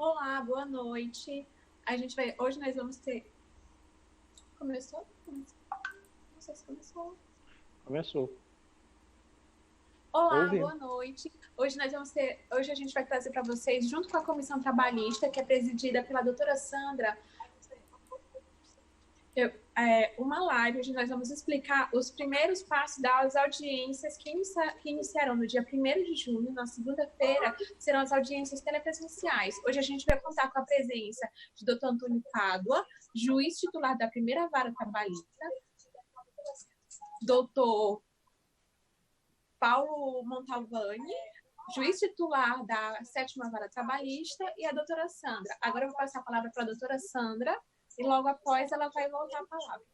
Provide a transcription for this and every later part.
Olá, boa noite. Hoje nós vamos ter. Começou? Não sei se começou. Começou. Olá, Ouvindo. boa noite. Hoje a gente vai trazer para vocês, junto com a comissão trabalhista, que é presidida pela doutora Sandra, uma live onde nós vamos explicar os primeiros passos das audiências que iniciarão no dia 1º de junho, na segunda-feira, serão as audiências telepresenciais. Hoje a gente vai contar com a presença de Dr. Antônio Pádua, juiz titular da primeira vara trabalhista, Dr. Paulo Montalvani, juiz titular da 7ª Vara Trabalhista, e a doutora Sandra. Agora eu vou passar a palavra para a doutora Sandra, e logo após ela vai voltar a palavra.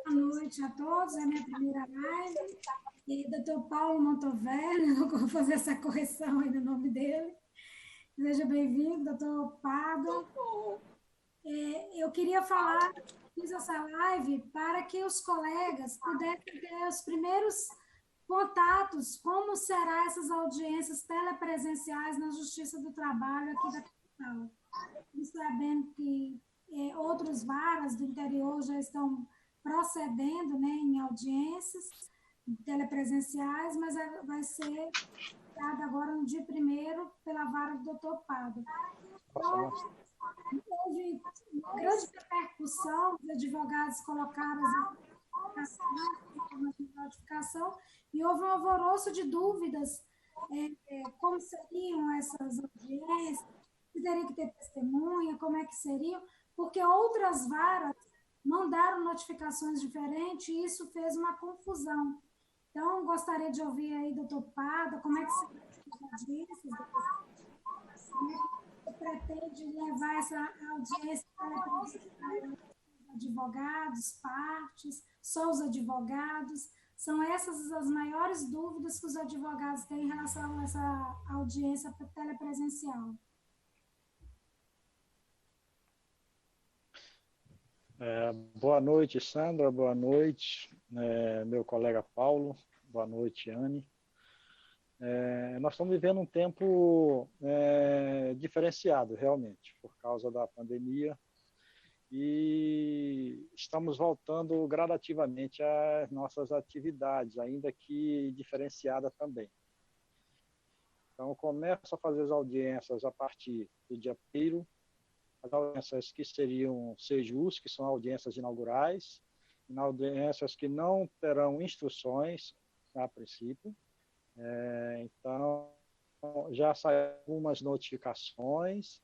Boa noite a todos, é a minha primeira live. E doutor Paulo Montalvani, vou fazer essa correção aí no nome dele. Seja bem-vindo, doutor Pádua. Eu queria falar, fiz essa live para que os colegas pudessem ter os primeiros contatos, como serão essas audiências telepresenciais na Justiça do Trabalho aqui da capital. Sabendo que outras varas do interior já estão procedendo, né, em audiências telepresenciais, mas vai ser dada agora no dia 1º pela vara do doutor Pádua. Então, houve uma grande repercussão, os advogados colocaram as notificação e houve um alvoroço de dúvidas como seriam essas audiências, se teria que ter testemunha, como é que seriam, porque outras varas mandaram notificações diferentes e isso fez uma confusão. Então, gostaria de ouvir aí, doutor Pádua, como é que seriam as audiências, como é que pretende levar essa audiência para os advogados, partes, só os advogados. São essas as maiores dúvidas que os advogados têm em relação a essa audiência telepresencial. Boa noite, Sandra. Boa noite, meu colega Paulo. Boa noite, Anne. Nós estamos vivendo um tempo diferenciado, realmente, por causa da pandemia, e estamos voltando gradativamente às nossas atividades, ainda que diferenciada também. Então, começo a fazer as audiências a partir do dia 1º, as audiências que seriam CEJUs, que são audiências inaugurais, audiências que não terão instruções a princípio. Então, já saíram algumas notificações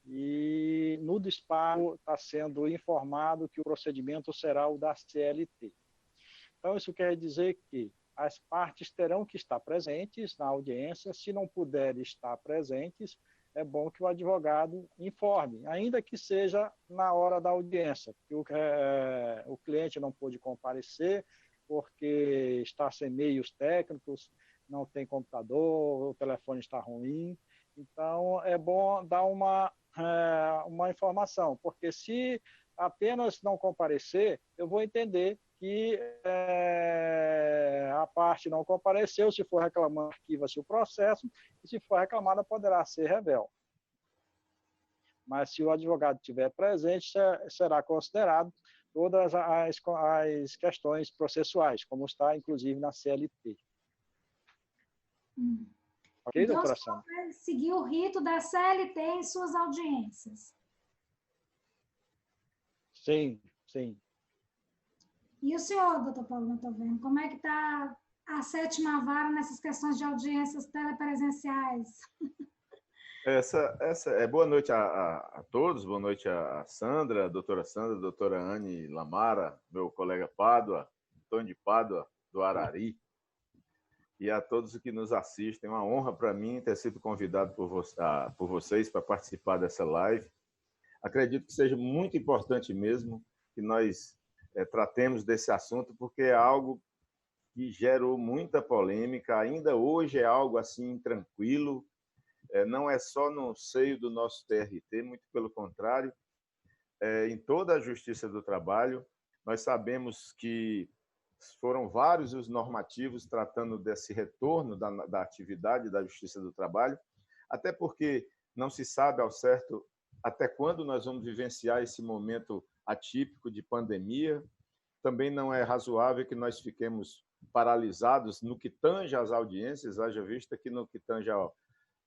e no disparo está sendo informado que o procedimento será o da CLT. Então, isso quer dizer que as partes terão que estar presentes na audiência. Se não puderem estar presentes, é bom que o advogado informe, ainda que seja na hora da audiência, porque o cliente não pôde comparecer porque está sem meios técnicos, não tem computador, o telefone está ruim. Então, é bom dar uma informação, porque se apenas não comparecer, eu vou entender que a parte não compareceu. Se for reclamar, arquiva-se o processo, e se for reclamada, poderá ser revel. Mas se o advogado estiver presente, será considerado todas as questões processuais, como está, inclusive, na CLT. Ok, então, doutora Sandra? Vai seguir o rito da CLT em suas audiências. Sim, sim. E o senhor, doutor Paulo Montalvani, como é que está a 7ª Vara nessas questões de audiências telepresenciais? Boa noite a todos, boa noite a Sandra, a doutora Sandra, a doutora Anne Lamara, meu colega Pádua, Antônio de Pádua, do Arari, e a todos que nos assistem. Uma honra para mim ter sido convidado por vocês para participar dessa live. Acredito que seja muito importante mesmo que nós tratemos desse assunto, porque é algo que gerou muita polêmica. Ainda hoje é algo assim tranquilo, não é só no seio do nosso TRT, muito pelo contrário, em toda a Justiça do Trabalho. Nós sabemos que foram vários os normativos tratando desse retorno da atividade da Justiça do Trabalho. até porque não se sabe ao certo até quando nós vamos vivenciar esse momento atípico de pandemia. Também não é razoável que nós fiquemos paralisados no que tange às audiências, haja vista que no que tange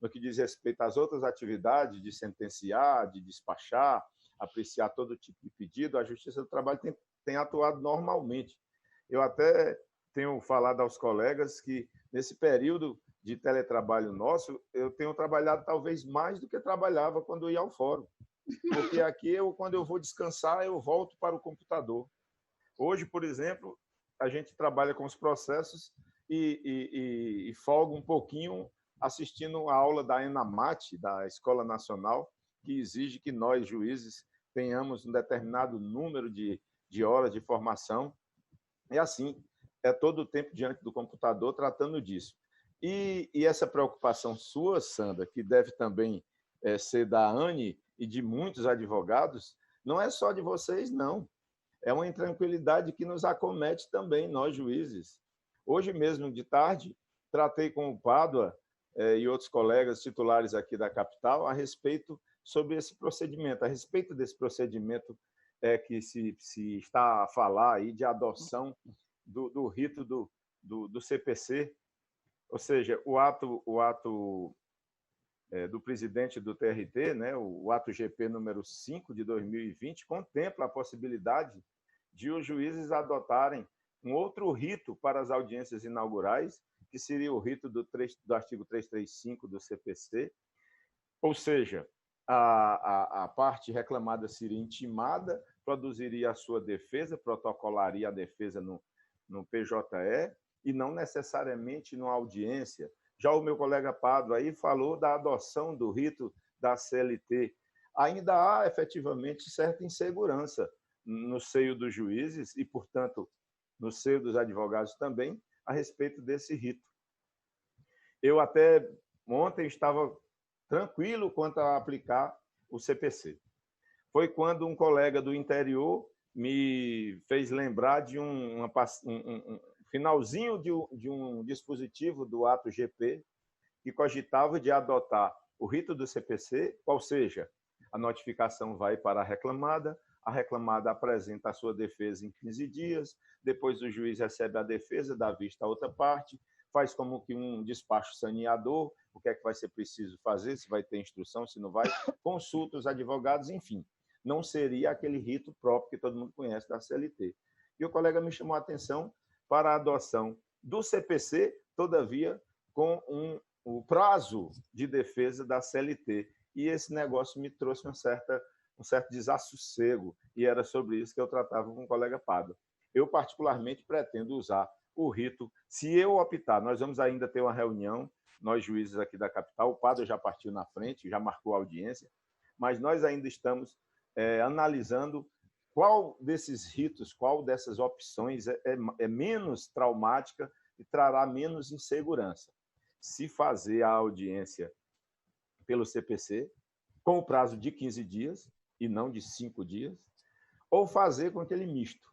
no que diz respeito às outras atividades de sentenciar, de despachar, apreciar todo tipo de pedido, a Justiça do Trabalho tem atuado normalmente. Eu até tenho falado aos colegas que, nesse período de teletrabalho nosso, eu tenho trabalhado talvez mais do que trabalhava quando eu ia ao fórum. Porque aqui, quando eu vou descansar, eu volto para o computador. Hoje, por exemplo, a gente trabalha com os processos e folga um pouquinho assistindo a aula da ENAMAT, da Escola Nacional, que exige que nós, juízes, tenhamos um determinado número de horas de formação. E assim, é todo o tempo diante do computador tratando disso. E essa preocupação sua, Sandra, que deve também ser da Anne e de muitos advogados, não é só de vocês, não. É uma intranquilidade que nos acomete também, nós juízes. Hoje mesmo, de tarde, tratei com o Pádua e outros colegas titulares aqui da capital a respeito sobre esse procedimento, a respeito desse procedimento que se está a falar aí de adoção do rito do CPC, ou seja, o ato do presidente do TRT, né, o ato GP número 5 de 2020, contempla a possibilidade de os juízes adotarem um outro rito para as audiências inaugurais, que seria o rito do artigo 335 do CPC, ou seja, a parte reclamada seria intimada, produziria a sua defesa, protocolaria a defesa no PJE e não necessariamente numa audiência. Já o meu colega Pádua aí falou da adoção do rito da CLT. Ainda há, efetivamente, certa insegurança no seio dos juízes e, portanto, no seio dos advogados também, a respeito desse rito. Eu até ontem estava tranquilo quanto a aplicar o CPC. Foi quando um colega do interior me fez lembrar de um finalzinho de um dispositivo do ato GP que cogitava de adotar o rito do CPC, ou seja, a notificação vai para a reclamada apresenta a sua defesa em 15 dias, depois o juiz recebe a defesa, dá vista à outra parte, faz como que um despacho saneador, o que é que vai ser preciso fazer, se vai ter instrução, se não vai, consulta os advogados, enfim. Não seria aquele rito próprio que todo mundo conhece da CLT. E o colega me chamou a atenção para a adoção do CPC, todavia, com o prazo de defesa da CLT. E esse negócio me trouxe um certo desassossego, e era sobre isso que eu tratava com o colega Pádua. Eu, particularmente, pretendo usar o rito. Se eu optar, nós vamos ainda ter uma reunião, nós juízes aqui da capital, o Pádua já partiu na frente, já marcou a audiência, mas nós ainda estamos analisando qual desses ritos, qual dessas opções é menos traumática e trará menos insegurança. Se fazer a audiência pelo CPC, com o prazo de 15 dias, e não de 5 dias, ou fazer com aquele misto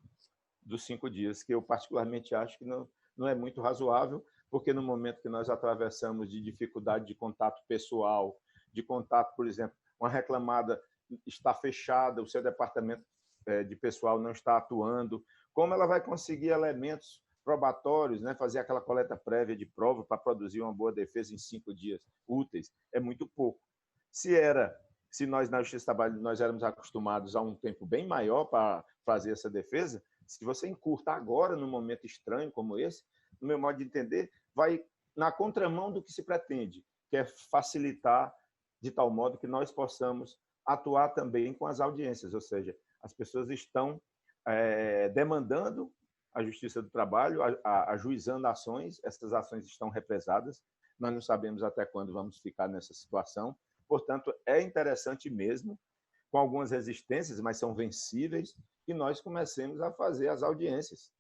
dos 5 dias, que eu particularmente acho que não é muito razoável, porque no momento que nós atravessamos de dificuldade de contato pessoal, de contato, por exemplo, uma reclamada está fechada, o seu departamento de pessoal não está atuando, como ela vai conseguir elementos probatórios, né, fazer aquela coleta prévia de prova para produzir uma boa defesa em 5 dias úteis? É muito pouco. Se nós na Justiça do Trabalho nós éramos acostumados a um tempo bem maior para fazer essa defesa, se você encurta agora, num momento estranho como esse, no meu modo de entender, vai na contramão do que se pretende, que é facilitar de tal modo que nós possamos atuar também com as audiências, ou seja, as pessoas estão demandando a Justiça do Trabalho, ajuizando ações, essas ações estão represadas, nós não sabemos até quando vamos ficar nessa situação, portanto, é interessante mesmo, com algumas resistências, mas são vencíveis, que nós comecemos a fazer as audiências.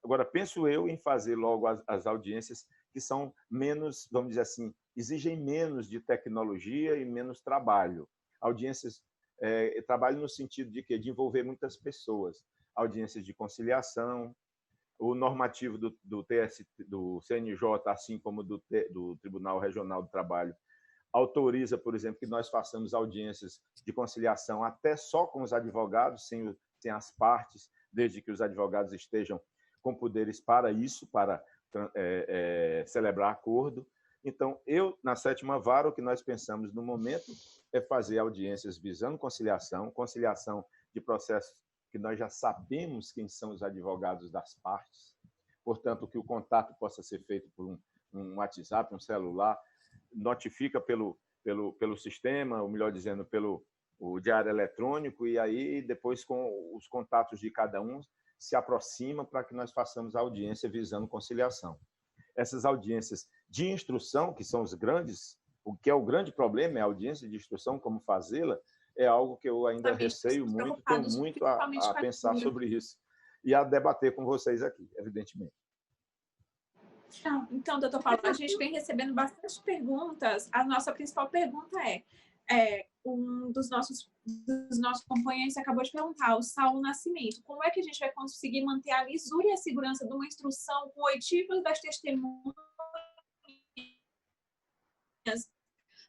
Agora, penso eu em fazer logo as audiências que são menos, vamos dizer assim, exigem menos de tecnologia e menos trabalho. Audiências, trabalho no sentido de quê? De envolver muitas pessoas. Audiências de conciliação, o normativo do CNJ, assim como do Tribunal Regional do Trabalho, autoriza, por exemplo, que nós façamos audiências de conciliação até só com os advogados, sem as partes, desde que os advogados estejam com poderes para isso, para celebrar acordo. Então, na 7ª Vara, o que nós pensamos no momento é fazer audiências visando conciliação de processos que nós já sabemos quem são os advogados das partes, portanto, que o contato possa ser feito por um WhatsApp, um celular, notifica pelo sistema, ou melhor dizendo, pelo diário eletrônico, e aí depois com os contatos de cada um se aproxima para que nós façamos a audiência visando conciliação. Essas audiências de instrução, que são o que é o grande problema, é a audiência de instrução, como fazê-la, é algo que eu ainda receio muito, estou muito a pensar sobre isso e a debater com vocês aqui, evidentemente. Então, doutor Paulo, a gente vem recebendo bastante perguntas. A nossa principal pergunta um dos nossos companheiros acabou de perguntar, o Saulo Nascimento, como é que a gente vai conseguir manter a lisura e a segurança de uma instrução com oitivas das testemunhas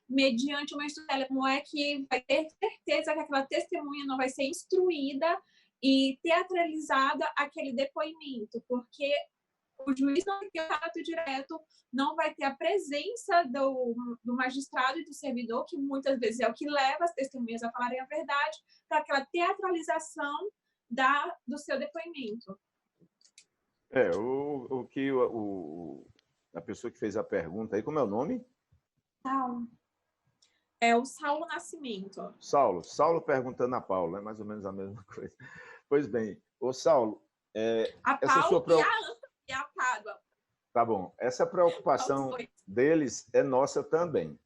mediante uma instrução? Como é que vai ter certeza que aquela testemunha não vai ser instruída e teatralizada aquele depoimento? Porque o juiz não vai ter o contato direto, não vai ter a presença do magistrado e do servidor, que muitas vezes é o que leva as testemunhas a falarem a verdade, para aquela teatralização do seu depoimento. A pessoa que fez a pergunta aí, como é o nome? Saulo. É o Saulo Nascimento. Saulo perguntando a Paulo, é mais ou menos a mesma coisa. Pois bem, Saulo, a Paulo e a Pádua. Tá bom. Essa preocupação deles é nossa também.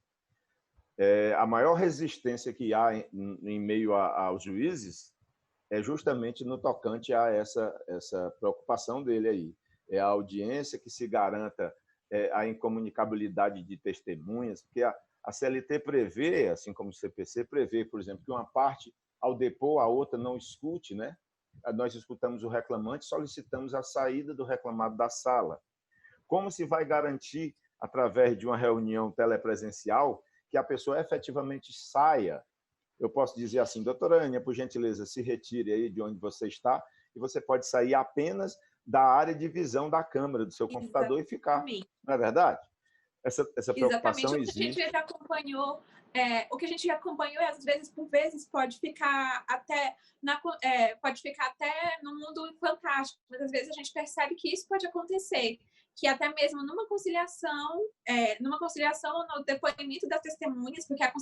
A maior resistência que há em meio aos juízes é justamente no tocante a essa preocupação dele aí. É a audiência que se garanta a incomunicabilidade de testemunhas, porque a CLT prevê, assim como o CPC prevê, por exemplo, que uma parte, ao depor, a outra não escute, né? Nós escutamos o reclamante, solicitamos a saída do reclamado da sala. Como se vai garantir, através de uma reunião telepresencial, que a pessoa efetivamente saia? Eu posso dizer assim, doutora Ania, por gentileza, se retire aí de onde você está e você pode sair apenas da área de visão da câmera do seu computador e ficar. Não é verdade? Essa preocupação existe. O que a gente acompanhou, às vezes, por vezes, pode ficar até no mundo fantástico, mas às vezes a gente percebe que isso pode acontecer, que até mesmo numa conciliação no depoimento das testemunhas, porque a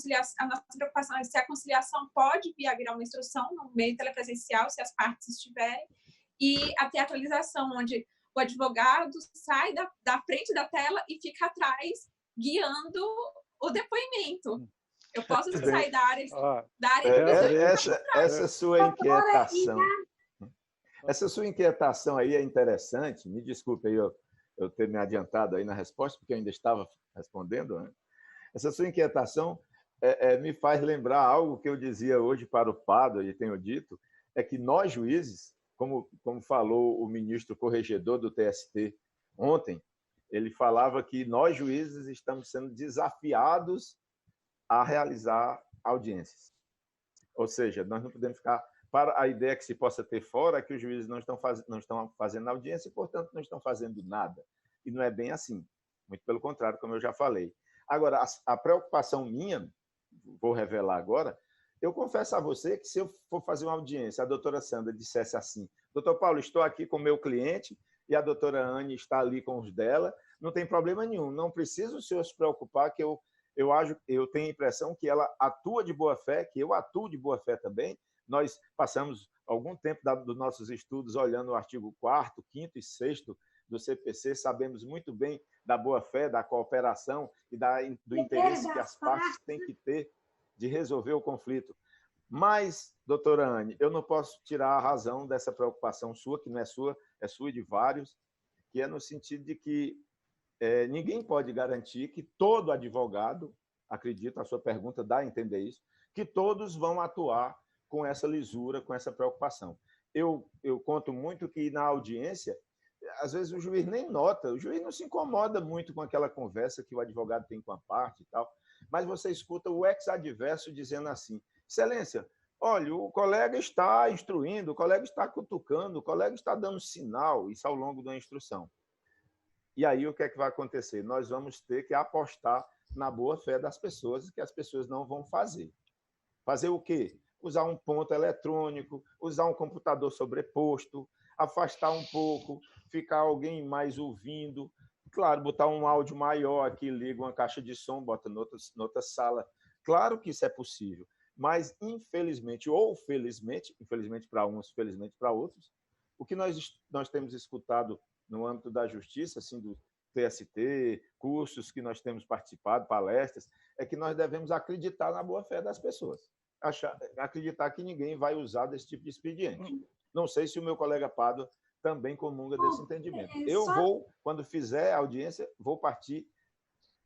nossa preocupação é se a conciliação pode vir a virar uma instrução no meio telepresencial, se as partes estiverem, e a teatralização, onde o advogado sai da frente da tela e fica atrás, guiando o depoimento. Eu posso sair da área essa sua inquietação. Essa sua inquietação aí é interessante. Me desculpe aí eu ter me adiantado aí na resposta, porque eu ainda estava respondendo, né? Essa sua inquietação me faz lembrar algo que eu dizia hoje para o Pádua, e tenho dito, é que nós juízes, como falou o ministro corregedor do TST ontem, ele falava que nós juízes estamos sendo desafiados a realizar audiências. Ou seja, nós não podemos ficar... Para a ideia que se possa ter fora é que os juízes não estão fazendo audiência e, portanto, não estão fazendo nada. E não é bem assim. Muito pelo contrário, como eu já falei. Agora, a preocupação minha, vou revelar agora, eu confesso a você que se eu for fazer uma audiência, a doutora Sandra dissesse assim, doutor Paulo, estou aqui com o meu cliente e a doutora Anne está ali com os dela, não tem problema nenhum, não precisa o senhor se preocupar que eu tenho a impressão que ela atua de boa fé, que eu atuo de boa fé também. Nós passamos algum tempo dos nossos estudos olhando o artigo 4º, 5º e 6º do CPC, sabemos muito bem da boa-fé, da cooperação e do interesse que as partes têm que ter de resolver o conflito. Mas, doutora Anne, eu não posso tirar a razão dessa preocupação sua, que não é sua, é sua e de vários, que é no sentido de que ninguém pode garantir que todo advogado, acredito, a sua pergunta dá a entender isso, que todos vão atuar com essa lisura, com essa preocupação. Eu conto muito que na audiência, às vezes o juiz nem nota, o juiz não se incomoda muito com aquela conversa que o advogado tem com a parte e tal. mas você escuta o ex-adverso dizendo assim: Excelência, olha, o colega está instruindo, o colega está cutucando, o colega está dando sinal, isso ao longo da instrução. E aí o que é que vai acontecer? Nós vamos ter que apostar na boa-fé das pessoas, que as pessoas não vão fazer. Fazer o quê? Usar um ponto eletrônico, usar um computador sobreposto, afastar um pouco, ficar alguém mais ouvindo. Claro, botar um áudio maior aqui, liga uma caixa de som, bota noutra sala. Claro que isso é possível, mas infelizmente ou felizmente, infelizmente para uns, felizmente para outros, o que nós temos escutado no âmbito da justiça, assim, do TST, cursos que nós temos participado, palestras, é que nós devemos acreditar na boa-fé das pessoas. Acreditar que ninguém vai usar desse tipo de expediente. Não sei se o meu colega Pádua também comunga desse entendimento. Eu vou, quando fizer a audiência, vou partir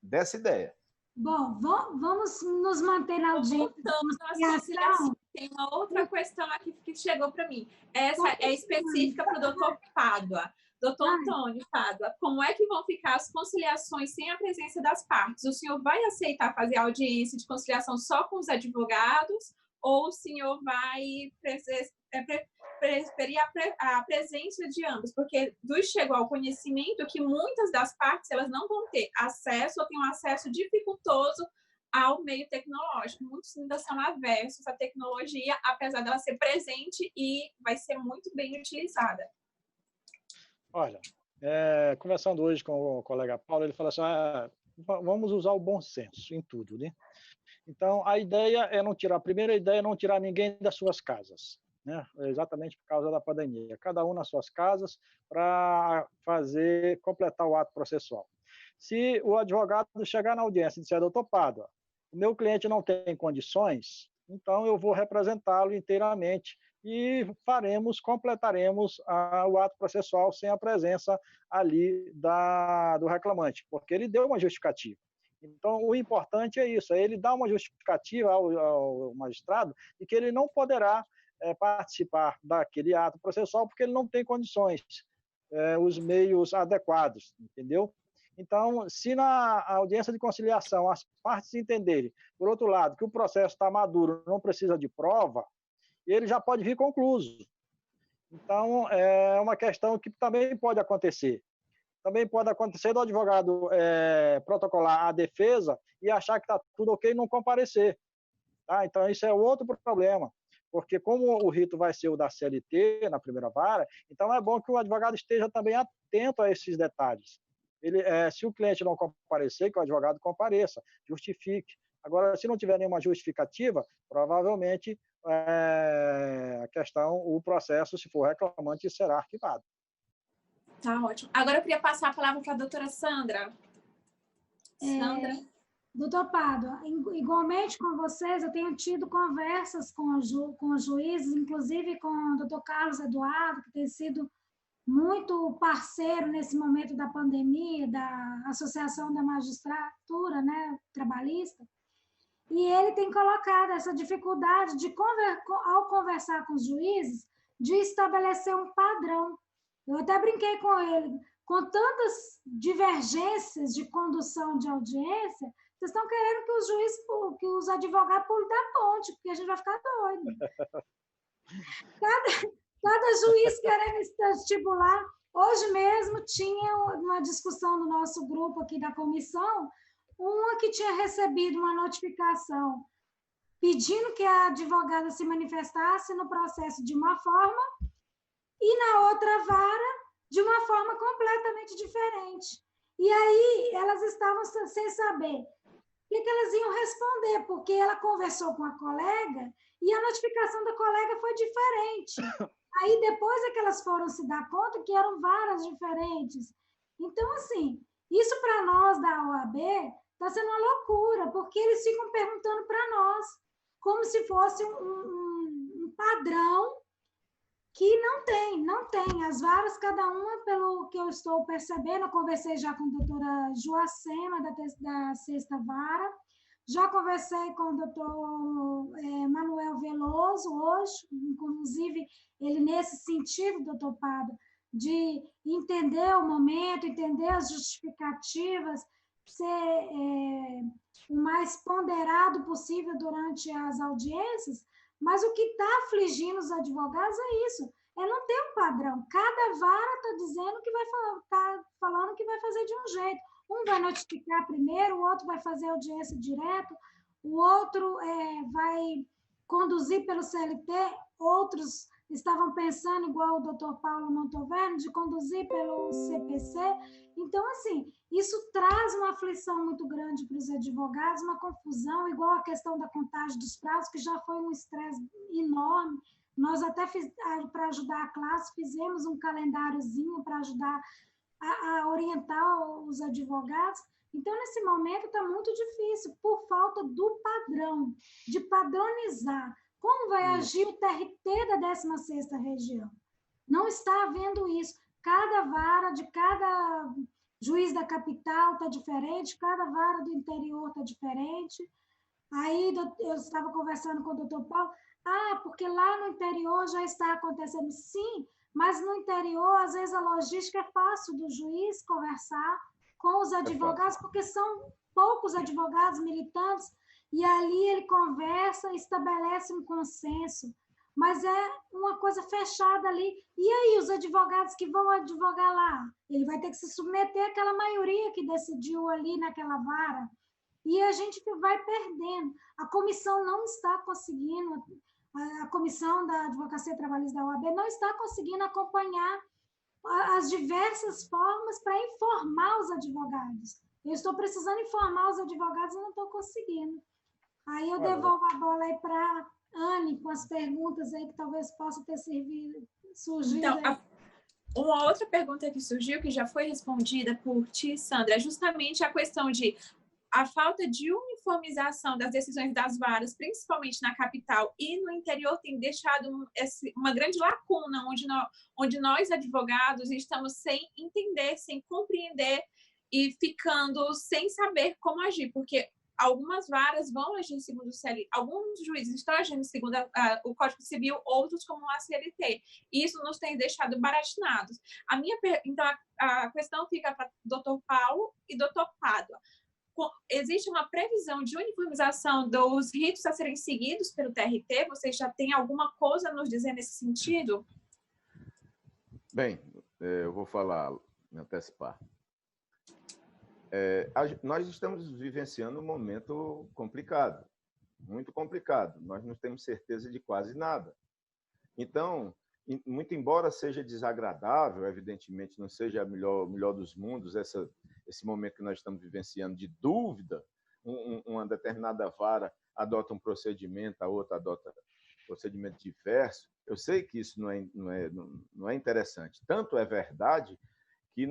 dessa ideia. Bom, vamos nos manter na audiência. Tem uma outra questão aqui que chegou para mim. Essa é específica para o doutor Pádua. Doutor Antônio Pádua, como é que vão ficar as conciliações sem a presença das partes? O senhor vai aceitar fazer audiência de conciliação só com os advogados ou o senhor vai preferir a presença de ambos? Porque nos chegou ao conhecimento que muitas das partes elas não vão ter acesso ou têm um acesso dificultoso ao meio tecnológico. Muitos ainda são aversos à tecnologia, apesar dela ser presente e vai ser muito bem utilizada. Olha, conversando hoje com o colega Paulo, ele falou assim, vamos usar o bom senso em tudo, né? Então, a primeira ideia é não tirar ninguém das suas casas, né? Exatamente por causa da pandemia. Cada um nas suas casas para completar o ato processual. Se o advogado chegar na audiência e disser, doutor Pádua, o meu cliente não tem condições, então eu vou representá-lo inteiramente e completaremos o ato processual sem a presença ali do reclamante, porque ele deu uma justificativa. Então, o importante é isso, é ele dar uma justificativa ao magistrado de que ele não poderá participar daquele ato processual porque ele não tem condições, os meios adequados, entendeu? Então, se na audiência de conciliação as partes entenderem, por outro lado, que o processo está maduro, não precisa de prova, ele já pode vir concluso. Então, é uma questão que também pode acontecer. Também pode acontecer do advogado protocolar a defesa e achar que está tudo ok e não comparecer. Tá? Então, isso é outro problema, porque como o rito vai ser o da CLT, na primeira vara, então é bom que o advogado esteja também atento a esses detalhes. Se o cliente não comparecer, que o advogado compareça, justifique. Agora, se não tiver nenhuma justificativa, provavelmente o processo, se for reclamante, será arquivado. Tá ótimo. Agora eu queria passar a palavra para a doutora Sandra. Doutor Pádua, igualmente com vocês, eu tenho tido conversas com os juízes, inclusive com o doutor Carlos Eduardo, que tem sido muito parceiro nesse momento da pandemia, da Associação da Magistratura, né, trabalhista, e ele tem colocado essa dificuldade ao conversar com os juízes, de estabelecer um padrão. Eu até brinquei com ele, com tantas divergências de condução de audiência, vocês estão querendo que os advogados pulem da ponte, porque a gente vai ficar doido. Cada juiz querendo estipular. Hoje mesmo tinha uma discussão no nosso grupo aqui da comissão, uma que tinha recebido uma notificação pedindo que a advogada se manifestasse no processo de uma forma e na outra vara de uma forma completamente diferente. E aí elas estavam sem saber o que elas iam responder, porque ela conversou com a colega e a notificação da colega foi diferente. Aí depois é que elas foram se dar conta que eram varas diferentes. Então, assim, isso para nós da OAB está sendo uma loucura, porque eles ficam perguntando para nós, como se fosse um padrão que não tem. As varas, cada uma, pelo que eu estou percebendo, eu conversei já com a doutora Joacema, da sexta vara, já conversei com o doutor Manuel Veloso hoje, inclusive ele nesse sentido, doutor Pádua, de entender o momento, entender as justificativas, ser o mais ponderado possível durante as audiências, mas o que está afligindo os advogados é isso, é não ter um padrão. Cada vara está dizendo que está falando que vai fazer de um jeito. Um vai notificar primeiro, o outro vai fazer audiência direto, o outro vai conduzir pelo CLT, outros estavam pensando, igual o doutor Paulo Montoverno, de conduzir pelo CPC. Então, assim, isso traz uma aflição muito grande para os advogados, uma confusão, igual a questão da contagem dos prazos, que já foi um estresse enorme. Nós até, para ajudar a classe, fizemos um calendáriozinho para ajudar a orientar os advogados. Então, nesse momento, está muito difícil, por falta do padrão, de padronizar. Como vai agir o TRT da 16ª região? Não está havendo isso. Cada vara de cada juiz da capital está diferente, cada vara do interior está diferente. Aí eu estava conversando com o doutor Paulo, porque lá no interior já está acontecendo. Sim, mas no interior, às vezes, a logística é fácil do juiz conversar com os advogados, porque são poucos advogados militantes, e ali ele conversa, estabelece um consenso, mas é uma coisa fechada ali. E aí, os advogados que vão advogar lá? Ele vai ter que se submeter àquela maioria que decidiu ali naquela vara, e a gente vai perdendo. A comissão não está conseguindo, a comissão da Advocacia Trabalhista da OAB não está conseguindo acompanhar as diversas formas para informar os advogados. Eu estou precisando informar os advogados e não estou conseguindo. Aí eu devolvo a bola aí para a Anne, com as perguntas aí que talvez possa ter surgido. Então, uma outra pergunta que surgiu, que já foi respondida por ti, Sandra, é justamente a questão de a falta de uniformização das decisões das varas, principalmente na capital e no interior, tem deixado uma grande lacuna, onde nós, advogados, estamos sem entender, sem compreender e ficando sem saber como agir, porque algumas varas vão agir segundo o CLT, alguns juízes estão agindo segundo o Código Civil, outros como a CLT. Isso nos tem deixado baratinados. Então, a questão fica para o doutor Paulo e doutor Pádua. Existe uma previsão de uniformização dos ritos a serem seguidos pelo TRT? Vocês já têm alguma coisa a nos dizer nesse sentido? Bem, eu vou falar, me antecipar. Nós estamos vivenciando um momento complicado, muito complicado. Nós não temos certeza de quase nada. Então, muito embora seja desagradável, evidentemente não seja o melhor dos mundos, esse momento que nós estamos vivenciando de dúvida, uma determinada vara adota um procedimento, a outra adota um procedimento diverso. Eu sei que isso não é interessante. Tanto é verdade que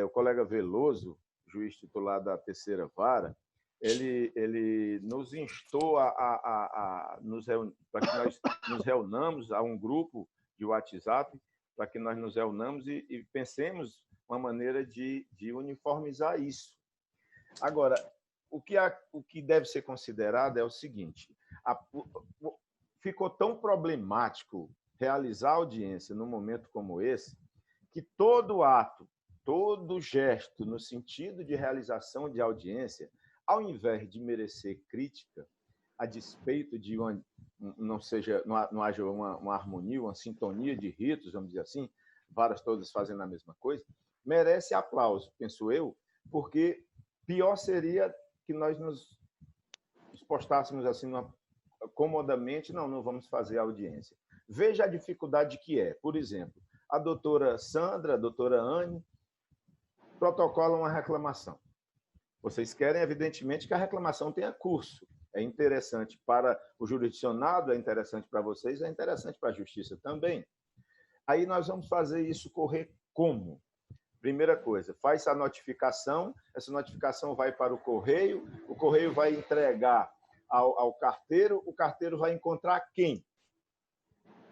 o colega Veloso, juiz titular da 3ª Vara, ele nos instou para que nós nos reunamos a um grupo de WhatsApp, para que nós nos reunamos e pensemos uma maneira de uniformizar isso. Agora, o que deve ser considerado é o seguinte: ficou tão problemático realizar audiência num momento como esse, que todo ato, todo gesto no sentido de realização de audiência, ao invés de merecer crítica, a despeito de não haja uma harmonia, uma sintonia de ritos, vamos dizer assim, varas todas fazendo a mesma coisa, merece aplauso, penso eu, porque pior seria que nós nos postássemos assim comodamente, não vamos fazer audiência. Veja a dificuldade que é. Por exemplo, a doutora Sandra, a doutora Anne, protocolam uma reclamação. Vocês querem, evidentemente, que a reclamação tenha curso. É interessante para o jurisdicionado, é interessante para vocês, é interessante para a justiça também. Aí nós vamos fazer isso correr como? Primeira coisa, faz a notificação, essa notificação vai para o correio vai entregar ao carteiro, o carteiro vai encontrar quem?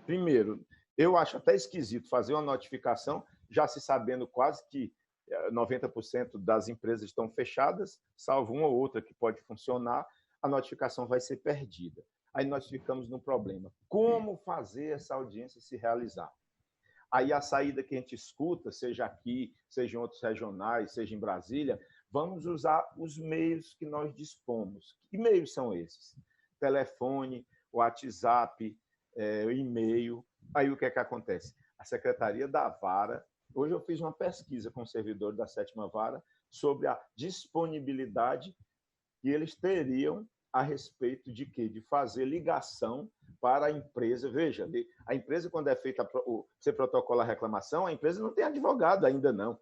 Primeiro, eu acho até esquisito fazer uma notificação, já se sabendo quase que 90% das empresas estão fechadas, salvo uma ou outra que pode funcionar, a notificação vai ser perdida. Aí nós ficamos no problema. Como fazer essa audiência se realizar? Aí a saída que a gente escuta, seja aqui, seja em outros regionais, seja em Brasília, Vamos usar os meios que nós dispomos. Que meios são esses? Telefone, WhatsApp, e-mail. Aí o que é que acontece? A Secretaria da Vara, hoje eu fiz uma pesquisa com o servidor da 7ª Vara sobre a disponibilidade que eles teriam a respeito de quê? De fazer ligação para a empresa. Veja, a empresa, quando é feita, você protocola a reclamação, a empresa não tem advogado ainda não.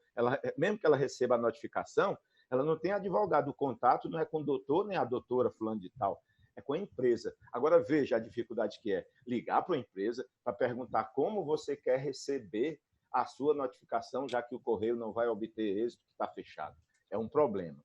Mesmo que ela receba a notificação, ela não tem advogado. O contato não é com o doutor nem a doutora fulano de tal, é com a empresa. Agora, veja a dificuldade que é ligar para a empresa para perguntar como você quer receber a sua notificação, já que o correio não vai obter êxito, que está fechado. É um problema.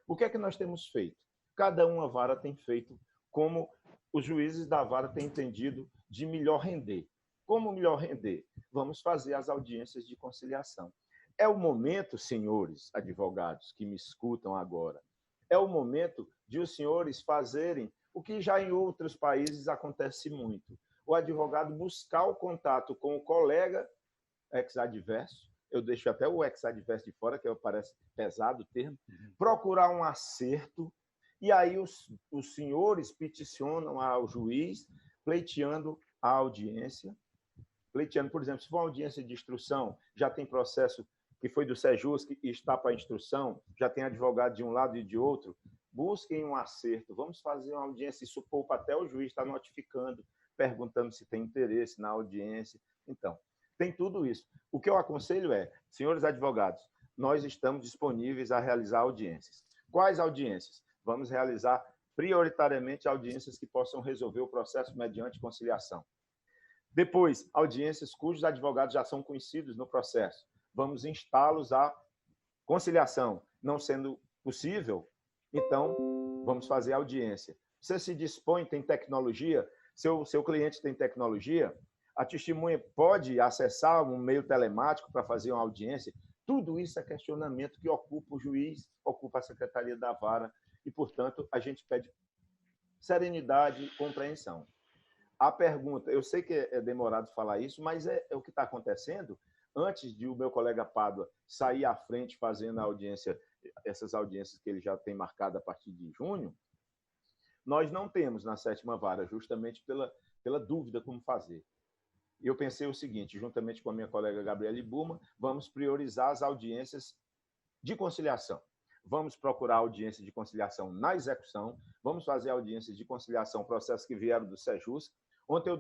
O que é que nós temos feito? Cada uma vara tem feito como os juízes da vara têm entendido de melhor render. Como melhor render? Vamos fazer as audiências de conciliação. É o momento, senhores advogados que me escutam agora, é o momento de os senhores fazerem o que já em outros países acontece muito. O advogado buscar o contato com o colega ex-adverso, eu deixo até o ex-adverso de fora, que parece pesado o termo, procurar um acerto, e aí os senhores peticionam ao juiz, pleiteando a audiência. Pleiteando, por exemplo, se for uma audiência de instrução, já tem processo que foi do Sejus, que está para a instrução, já tem advogado de um lado e de outro, busquem um acerto, vamos fazer uma audiência, isso poupa até o juiz está notificando, perguntando se tem interesse na audiência. Então, tem tudo isso. O que eu aconselho é, senhores advogados, nós estamos disponíveis a realizar audiências. Quais audiências? Vamos realizar prioritariamente audiências que possam resolver o processo mediante conciliação. Depois, audiências cujos advogados já são conhecidos no processo. Vamos instá-los à conciliação. Não sendo possível, então, vamos fazer audiência. Você se dispõe, tem tecnologia, seu cliente tem tecnologia, a testemunha pode acessar um meio telemático para fazer uma audiência. Tudo isso é questionamento que ocupa o juiz, ocupa a Secretaria da Vara, e, portanto, a gente pede serenidade e compreensão. A pergunta, eu sei que é demorado falar isso, mas é o que está acontecendo. Antes de o meu colega Pádua sair à frente fazendo a audiência, essas audiências que ele já tem marcado a partir de junho, nós não temos na 7ª Vara, justamente pela dúvida como fazer. Eu pensei o seguinte, juntamente com a minha colega Gabriele Buma, vamos priorizar as audiências de conciliação. Vamos procurar audiência de conciliação na execução, vamos fazer audiências de conciliação, processos que vieram do Sejus. Ontem eu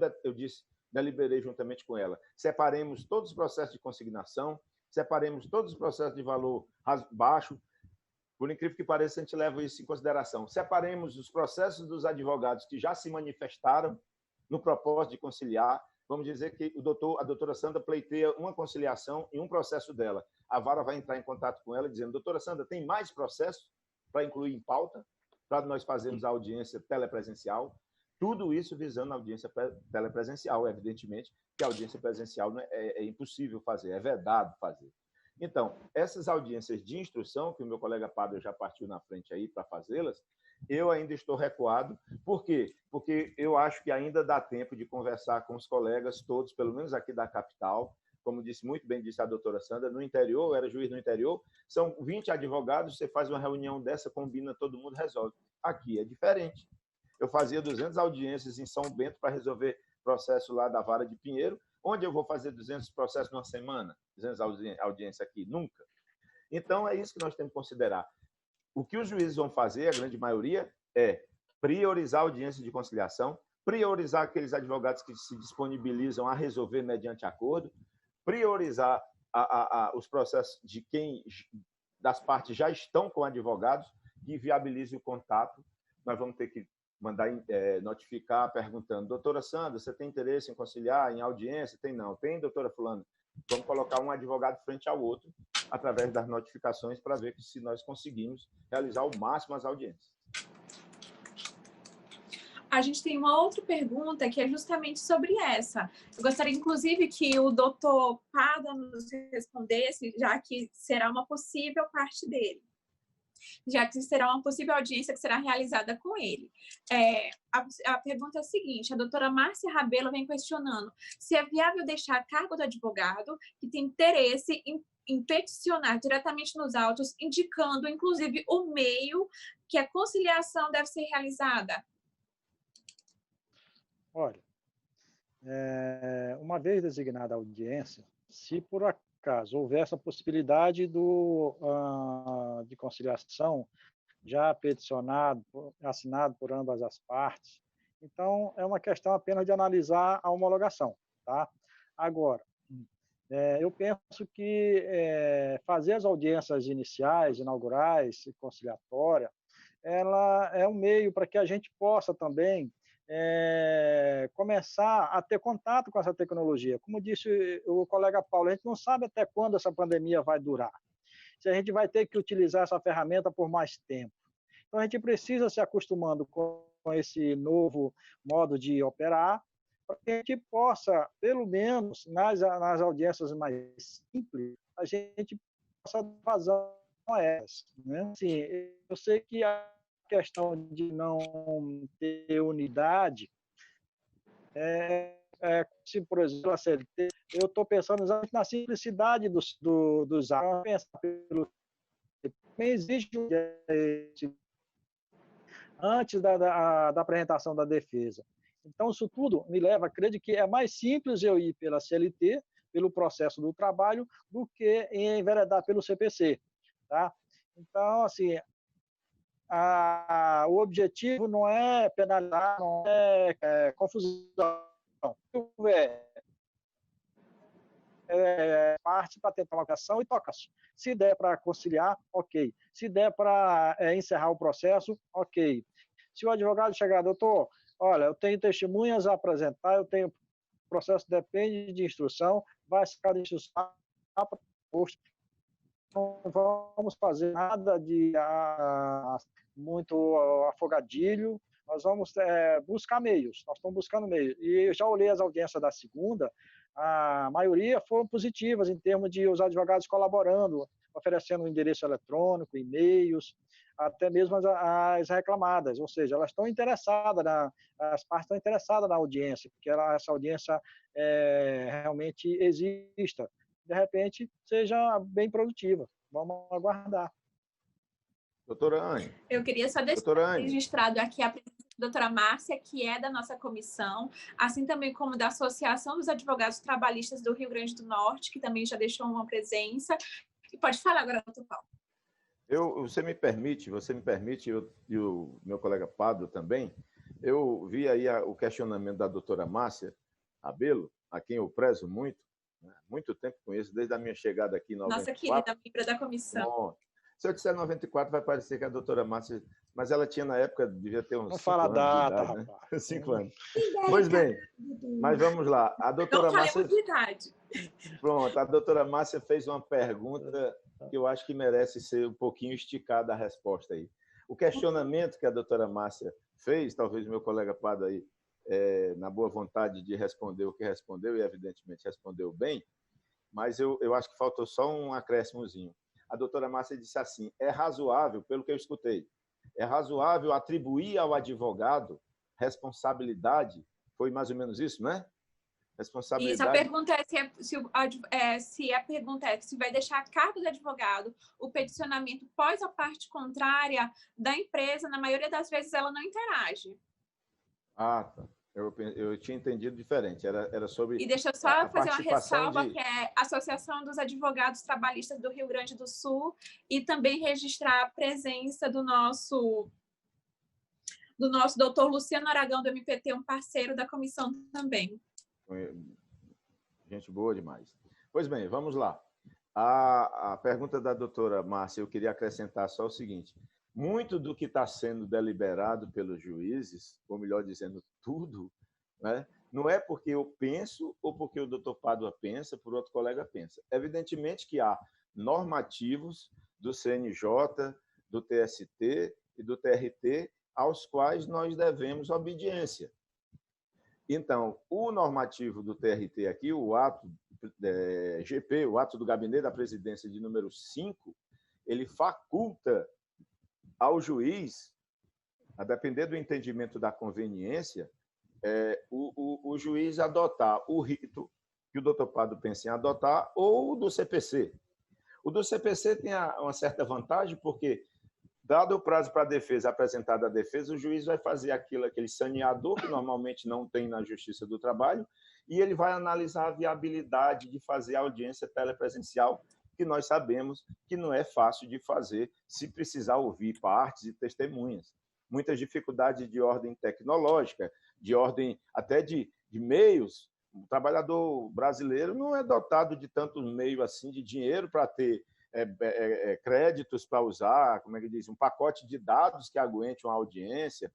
deliberei juntamente com ela, separemos todos os processos de consignação, separemos todos os processos de valor baixo, por incrível que pareça, a gente leva isso em consideração. Separemos os processos dos advogados que já se manifestaram no propósito de conciliar. Vamos dizer que a doutora Sandra pleiteia uma conciliação em um processo dela. A vara vai entrar em contato com ela dizendo, doutora Sandra, tem mais processos para incluir em pauta, para nós fazermos a audiência telepresencial. Tudo isso visando a audiência telepresencial, evidentemente, que a audiência presencial é impossível fazer, é vedado fazer. Então, essas audiências de instrução, que o meu colega Pádua já partiu na frente aí para fazê-las, eu ainda estou recuado. Por quê? Porque eu acho que ainda dá tempo de conversar com os colegas todos, pelo menos aqui da capital. Como muito bem disse a doutora Sandra, no interior, eu era juiz no interior, são 20 advogados, você faz uma reunião dessa, combina, todo mundo resolve. Aqui é diferente. Eu fazia 200 audiências em São Bento para resolver processo lá da Vara de Pinheiro. Onde eu vou fazer 200 processos numa semana? 200 audiências aqui? Nunca. Então, é isso que nós temos que considerar. O que os juízes vão fazer, a grande maioria, é priorizar a audiência de conciliação, priorizar aqueles advogados que se disponibilizam a resolver mediante acordo, priorizar os processos de quem das partes já estão com advogados que viabilize o contato. Nós vamos ter que mandar notificar perguntando, doutora Sandra, você tem interesse em conciliar, em audiência? Tem não. Tem, doutora fulano? Vamos colocar um advogado frente ao outro através das notificações para ver se nós conseguimos realizar ao máximo as audiências. A gente tem uma outra pergunta que é justamente sobre essa. Eu gostaria, inclusive, que o doutor Pádua nos respondesse, já que será uma possível parte dele. Já que será uma possível audiência que será realizada com ele. A pergunta é a seguinte, a doutora Márcia Rabelo vem questionando se é viável deixar a cargo do advogado que tem interesse em em peticionar diretamente nos autos, indicando, inclusive, o meio que a conciliação deve ser realizada? Olha, uma vez designada a audiência, se por acaso houver essa possibilidade de conciliação, já peticionado, assinado por ambas as partes, então é uma questão apenas de analisar a homologação. Tá? Agora, eu penso que fazer as audiências iniciais, inaugurais, conciliatórias, ela é um meio para que a gente possa também começar a ter contato com essa tecnologia. Como disse o colega Paulo, a gente não sabe até quando essa pandemia vai durar, se a gente vai ter que utilizar essa ferramenta por mais tempo. Então, a gente precisa se acostumando com esse novo modo de operar, para que a gente possa, pelo menos nas audiências mais simples, a gente possa dar vazão a elas. Né? Assim, eu sei que a questão de não ter unidade, se, por exemplo, a CLT, eu estou pensando exatamente na simplicidade dos atos. Também existe antes da apresentação da defesa. Então, isso tudo me leva a crer que é mais simples eu ir pela CLT, pelo processo do trabalho, do que enveredar pelo CPC. Tá? Então, assim, o objetivo não é penalizar, não é confusão. Parte para tentar uma ação e toca. Se der para conciliar, ok. Se der para encerrar o processo, ok. Se o advogado chegar, doutor, olha, eu tenho testemunhas a apresentar, eu tenho processo depende de instrução, vai ficar de instrução posto. Não vamos fazer nada de muito afogadilho, nós vamos buscar meios, nós estamos buscando meios. E eu já olhei as audiências da segunda, a maioria foram positivas em termos de os advogados colaborando, oferecendo um endereço eletrônico, e-mails, até mesmo as reclamadas, ou seja, elas estão interessadas, as partes estão interessadas na audiência, que essa audiência realmente exista, de repente seja bem produtiva. Vamos aguardar. Doutora Anne. Eu queria só deixar registrado aqui a presença da doutora Márcia, que é da nossa comissão, assim também como da Associação dos Advogados Trabalhistas do Rio Grande do Norte, que também já deixou uma presença. E pode falar agora, doutor Paulo. Você me permite, e o meu colega Pablo também, eu vi aí o questionamento da doutora Márcia Rabelo, a quem eu prezo muito, né? Muito tempo conheço, desde a minha chegada aqui em 94. Nossa querida membro da comissão. Bom, se eu disser 94, vai parecer que a doutora Márcia... Mas ela tinha, na época, devia ter uns 5 anos data, de idade, né? 5 anos. Pois bem, mas vamos lá. A doutora Márcia... de idade. Pronto, a doutora Márcia fez uma pergunta que eu acho que merece ser um pouquinho esticada a resposta aí. O questionamento que a doutora Márcia fez, talvez o meu colega Pado aí, na boa vontade de responder o que respondeu, e evidentemente respondeu bem, mas eu acho que faltou só um acréscimozinho. A doutora Márcia disse assim, é razoável, pelo que eu escutei, é razoável atribuir ao advogado responsabilidade, foi mais ou menos isso, né? Responsabilidade. Isso, a pergunta é se vai deixar a cargo do advogado o peticionamento pós a parte contrária da empresa, na maioria das vezes ela não interage. Ah, tá. Eu tinha entendido diferente, era sobre... E deixa eu só fazer uma ressalva, que é a Associação dos Advogados Trabalhistas do Rio Grande do Sul, e também registrar a presença do nosso doutor Luciano Aragão, do MPT, um parceiro da comissão também. Gente boa demais. Pois bem, vamos lá. A pergunta da doutora Márcia, eu queria acrescentar só o seguinte, muito do que está sendo deliberado pelos juízes, ou melhor dizendo, tudo, né, não é porque eu penso ou porque o doutor Pádua pensa, por outro colega pensa. Evidentemente que há normativos do CNJ, do TST e do TRT, aos quais nós devemos obediência. Então, o normativo do TRT aqui, o ato GP, o ato do Gabinete da Presidência de número 5, ele faculta ao juiz, a depender do entendimento da conveniência, o juiz adotar o rito que o doutor Pado pensa em adotar ou do CPC. O do CPC tem uma certa vantagem, porque, dado o prazo para a defesa, apresentada a defesa, o juiz vai fazer aquele saneador, que normalmente não tem na Justiça do Trabalho, e ele vai analisar a viabilidade de fazer a audiência telepresencial, que nós sabemos que não é fácil de fazer, se precisar ouvir partes e testemunhas. Muitas dificuldades de ordem tecnológica, de ordem até de meios. O trabalhador brasileiro não é dotado de tantos meios assim de dinheiro para ter créditos para usar, como é que diz, um pacote de dados que aguente uma audiência.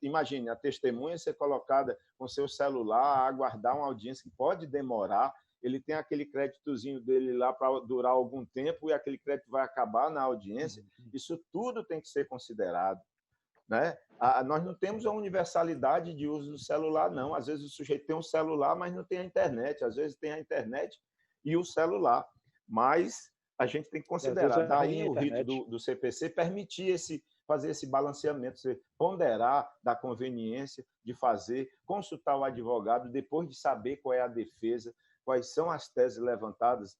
Imagine a testemunha ser colocada com seu celular, aguardar uma audiência que pode demorar. Ele tem aquele créditozinho dele lá para durar algum tempo e aquele crédito vai acabar na audiência. Isso tudo tem que ser considerado, né? Nós não temos a universalidade de uso do celular, não. Às vezes o sujeito tem um celular, mas não tem a internet. Às vezes tem a internet e o celular. Mas a gente tem que considerar. Daí o rito do CPC permitir fazer esse balanceamento, ponderar da conveniência de fazer, consultar o advogado, depois de saber qual é a defesa, quais são as teses levantadas,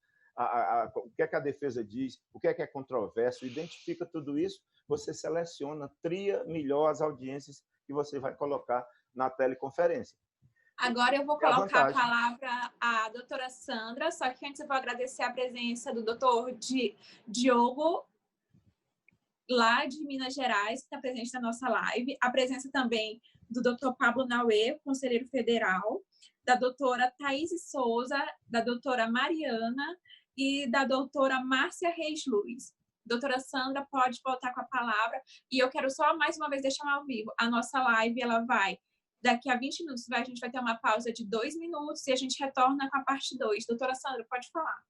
o que é que a defesa diz, o que é controverso, identifica tudo isso, você seleciona, tria melhor as audiências que você vai colocar na teleconferência. Agora eu vou colocar a palavra à doutora Sandra, só que antes eu vou agradecer a presença do doutor Diogo, lá de Minas Gerais, que está presente na nossa live, a presença também do doutor Pablo Nauê, conselheiro federal, da doutora Thaís Souza, da doutora Mariana e da doutora Márcia Reis Luz. Doutora Sandra, pode voltar com a palavra. E eu quero só mais uma vez deixar ao vivo. A nossa live, ela vai, daqui a 20 minutos, a gente vai ter uma pausa de 2 minutos e a gente retorna com a parte 2. Doutora Sandra, pode falar.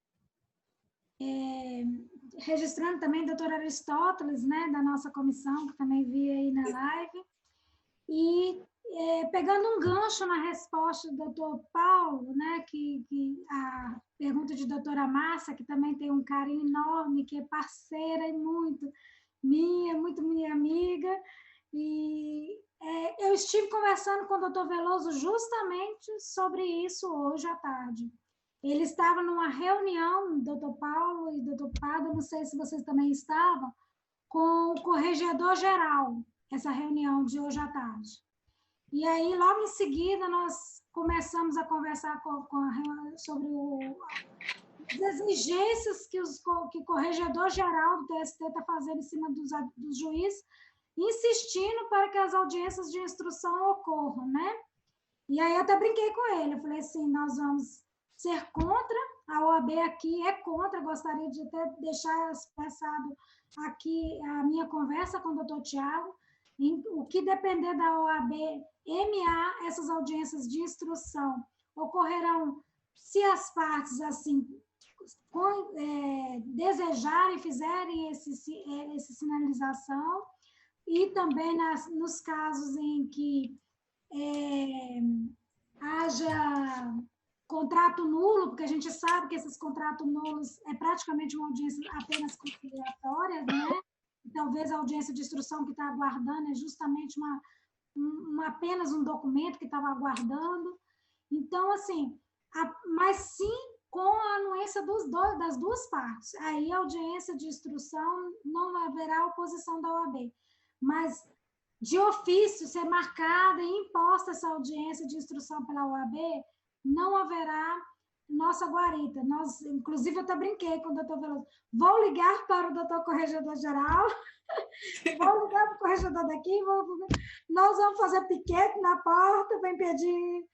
Registrando também a doutora Aristóteles, né, da nossa comissão, que também vi aí na live. E pegando um gancho na resposta do doutor Paulo, né, que a pergunta de doutora Márcia, que também tem um carinho enorme, que é parceira e muito minha amiga, e eu estive conversando com o doutor Veloso justamente sobre isso hoje à tarde. Ele estava numa reunião, doutor Paulo e doutor Pado, não sei se vocês também estavam, com o corregedor-geral, essa reunião de hoje à tarde. E aí, logo em seguida, nós começamos a conversar sobre as exigências que o corregedor-geral do TST está fazendo em cima dos juízes, insistindo para que as audiências de instrução ocorram, né? E aí eu até brinquei com ele, eu falei assim, nós vamos ser contra, a OAB aqui é contra, gostaria de até deixar expressado aqui a minha conversa com o doutor Tiago, o que depender da OAB MA, essas audiências de instrução ocorrerão se as partes assim desejarem, fizerem essa sinalização, e também nos casos em que haja contrato nulo, porque a gente sabe que esses contratos nulos é praticamente uma audiência apenas conciliatória, né? Talvez a audiência de instrução que está aguardando é justamente apenas um documento que estava aguardando. Então, assim, mas sim com a anuência das duas partes. Aí a audiência de instrução não haverá oposição da OAB. Mas, de ofício, ser marcada e imposta essa audiência de instrução pela OAB, não haverá nossa guarita. Inclusive, eu até brinquei com o doutor Veloso. Vou ligar para o doutor corregedor-geral, vou ligar para o corregedor daqui, nós vamos fazer piquete na porta para impedir...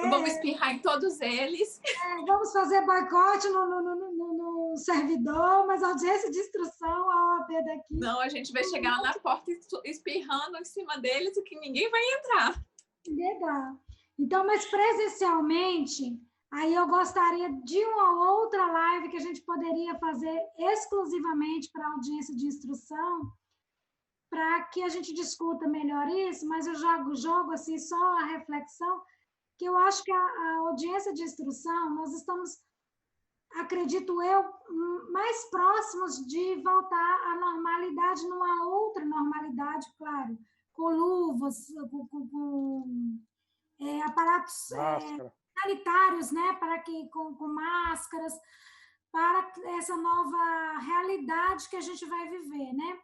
Vamos espirrar em todos eles. Vamos fazer boicote no servidor, mas audiência de instrução, a OAB daqui... Não, a gente vai chegar lá na porta espirrando em cima deles e que ninguém vai entrar. Legal. Então, mas presencialmente, aí eu gostaria de uma outra live que a gente poderia fazer exclusivamente para audiência de instrução, para que a gente discuta melhor isso, mas eu jogo assim só a reflexão, que eu acho que a audiência de instrução, nós estamos, acredito eu, mais próximos de voltar à normalidade, numa outra normalidade, claro, com luvas, com aparatos sanitários, né, para que com máscaras, para essa nova realidade que a gente vai viver, né?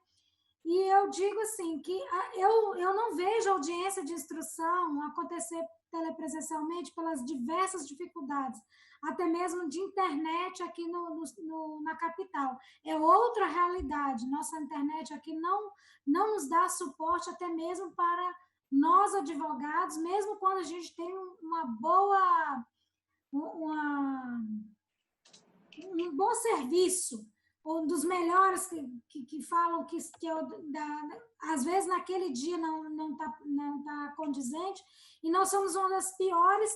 E eu digo assim, que eu não vejo audiência de instrução acontecer telepresencialmente pelas diversas dificuldades, até mesmo de internet aqui na capital. É outra realidade. Nossa internet aqui não nos dá suporte até mesmo para nós advogados, mesmo quando a gente tem um bom serviço, um dos melhores que falam que às vezes naquele dia não tá condizente, e nós somos uma das piores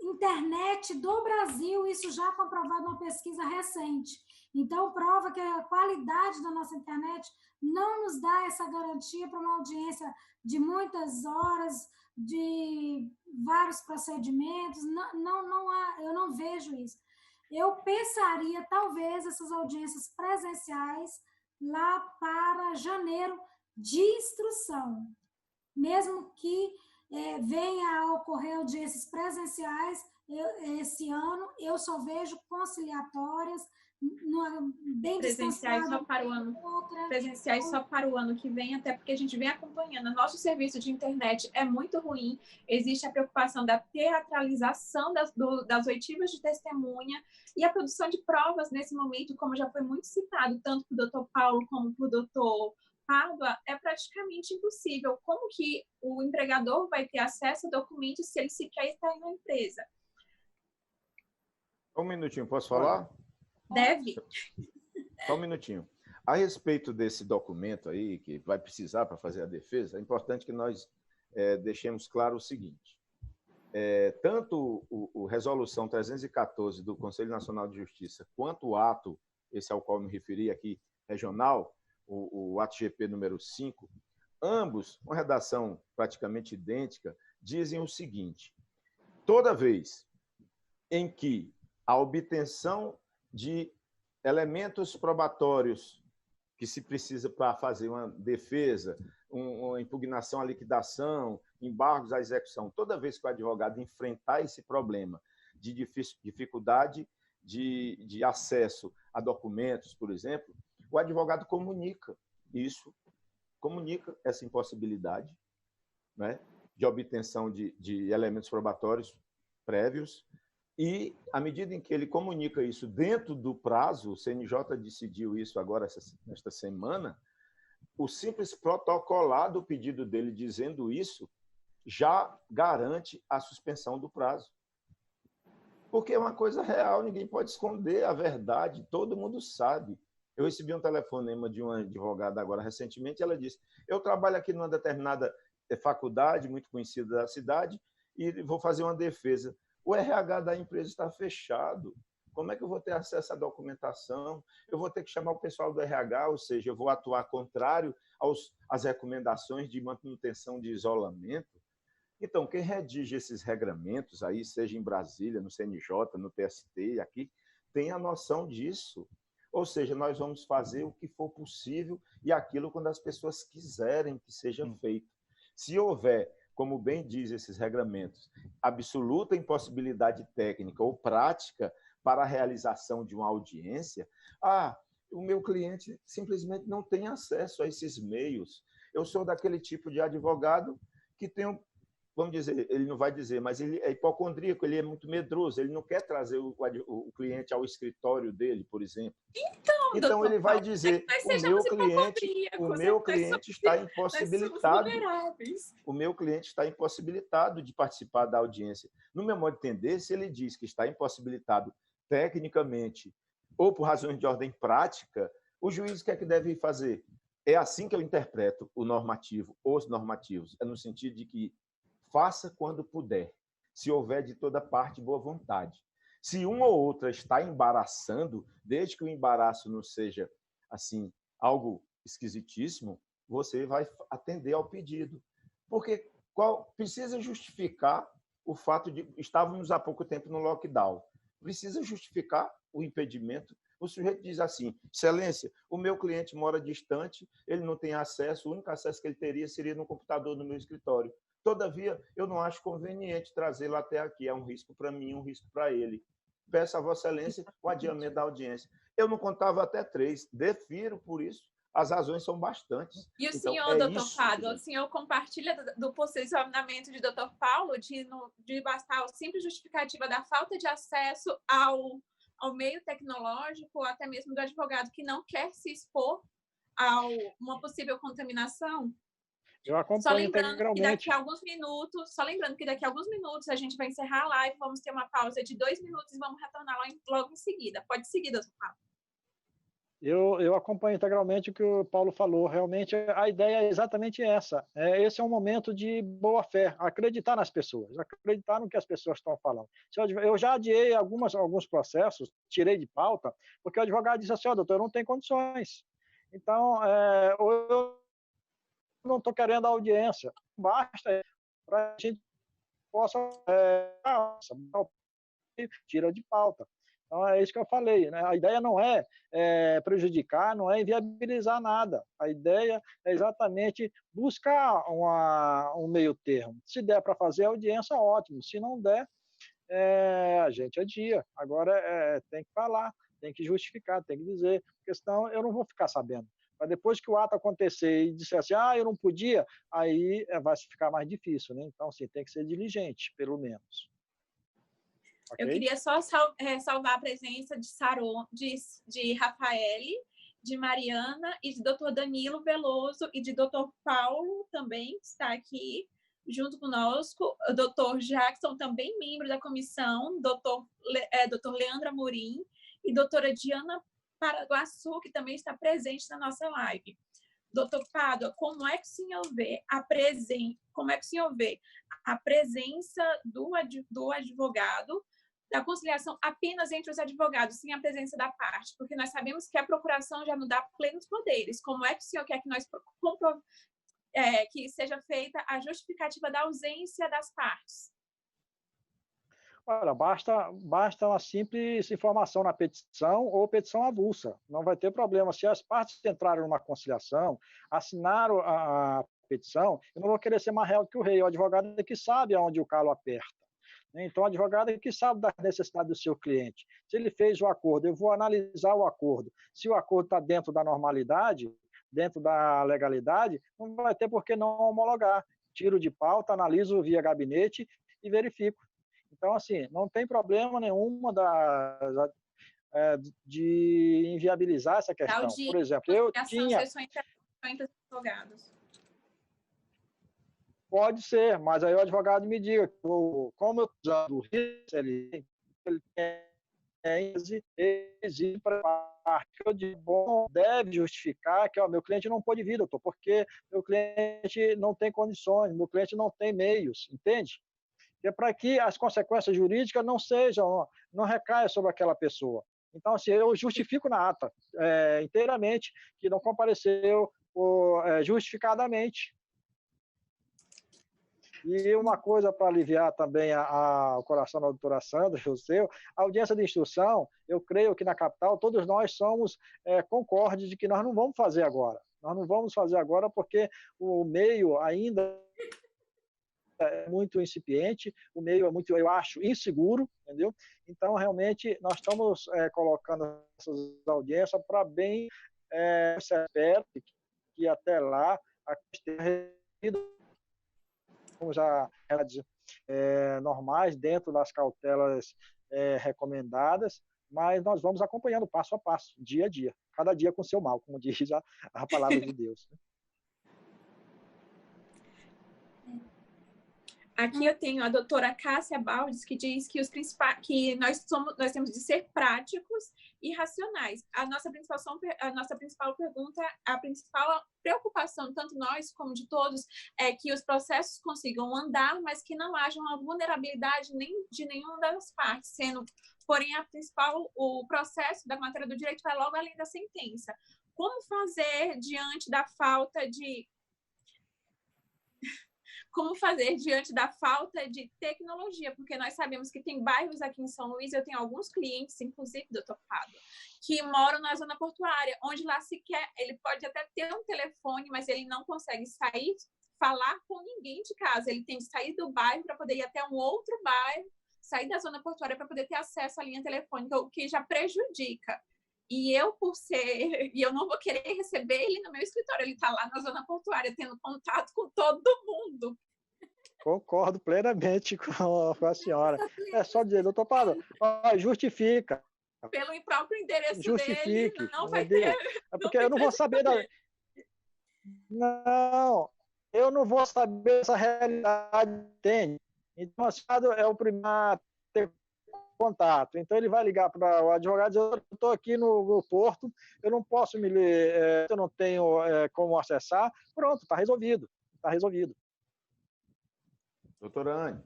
internet do Brasil, isso já comprovado numa pesquisa recente. Então, prova que a qualidade da nossa internet não nos dá essa garantia para uma audiência de muitas horas, de vários procedimentos. Eu não vejo isso. Eu pensaria, talvez, essas audiências presenciais lá para janeiro de instrução. Mesmo que venha a ocorrer audiências presenciais esse ano, eu só vejo conciliatórias, bem presenciais só para o ano. Presenciais só para o ano que vem, até porque a gente vem acompanhando. Nosso serviço de internet é muito ruim, existe a preocupação da teatralização das oitivas de testemunha e a produção de provas nesse momento, como já foi muito citado, tanto por doutor Paulo como por doutor Pádua, é praticamente impossível. Como que o empregador vai ter acesso a documentos se ele sequer está em uma empresa? Um minutinho, posso falar? Deve. Só um minutinho. A respeito desse documento aí, que vai precisar para fazer a defesa, é importante que nós deixemos claro o seguinte. Tanto o Resolução 314 do Conselho Nacional de Justiça, quanto o ato, esse ao qual me referi aqui, regional, o ato GP número 5, ambos, com redação praticamente idêntica, dizem o seguinte: toda vez em que a obtenção de elementos probatórios que se precisa para fazer uma defesa, uma impugnação à liquidação, embargos à execução, toda vez que o advogado enfrentar esse problema de dificuldade de acesso a documentos, por exemplo, o advogado comunica essa impossibilidade, né, de obtenção de elementos probatórios prévios, e, à medida em que ele comunica isso dentro do prazo, o CNJ decidiu isso agora, nesta semana, o simples protocolar do pedido dele dizendo isso já garante a suspensão do prazo. Porque é uma coisa real, ninguém pode esconder a verdade, todo mundo sabe. Eu recebi um telefonema de uma advogada agora recentemente, ela disse: eu trabalho aqui numa determinada faculdade, muito conhecida da cidade, e vou fazer uma defesa. O RH da empresa está fechado. Como é que eu vou ter acesso à documentação? Eu vou ter que chamar o pessoal do RH, ou seja, eu vou atuar contrário às recomendações de manutenção de isolamento. Então, quem redige esses regramentos aí, seja em Brasília, no CNJ, no TST, aqui, tem a noção disso. Ou seja, nós vamos fazer o que for possível e aquilo quando as pessoas quiserem que seja feito. Se houver, como bem diz esses regramentos, absoluta impossibilidade técnica ou prática para a realização de uma audiência, o meu cliente simplesmente não tem acesso a esses meios. Eu sou daquele tipo de advogado que tem vamos dizer, ele não vai dizer, mas ele é hipocondríaco, ele é muito medroso, ele não quer trazer o cliente ao escritório dele, por exemplo. Então ele vai dizer, o meu cliente está impossibilitado. O meu cliente está impossibilitado de participar da audiência. No meu modo de entender, se ele diz que está impossibilitado tecnicamente ou por razões de ordem prática, o juiz o que é que deve fazer? É assim que eu interpreto o normativo, os normativos, é no sentido de que faça quando puder, se houver de toda parte boa vontade. Se uma ou outra está embaraçando, desde que o embaraço não seja assim algo esquisitíssimo, você vai atender ao pedido. Porque precisa justificar o fato de estávamos há pouco tempo no lockdown. Precisa justificar o impedimento. O sujeito diz assim: excelência, o meu cliente mora distante, ele não tem acesso, o único acesso que ele teria seria no computador do meu escritório. Todavia, eu não acho conveniente trazê-lo até aqui. É um risco para mim, um risco para ele. peço a Vossa Excelência o adiamento da audiência. Eu não contava até 3, defiro por isso, as razões são bastantes. E o Então, senhor, doutor Pádua, o senhor compartilha do posicionamento de doutor Paulo de bastar a simples justificativa da falta de acesso ao meio tecnológico, ou até mesmo do advogado que não quer se expor a uma possível contaminação? Eu acompanho integralmente. Só lembrando que daqui a alguns minutos a gente vai encerrar a live, vamos ter uma pausa de 2 minutos e vamos retornar logo em seguida. Pode seguir, doutor Paulo. Eu acompanho integralmente o que o Paulo falou. Realmente, a ideia é exatamente essa. Esse é um momento de boa-fé, acreditar nas pessoas, acreditar no que as pessoas estão falando. Eu já adiei alguns processos, tirei de pauta, porque o advogado disse assim, doutor, eu não tenho condições. Então, eu não estou querendo a audiência. Basta para a gente possa tira de pauta. Então, é isso que eu falei, né? A ideia não é prejudicar, não é inviabilizar nada. A ideia é exatamente buscar um meio termo. Se der para fazer audiência, ótimo. Se não der, a gente adia. Agora, tem que falar, tem que justificar, tem que dizer, porque senão eu não vou ficar sabendo. Mas depois que o ato acontecer e disser assim, eu não podia, aí vai ficar mais difícil, né? Então, assim, tem que ser diligente, pelo menos. Okay? Eu queria só salvar a presença de Saron, de Rafaele, de Mariana e de Dr. Danilo Veloso e de Dr. Paulo também, que está aqui junto conosco. O Dr. Jackson, também membro da comissão, Dr. Leandro Amorim e doutora Diana Paraguaçu, que também está presente na nossa live. Doutor Pádua, como é que o senhor vê a presença do advogado, da conciliação apenas entre os advogados, sem a presença da parte? Porque nós sabemos que a procuração já não dá plenos poderes. Como é que o senhor quer que nós que seja feita a justificativa da ausência das partes? Olha, basta uma simples informação na petição ou petição avulsa. Não vai ter problema. Se as partes entraram numa conciliação, assinaram a petição, eu não vou querer ser mais réu que o rei. O advogado é que sabe aonde o calo aperta. Então, o advogado é que sabe da necessidade do seu cliente. Se ele fez o acordo, eu vou analisar o acordo. Se o acordo está dentro da normalidade, dentro da legalidade, não vai ter por que não homologar. Tiro de pauta, analiso via gabinete e verifico. Então, assim, não tem problema nenhum de inviabilizar essa questão. Por exemplo, eu tinha... Pode ser, mas aí o advogado me diga, como eu estou usando o risco, ele exige para a parte. Eu digo, bom, deve justificar que meu cliente não pôde vir, doutor, porque meu cliente não tem condições, meu cliente não tem meios, entende? É para que as consequências jurídicas não recaiam sobre aquela pessoa. Então, assim, eu justifico na ata inteiramente que não compareceu justificadamente. E uma coisa para aliviar também o coração da doutora Sandra, o seu, a audiência de instrução, eu creio que na capital todos nós somos concordes de que nós não vamos fazer agora. Nós não vamos fazer agora porque o meio ainda é muito incipiente, o meio é muito, eu acho, inseguro, entendeu? Então, realmente, nós estamos colocando essas audiências para bem se espera que até lá a já normais dentro das cautelas recomendadas, mas nós vamos acompanhando passo a passo, dia a dia, cada dia com seu mal, como diz a palavra de Deus. Aqui eu tenho a doutora Cássia Baldes, que diz que nós temos de ser práticos e racionais. A nossa principal pergunta, a principal preocupação, tanto nós como de todos, é que os processos consigam andar, mas que não haja uma vulnerabilidade de nenhuma das partes, porém, o processo da matéria do direito vai logo além da sentença. Como fazer diante da falta de tecnologia, porque nós sabemos que tem bairros aqui em São Luís, eu tenho alguns clientes, inclusive, doutor Pádua, que moram na zona portuária, onde lá sequer, ele pode até ter um telefone, mas ele não consegue falar com ninguém de casa, ele tem que sair do bairro para poder ir até um outro bairro, sair da zona portuária para poder ter acesso à linha telefônica, o que já prejudica. E eu, e eu não vou querer receber ele no meu escritório, ele está lá na zona portuária, tendo contato com todo mundo. Concordo plenamente com a senhora. É só dizer, doutor Pado, justifica. Pelo próprio endereço Justifique, dele, não vai ter... É porque eu não vou saber... Não, eu não vou saber essa realidade que tem. Então, o Estado é o primeiro a ter contato. Então, ele vai ligar para o advogado e dizer, eu estou aqui no Porto, eu não posso eu não tenho como acessar. Pronto, está resolvido. Está resolvido. Doutora Anne.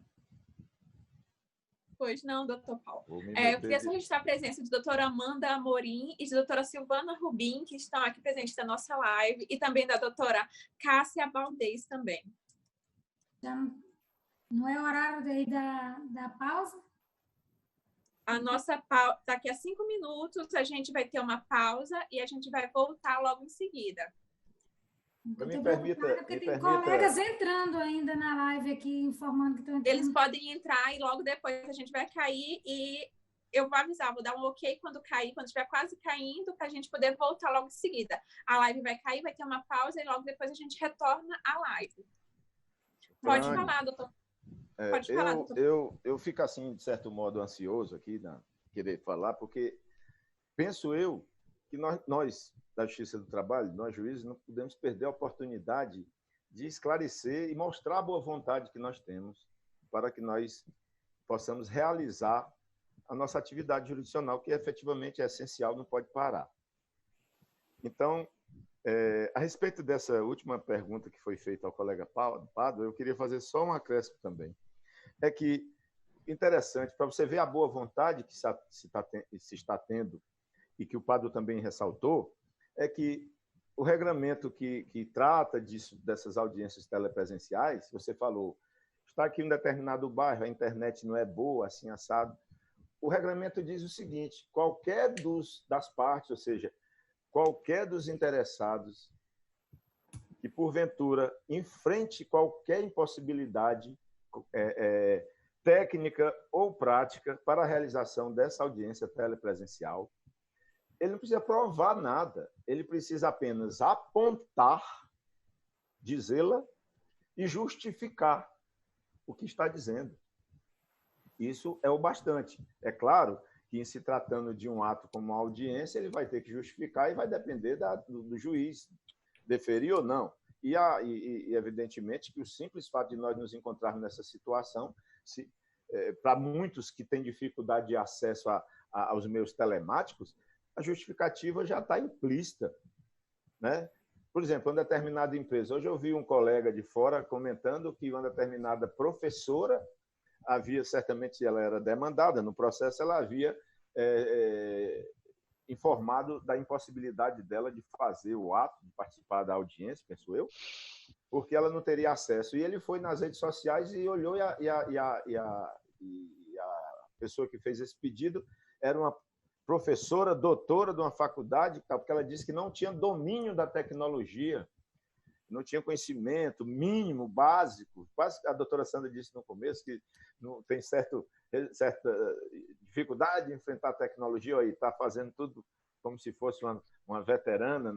Pois não, doutor Paulo. Eu queria solicitar a presença de doutora Amanda Amorim e de doutora Silvana Rubim, que estão aqui presentes da nossa live, e também da doutora Cássia Valdez também. Não é horário daí da pausa? A nossa pausa, daqui a 5 minutos, a gente vai ter uma pausa e a gente vai voltar logo em seguida. Me permita, porque tem colegas entrando ainda na live aqui, informando que estão entrando. Eles podem entrar e logo depois a gente vai cair e eu vou avisar, vou dar um ok quando cair, quando estiver quase caindo, para a gente poder voltar logo em seguida. A live vai cair, vai ter uma pausa e logo depois a gente retorna à live. Pode falar, doutor. Pode falar, doutor. Eu fico assim, de certo modo, ansioso aqui, querer falar, porque penso eu que nós da Justiça do Trabalho, nós juízes, não podemos perder a oportunidade de esclarecer e mostrar a boa vontade que nós temos para que nós possamos realizar a nossa atividade jurisdicional, que efetivamente é essencial, não pode parar. Então, a respeito dessa última pergunta que foi feita ao colega Pado, eu queria fazer só um acréscimo também. É que, interessante, para você ver a boa vontade que se está tendo, e que o Pado também ressaltou, é que o regramento que trata dessas audiências telepresenciais, você falou, está aqui em um determinado bairro, a internet não é boa, assim, assado. O regramento diz o seguinte, qualquer das partes, ou seja, qualquer dos interessados que, porventura, enfrente qualquer impossibilidade técnica ou prática para a realização dessa audiência telepresencial, ele não precisa provar nada, ele precisa apenas apontar, dizê-la e justificar o que está dizendo. Isso é o bastante. É claro que, em se tratando de um ato como uma audiência, ele vai ter que justificar e vai depender do juiz deferir ou não. E, evidentemente, que o simples fato de nós nos encontrarmos nessa situação, para muitos que têm dificuldade de acesso aos meios telemáticos, a justificativa já está implícita, né? Por exemplo, uma determinada empresa. Hoje eu vi um colega de fora comentando que uma determinada professora havia, certamente ela era demandada no processo, ela havia informado da impossibilidade dela de fazer o ato, de participar da audiência, penso eu, porque ela não teria acesso. E ele foi nas redes sociais e olhou e a pessoa que fez esse pedido era uma professora, doutora de uma faculdade, porque ela disse que não tinha domínio da tecnologia, não tinha conhecimento mínimo, básico. Quase a doutora Sandra disse no começo que não tem certa dificuldade de enfrentar a tecnologia, e está fazendo tudo como se fosse uma veterana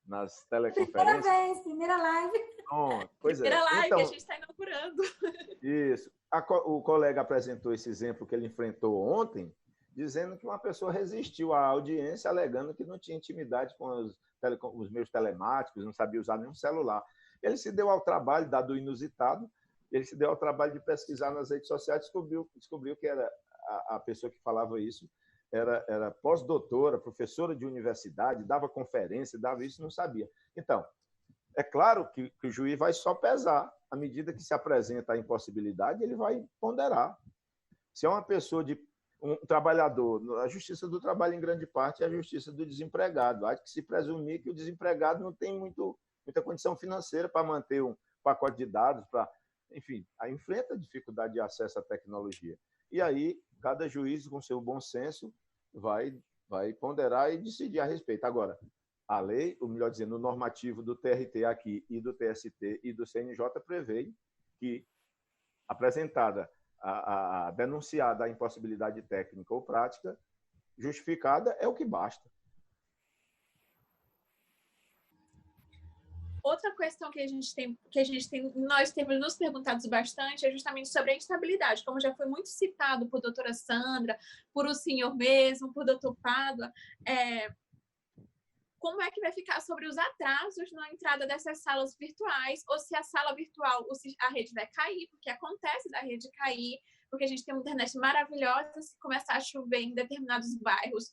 nas teleconferências. Primeira live. Primeira live, então, a gente está inaugurando. Isso. O colega apresentou esse exemplo que ele enfrentou ontem, dizendo que uma pessoa resistiu à audiência, alegando que não tinha intimidade com os meios telemáticos, não sabia usar nenhum celular. Ele se deu ao trabalho, dado o inusitado, ele se deu ao trabalho de pesquisar nas redes sociais, descobriu que era a pessoa que falava isso, era pós-doutora, professora de universidade, dava conferência, dava isso, não sabia. Então, é claro que o juiz vai só pesar. À medida que se apresenta a impossibilidade, ele vai ponderar. Se é uma pessoa um trabalhador, a justiça do trabalho, em grande parte, é a justiça do desempregado. Há que se presumir que o desempregado não tem muita condição financeira para manter um pacote de dados, enfim, aí enfrenta a dificuldade de acesso à tecnologia. E aí, cada juiz, com seu bom senso, vai ponderar e decidir a respeito. Agora, a lei, ou melhor dizendo, o normativo do TRT aqui e do TST e do CNJ prevê que, apresentada a denunciada a impossibilidade técnica ou prática justificada é o que basta. Outra questão que nós temos nos perguntado bastante é justamente sobre a instabilidade, como já foi muito citado por doutora Sandra, por o senhor mesmo, por doutor Pádua, como é que vai ficar sobre os atrasos na entrada dessas salas virtuais, ou se a sala virtual, a rede vai cair, porque acontece da rede cair, porque a gente tem uma internet maravilhosa, se começar a chover em determinados bairros,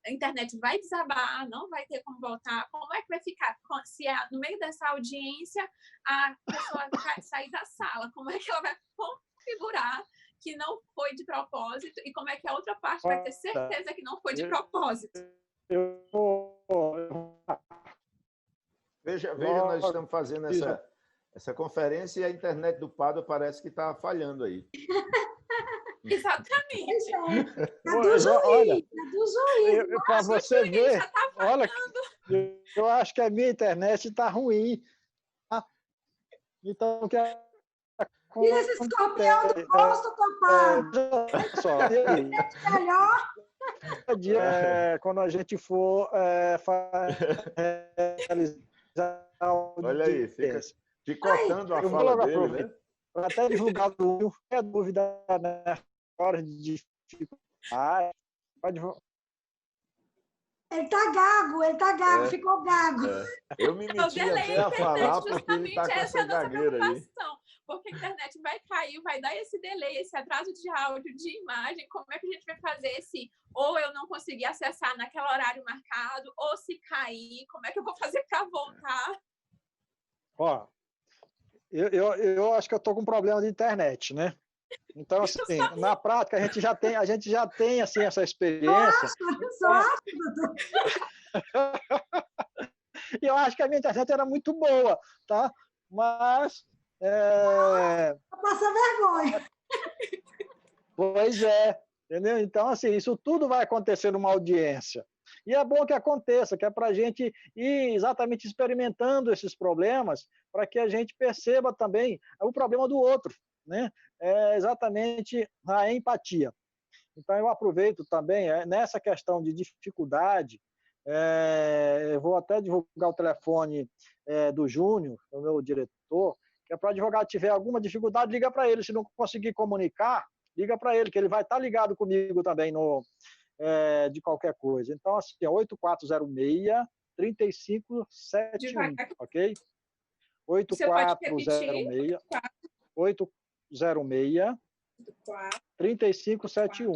a internet vai desabar, não vai ter como voltar. Como é que vai ficar se no meio dessa audiência a pessoa sair da sala? Como é que ela vai configurar que não foi de propósito e como é que a outra parte vai ter certeza que não foi de propósito? Veja, nós estamos fazendo essa conferência e a internet do Pádua parece que está falhando aí. Exatamente. Para você ver, olha, eu acho que a minha internet está ruim. Então, que tira esse escorpião do posto, Topado. Melhor. Quando a gente for realizar olha aí, fica picotando a fala dele, né? Até divulgar qualquer dúvida, né? Hora de dificuldade. Ele tá gago, ficou gago. Eu me meti até a falar porque ele tá com essa gagueira aí. Porque a internet vai cair, vai dar esse delay, esse atraso de áudio, de imagem. Como é que a gente vai fazer ou eu não conseguir acessar naquele horário marcado, ou se cair, como é que eu vou fazer para voltar? Ó, eu acho que eu tô com problema de internet, né? Então, assim, na prática, a gente já tem assim, essa experiência. E eu acho que a minha internet era muito boa, tá? Mas... Passa vergonha. Pois é, entendeu? Então, assim, isso tudo vai acontecer numa audiência. E é bom que aconteça, que é para a gente ir exatamente experimentando esses problemas, para que a gente perceba também o problema do outro, né? É exatamente a empatia. Então, eu aproveito também, nessa questão de dificuldade, eu vou até divulgar o telefone do Júnior, o meu diretor, que é para o advogado tiver alguma dificuldade, liga para ele. Se não conseguir comunicar, liga para ele, que ele vai estar ligado comigo também de qualquer coisa. Então, assim, 8406-3571, ok? 8406 3571.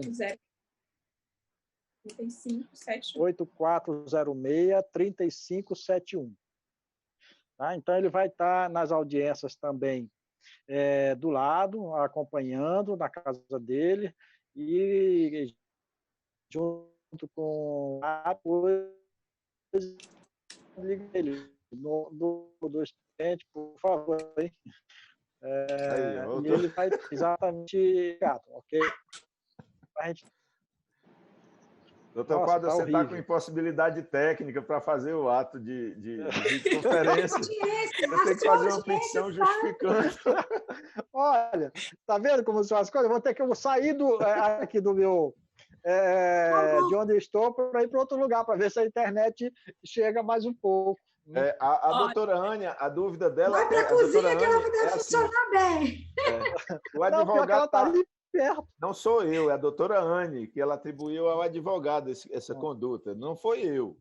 8406-3571. Tá? Então, ele vai estar nas audiências também do lado, acompanhando na casa dele e junto com a coisa, liga ele do expediente, por favor, hein? E ele vai exatamente ligado, ok? A gente... Doutor Pádua, você está com impossibilidade técnica para fazer o ato de videoconferência. Você tem que fazer uma petição justificando. Olha, tá vendo como são as coisas? Eu vou ter que sair aqui do meu... de onde eu estou para ir para outro lugar, para ver se a internet chega mais um pouco. A doutora Ania, a dúvida dela... Vai para a cozinha que ela deve funcionar bem. O advogado está ali perto. Não sou eu, é a doutora Anne, que ela atribuiu ao advogado essa conduta. Não foi eu.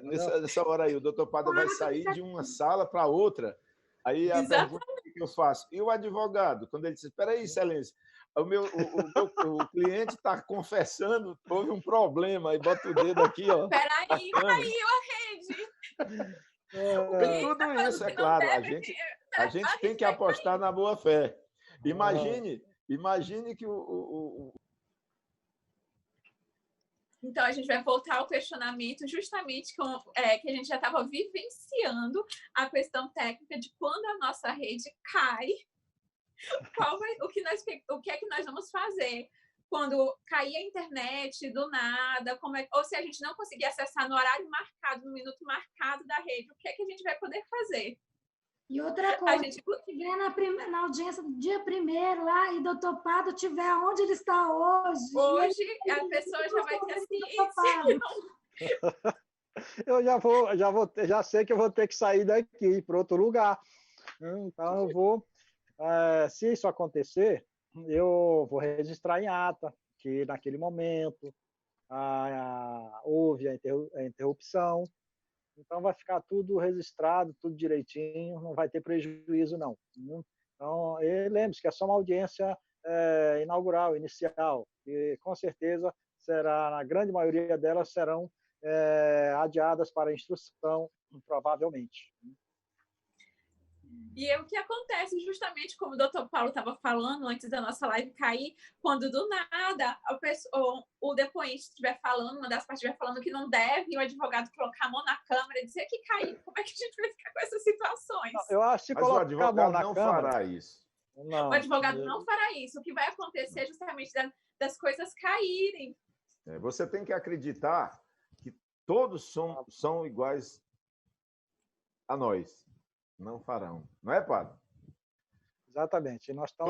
Nessa hora aí, o doutor Pádua vai sair de uma sala para outra. Aí a pergunta que eu faço, e o advogado? Quando ele diz, espera aí, excelência, o cliente está confessando, houve um problema, aí bota o dedo aqui, ó. Peraí, caiu a rede. Tudo isso, é claro, a gente tem que apostar na boa-fé. Imagine que Então, a gente vai voltar ao questionamento justamente que a gente já estava vivenciando a questão técnica de quando a nossa rede cai, o que é que nós vamos fazer? Quando cair a internet do nada, ou se a gente não conseguir acessar no horário marcado, no minuto marcado da rede, o que é que a gente vai poder fazer? E outra A coisa, gente, se estiver na audiência do dia primeiro lá e doutor Pado estiver onde ele está hoje, hoje a pessoa já vai ter a doutor ciência. Pado. Eu já sei que eu vou ter que sair daqui para outro lugar. Então, eu vou, se isso acontecer, eu vou registrar em ata que naquele momento houve a interrupção. Então, vai ficar tudo registrado, tudo direitinho, não vai ter prejuízo, não. Então, lembre-se que é só uma audiência inaugural, inicial, e com certeza será, na grande maioria delas, serão adiadas para instrução, provavelmente. E é o que acontece justamente como o doutor Paulo estava falando antes da nossa live cair, quando do nada o depoente estiver falando, uma das partes estiver falando que não deve, e o advogado colocar a mão na câmera e dizer que caiu. Como é que a gente vai ficar com essas situações? Eu acho que Mas o colocar a advogado mão na não câmera, fará isso. não, o advogado não fará isso. O que vai acontecer é justamente das coisas caírem. Você tem que acreditar que todos são iguais a nós. Não farão. Não é, padre? Exatamente. Nós estamos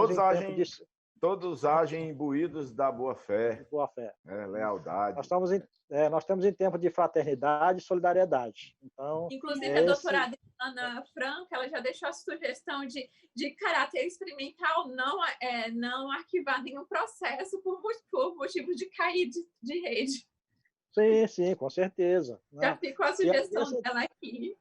Todos agem imbuídos da boa-fé, boa-fé. Lealdade. Nós estamos em tempo de fraternidade e solidariedade. Então, inclusive, a doutora Adriana Franca, ela já deixou a sugestão de caráter experimental não arquivar nenhum processo por motivo de cair de rede. Sim, com certeza. Já ficou a sugestão dela aqui.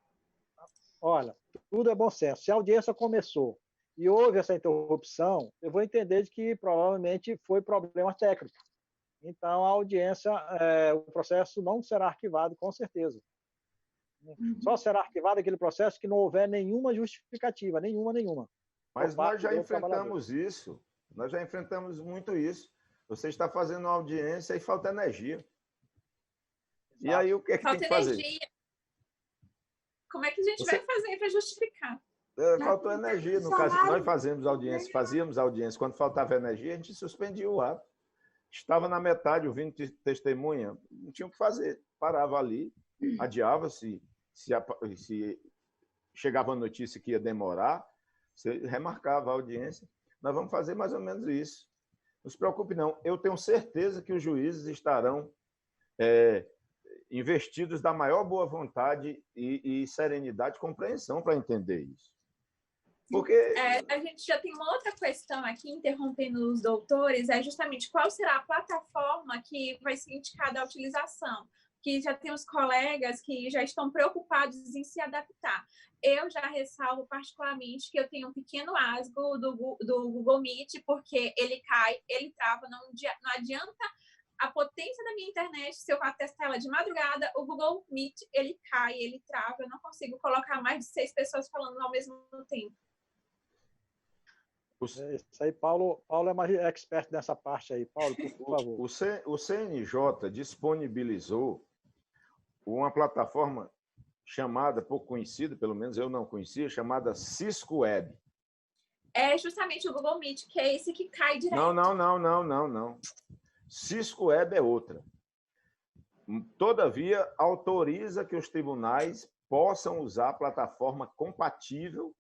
Olha, tudo é bom senso. Se a audiência começou e houve essa interrupção, eu vou entender de que provavelmente foi problema técnico. Então, a audiência, o processo não será arquivado, com certeza. Só será arquivado aquele processo que não houver nenhuma justificativa, nenhuma. Mas nós já enfrentamos isso. Nós já enfrentamos muito isso. Você está fazendo uma audiência e falta energia. Exato. E aí, o que é que tem que fazer? Energia. Como é que a gente vai fazer para justificar? Faltou energia. No caso, nós fazíamos audiência. Quando faltava energia, a gente suspendia o ato. Estava na metade, ouvindo testemunha, não tinha o que fazer. Parava ali, adiava-se. Se chegava a notícia que ia demorar, você remarcava a audiência. Nós vamos fazer mais ou menos isso. Não se preocupe, não. Eu tenho certeza que os juízes estarão investidos da maior boa vontade e serenidade e compreensão para entender isso. Porque a gente já tem uma outra questão aqui, interrompendo os doutores, é justamente qual será a plataforma que vai ser indicada a utilização, que já tem os colegas que já estão preocupados em se adaptar. Eu já ressalvo particularmente que eu tenho um pequeno asgo do Google Meet, porque ele cai, ele trava, não adianta a potência da minha internet, se eu atestar ela de madrugada, o Google Meet, ele cai, ele trava, eu não consigo colocar mais de 6 pessoas falando ao mesmo tempo. Isso aí, Paulo é mais expert nessa parte aí. Paulo, por favor. O CNJ disponibilizou uma plataforma chamada, pouco conhecida, pelo menos eu não conhecia, chamada Cisco Web. É justamente o Google Meet, que é esse que cai direto. Não. Cisco Web é outra. Todavia, autoriza que os tribunais possam usar a plataforma compatível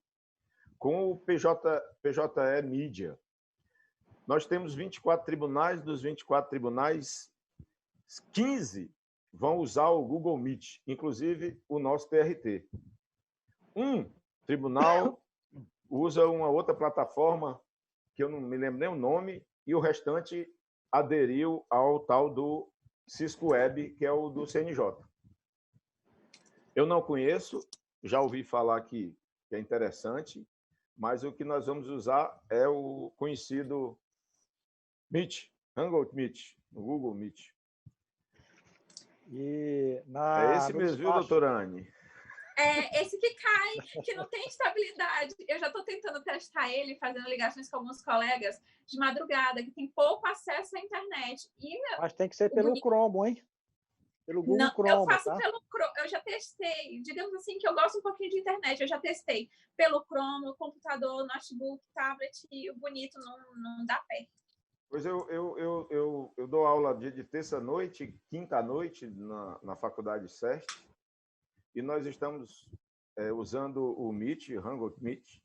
com o PJE Mídia. Nós temos 24 tribunais, dos 24 tribunais, 15 vão usar o Google Meet, inclusive o nosso TRT. Um tribunal usa uma outra plataforma, que eu não me lembro nem o nome, e o restante aderiu ao tal do Cisco Web, que é o do CNJ. Eu não conheço, já ouvi falar que é interessante, mas o que nós vamos usar é o conhecido Meet, Hangout Meet, o Google Meet. É esse mesmo, viu, doutora Anne? É esse que cai, que não tem estabilidade. Eu já estou tentando testar ele, fazendo ligações com alguns colegas de madrugada, que tem pouco acesso à internet. Mas tem que ser pelo Chrome, hein? Pelo Google Chrome, eu faço tá? pelo Chrome, eu já testei. Digamos assim que eu gosto um pouquinho de internet. Eu já testei pelo Chrome, computador, notebook, tablet, e o bonito não dá pé. Pois eu dou aula de terça-noite, quinta-noite na faculdade SEST, e nós estamos usando o Meet, o Hangout Meet,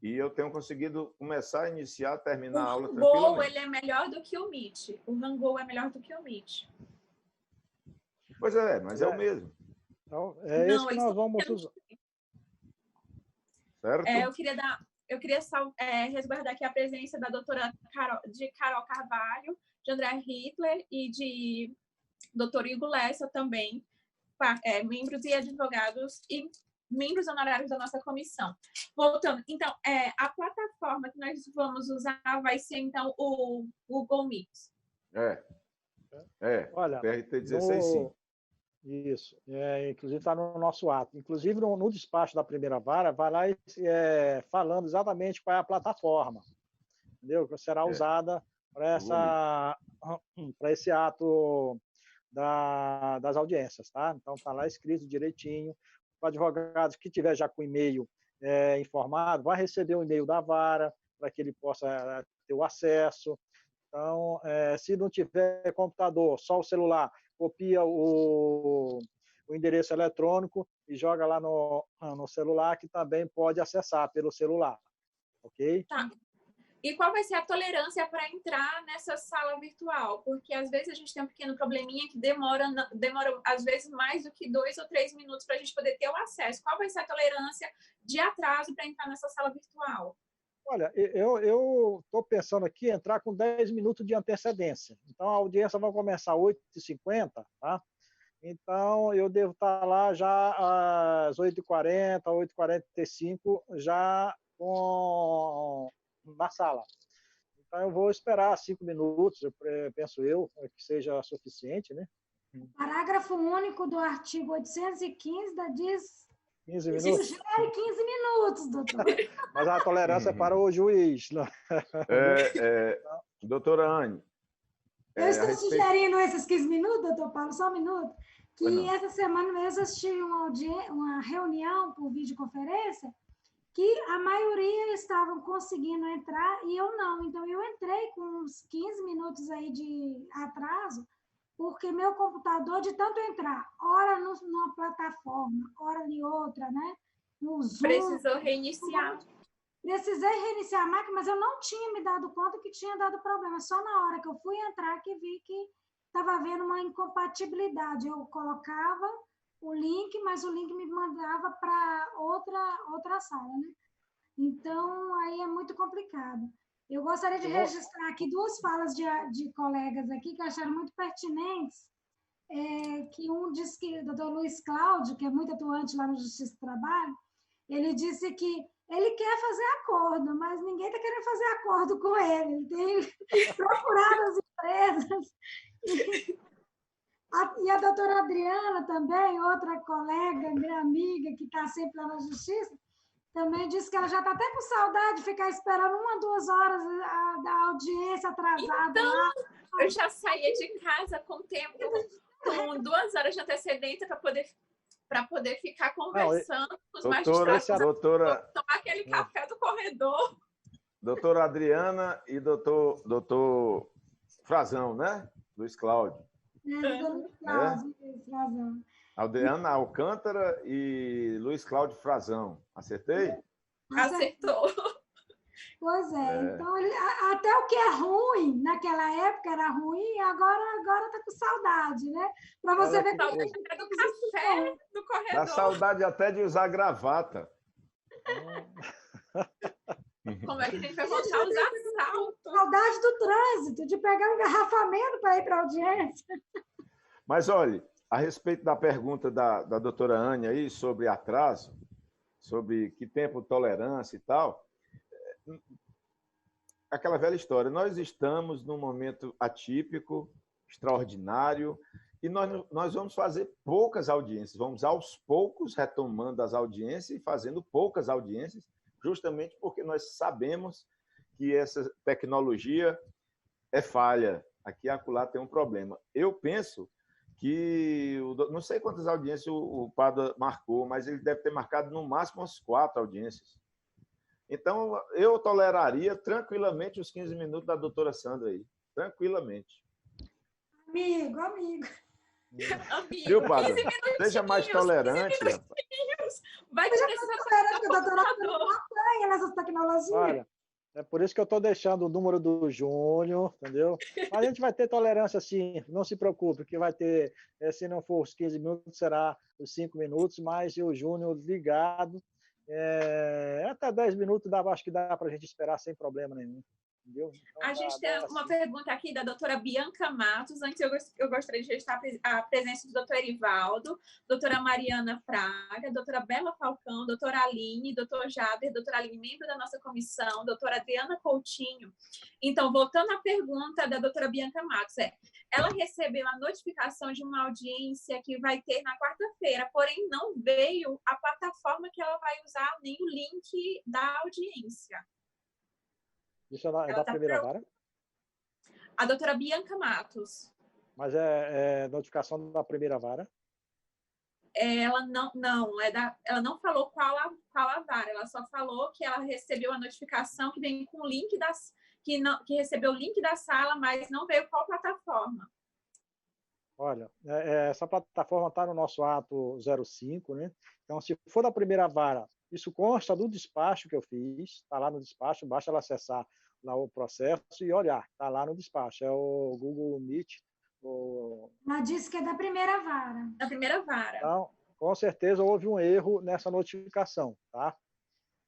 e eu tenho conseguido começar a iniciar, terminar a aula tranquilamente. O Hangouts tranquilamente. ele é melhor do que o Meet. O Hangouts é melhor do que o Meet. Pois é, mas é o mesmo. Então, é isso que nós vamos usar. Certo? Eu queria resguardar aqui a presença da doutora Carol Carvalho, de André Hitler e de doutor Igor Lessa também, membros e advogados e membros honorários da nossa comissão. Voltando, então, a plataforma que nós vamos usar vai ser, então, o Google Meet. Olha, PRT-16, sim. Isso, inclusive está no nosso ato. Inclusive, no despacho da primeira vara, vai lá falando exatamente qual é a plataforma, entendeu? Que será usada para esse ato das audiências, tá? Então, está lá escrito direitinho. O advogado que tiver já com o e-mail informado, vai receber o e-mail da vara, para que ele possa ter o acesso. Então, se não tiver computador, só o celular, copia o endereço eletrônico e joga lá no celular, que também pode acessar pelo celular, ok? Tá. E qual vai ser a tolerância para entrar nessa sala virtual? Porque às vezes a gente tem um pequeno probleminha que demora às vezes mais do que 2 ou 3 minutos para a gente poder ter o acesso. Qual vai ser a tolerância de atraso para entrar nessa sala virtual? Olha, eu estou pensando aqui em entrar com 10 minutos de antecedência. Então, a audiência vai começar às 8h50, tá? Então, eu devo estar lá já às 8h40, 8h45, já na sala. Então, eu vou esperar 5 minutos, penso eu, que seja suficiente, né? Parágrafo único do artigo 815 diz 15 minutos? 15 minutos, doutor. Mas a tolerância é para o juiz. Doutora Anne. Eu estou sugerindo esses 15 minutos, doutor Paulo, só um minuto, que essa semana eu assisti uma reunião por videoconferência que a maioria estavam conseguindo entrar e eu não. Então, eu entrei com uns 15 minutos aí de atraso, porque meu computador, de tanto entrar, ora numa plataforma, ora em outra, né? No Zoom. Precisou reiniciar. Precisei reiniciar a máquina, mas eu não tinha me dado conta que tinha dado problema. Só na hora que eu fui entrar que vi que estava havendo uma incompatibilidade. Eu colocava o link, mas o link me mandava para outra sala, né? Então, aí é muito complicado. Eu gostaria de registrar aqui 2 falas de colegas aqui que acharam muito pertinentes, que um disse que o doutor Luiz Cláudio, que é muito atuante lá no Justiça do Trabalho, ele disse que ele quer fazer acordo, mas ninguém está querendo fazer acordo com ele. Ele tem procurado as empresas. E a doutora Adriana também, outra colega, minha amiga, que está sempre lá na Justiça, também disse que ela já está até com saudade de ficar esperando 1 ou 2 horas da audiência atrasada. Então, lá. eu já saía de casa com 2 horas de antecedência para poder ficar conversando com os magistrados. Tomar aquele café do corredor. Doutora Adriana e doutor Frazão, né? Luiz Cláudio. Luiz Cláudio, Frazão. Adriana Alcântara e Luiz Cláudio Frazão. Acertei? Acertou. Pois então até o que é ruim, naquela época era ruim, agora tá com saudade, né? Para você ver saudade até do café do corredor. Dá saudade até de usar gravata. Como é que a gente vai voltar a usar salto? Saudade do trânsito, de pegar um engarrafamento para ir para a audiência. Mas, olha, a respeito da pergunta da doutora Anne aí sobre atraso, sobre que tempo tolerância e tal, aquela velha história, nós estamos num momento atípico, extraordinário, e nós vamos fazer poucas audiências, vamos aos poucos retomando as audiências e fazendo poucas audiências, justamente porque nós sabemos que essa tecnologia é falha, aqui e acolá tem um problema. Eu penso que, não sei quantas audiências o Padua marcou, mas ele deve ter marcado no máximo umas 4 audiências. Então, eu toleraria tranquilamente os 15 minutos da doutora Sandra aí. Tranquilamente. Amigo. Amigo, Viu, Padua? 15 minutinhos, Seja mais 15 tolerante. minutinhos. Vai Eu já precisar estou fazer esperando que a doutora computador. apanhe nessas tecnologias. Olha, é por isso que eu estou deixando o número do Júnior, entendeu? Mas a gente vai ter tolerância, sim, não se preocupe, que vai ter, se não for os 15 minutos, será os 5 minutos, mas o Júnior ligado, até 10 minutos, acho que dá para a gente esperar sem problema nenhum, entendeu? Então, A gente tem uma assim. pergunta aqui da doutora Bianca Matos. Antes, eu gostaria de registrar a presença do doutor Erivaldo, doutora Mariana Fraga, doutora Bela Falcão, doutora Aline, doutor Jader, doutora Aline, membro da nossa comissão, doutora Adriana Coutinho. Então, voltando à pergunta da doutora Bianca Matos, ela recebeu a notificação de uma audiência que vai ter na quarta-feira, porém não veio a plataforma que ela vai usar, nem o link da audiência. Isso é da primeira vara? A doutora Bianca Matos. Mas é notificação da primeira vara? Ela ela não falou qual a vara, ela só falou que ela recebeu a notificação que vem com o link que recebeu o link da sala, mas não veio qual plataforma. Olha, essa plataforma está no nosso ato 05, né? Então, se for da primeira vara, isso consta do despacho que eu fiz, está lá no despacho, basta ela acessar lá o processo e olhar, está lá no despacho, é o Google Meet. Ela disse que é da primeira vara. Da primeira vara. Então, com certeza houve um erro nessa notificação, tá?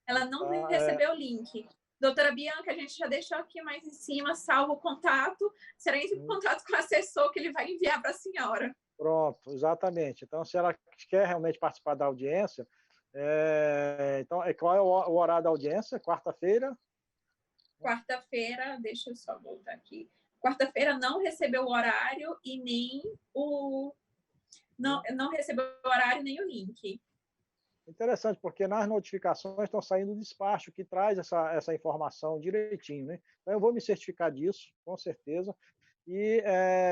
Ela não recebeu o link. Doutora Bianca, a gente já deixou aqui mais em cima, salvo o contato, será entre em contato com o assessor que ele vai enviar para a senhora. Pronto, exatamente. Então, se ela quer realmente participar da audiência, então, qual é o horário da audiência? Quarta-feira? Quarta-feira, deixa eu só voltar aqui. Quarta-feira não recebeu o horário e nem não recebeu o horário nem o link. Interessante, porque nas notificações estão saindo o despacho que traz essa informação direitinho, né? Então, eu vou me certificar disso, com certeza. E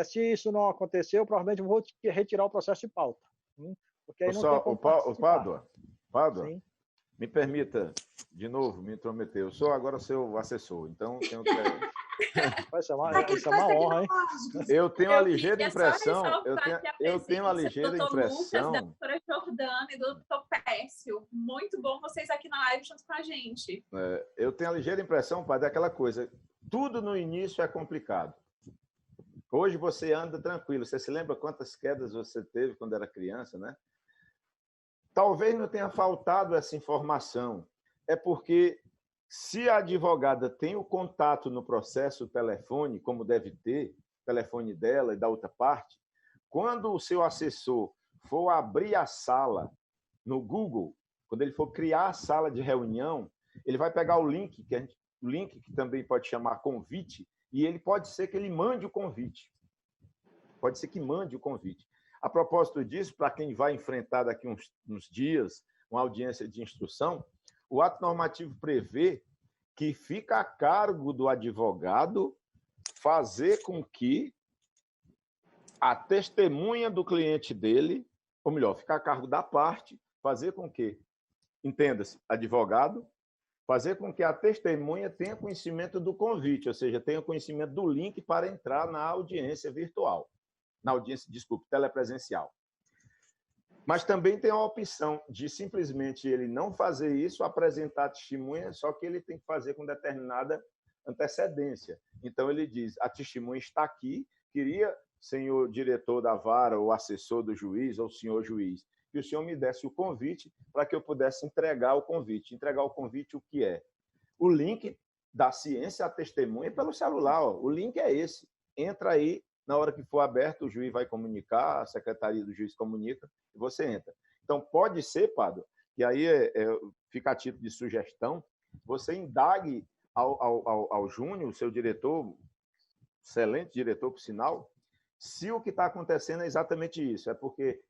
se isso não aconteceu, provavelmente eu vou retirar o processo de pauta. Porque aí não tem como Pádua, Sim. me permita, de novo, me intrometer. Eu sou agora seu assessor, então tenho que... Vai ser uma honra, hein? Eu tenho uma ligeira impressão. Eu tenho uma ligeira do Dr. impressão. Lucas, da doutora Jordana e do Dr. Pécio. Muito bom vocês aqui na live junto com a gente. Eu tenho a ligeira impressão, padre, daquela coisa. Tudo no início é complicado. Hoje você anda tranquilo. Você se lembra quantas quedas você teve quando era criança, né? Talvez não tenha faltado essa informação. É porque se a advogada tem o contato no processo telefone, como deve ter, telefone dela e da outra parte, quando o seu assessor for abrir a sala no Google, quando ele for criar a sala de reunião, ele vai pegar o link, que também pode chamar convite, e ele pode ser que ele mande o convite. Pode ser que mande o convite. A propósito disso, para quem vai enfrentar daqui uns dias uma audiência de instrução, o ato normativo prevê que fica a cargo do advogado fazer com que a testemunha do cliente dele, ou melhor, fica a cargo da parte, fazer com que, entenda-se, advogado, fazer com que a testemunha tenha conhecimento do convite, ou seja, tenha conhecimento do link para entrar na audiência virtual, na audiência, desculpe, telepresencial. Mas também tem a opção de simplesmente ele não fazer isso, apresentar a testemunha, só que ele tem que fazer com determinada antecedência. Então, ele diz, a testemunha está aqui, queria, senhor diretor da vara, ou assessor do juiz, ou senhor juiz, que o senhor me desse o convite para que eu pudesse entregar o convite. Entregar o convite, o que é? O link da ciência à testemunha pelo celular. Ó. O link é esse. Entra aí, na hora que for aberto, o juiz vai comunicar, a secretaria do juiz comunica, e você entra. Então, pode ser, Pádua, que aí fica a título de sugestão, você indague ao Júnior, seu diretor, excelente diretor, por sinal, se o que está acontecendo é exatamente isso. É porque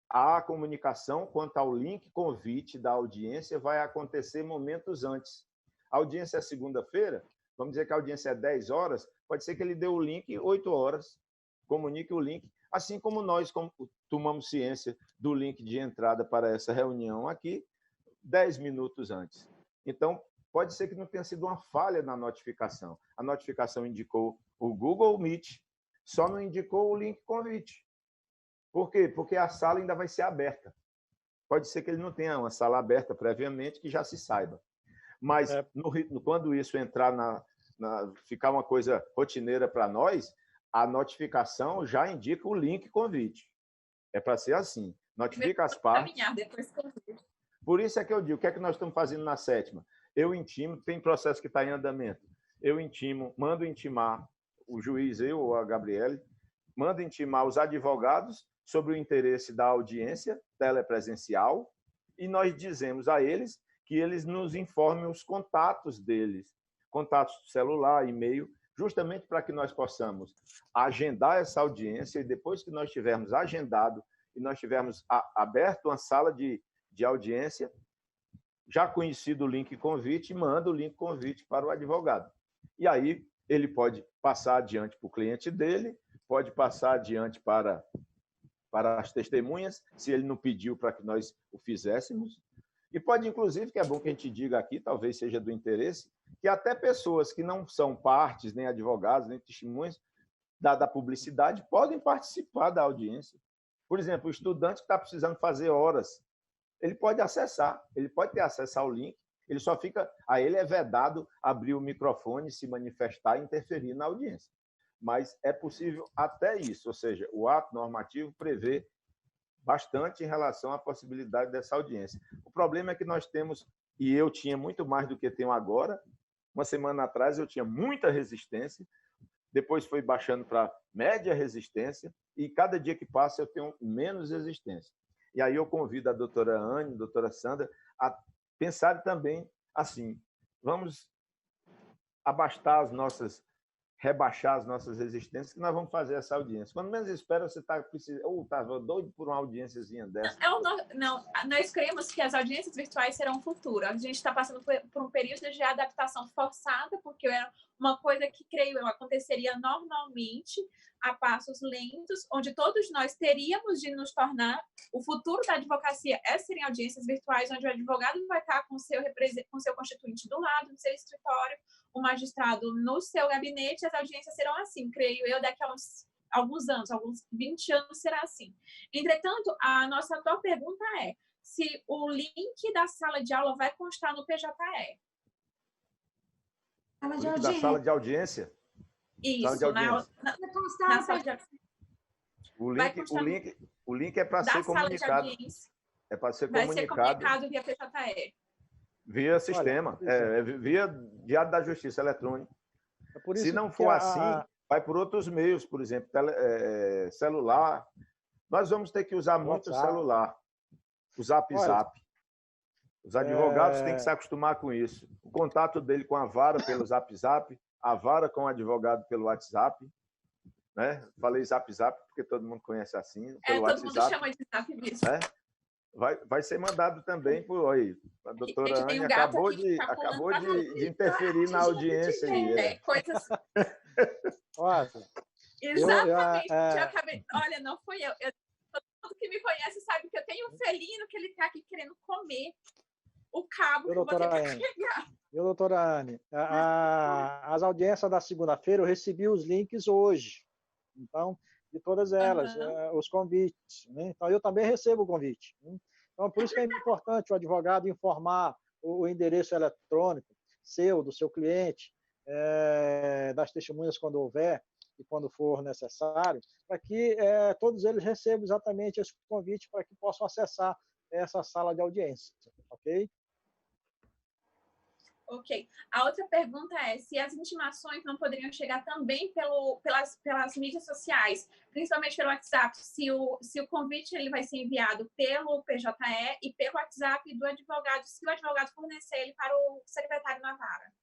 a comunicação quanto ao link convite da audiência vai acontecer momentos antes. A audiência é segunda-feira, vamos dizer que a audiência é 10 horas, pode ser que ele dê o link 8 horas, comunique o link, assim como nós tomamos ciência do link de entrada para essa reunião aqui, 10 minutos antes. Então, pode ser que não tenha sido uma falha na notificação. A notificação indicou o Google Meet, só não indicou o link convite. Por quê? Porque a sala ainda vai ser aberta. Pode ser que ele não tenha uma sala aberta previamente, que já se saiba. Mas quando isso entrar ficar uma coisa rotineira para nós, a notificação já indica o link convite. É para ser assim. Notifica as partes. Por isso é que eu digo, o que é que nós estamos fazendo na 7ª? Eu intimo, tem processo que está em andamento. Eu intimo, mando intimar o juiz, eu ou a Gabriele, mando intimar os advogados sobre o interesse da audiência telepresencial e nós dizemos a eles que eles nos informem os contatos deles, contatos celular, e-mail, justamente para que nós possamos agendar essa audiência e depois que nós tivermos agendado e nós tivermos aberto uma sala de audiência, já conhecido o link convite, manda o link convite para o advogado. E aí ele pode passar adiante para o cliente dele, pode passar adiante para as testemunhas, se ele não pediu para que nós o fizéssemos. E pode, inclusive, que é bom que a gente diga aqui, talvez seja do interesse, que até pessoas que não são partes, nem advogados, nem testemunhas da publicidade, podem participar da audiência. Por exemplo, o estudante que está precisando fazer horas, ele pode acessar, ele pode ter acesso ao link, ele só fica, a ele é vedado abrir o microfone, se manifestar e interferir na audiência. Mas é possível até isso, ou seja, o ato normativo prevê bastante em relação à possibilidade dessa audiência. O problema é que nós temos, e eu tinha muito mais do que tenho agora, uma semana atrás eu tinha muita resistência, depois foi baixando para média resistência, e cada dia que passa eu tenho menos resistência. E aí eu convido a doutora Anne, a doutora Sandra, a pensar também assim, vamos rebaixar as nossas resistências, que nós vamos fazer essa audiência. Quando menos espera, você está doido por uma audiênciazinha dessa. Não, nós cremos que as audiências virtuais serão o futuro. A gente está passando por um período de adaptação forçada, porque era uma coisa que, creio eu, aconteceria normalmente, a passos lentos, onde todos nós teríamos de nos tornar, o futuro da advocacia serem audiências virtuais, onde o advogado vai estar com o seu constituinte do lado, no seu escritório, o magistrado no seu gabinete, as audiências serão assim, creio eu, daqui a alguns anos, alguns 20 anos será assim. Entretanto, a nossa atual pergunta é se o link da sala de aula vai constar no PJE. O link da sala de audiência? Isso, na sala de audiência. O link é para ser comunicado. É para ser comunicado. Vai ser comunicado via PJE. Via sistema, via Diário da Justiça eletrônico. Se não for assim, vai por outros meios, por exemplo, celular. Nós vamos ter que usar muito o celular, o Zap. Os advogados têm que se acostumar com isso. O contato dele com a vara pelo Zap, a vara com o advogado pelo WhatsApp. Né? Falei Zap porque todo mundo conhece assim. Pelo todo mundo chama de Zap mesmo. Vai ser mandado também por aí. A doutora Anne acabou de interferir na audiência. Coisas... Exatamente. Olha, não fui eu. Todo mundo que me conhece sabe que eu tenho um felino que ele está aqui querendo comer o cabo que eu vou ter que pegar. Doutora Anne, as audiências da segunda-feira eu recebi os links hoje. Então, de todas elas, os convites. Né? Então, eu também recebo o convite. Né? Então, por isso que é importante o advogado informar o endereço eletrônico seu, do seu cliente, das testemunhas quando houver e quando for necessário, para que todos eles recebam exatamente esse convite para que possam acessar essa sala de audiência. Ok? Ok. A outra pergunta é se as intimações não poderiam chegar também pelas mídias sociais, principalmente pelo WhatsApp, se o convite ele vai ser enviado pelo PJE e pelo WhatsApp do advogado, se o advogado fornecer ele para o secretário na vara.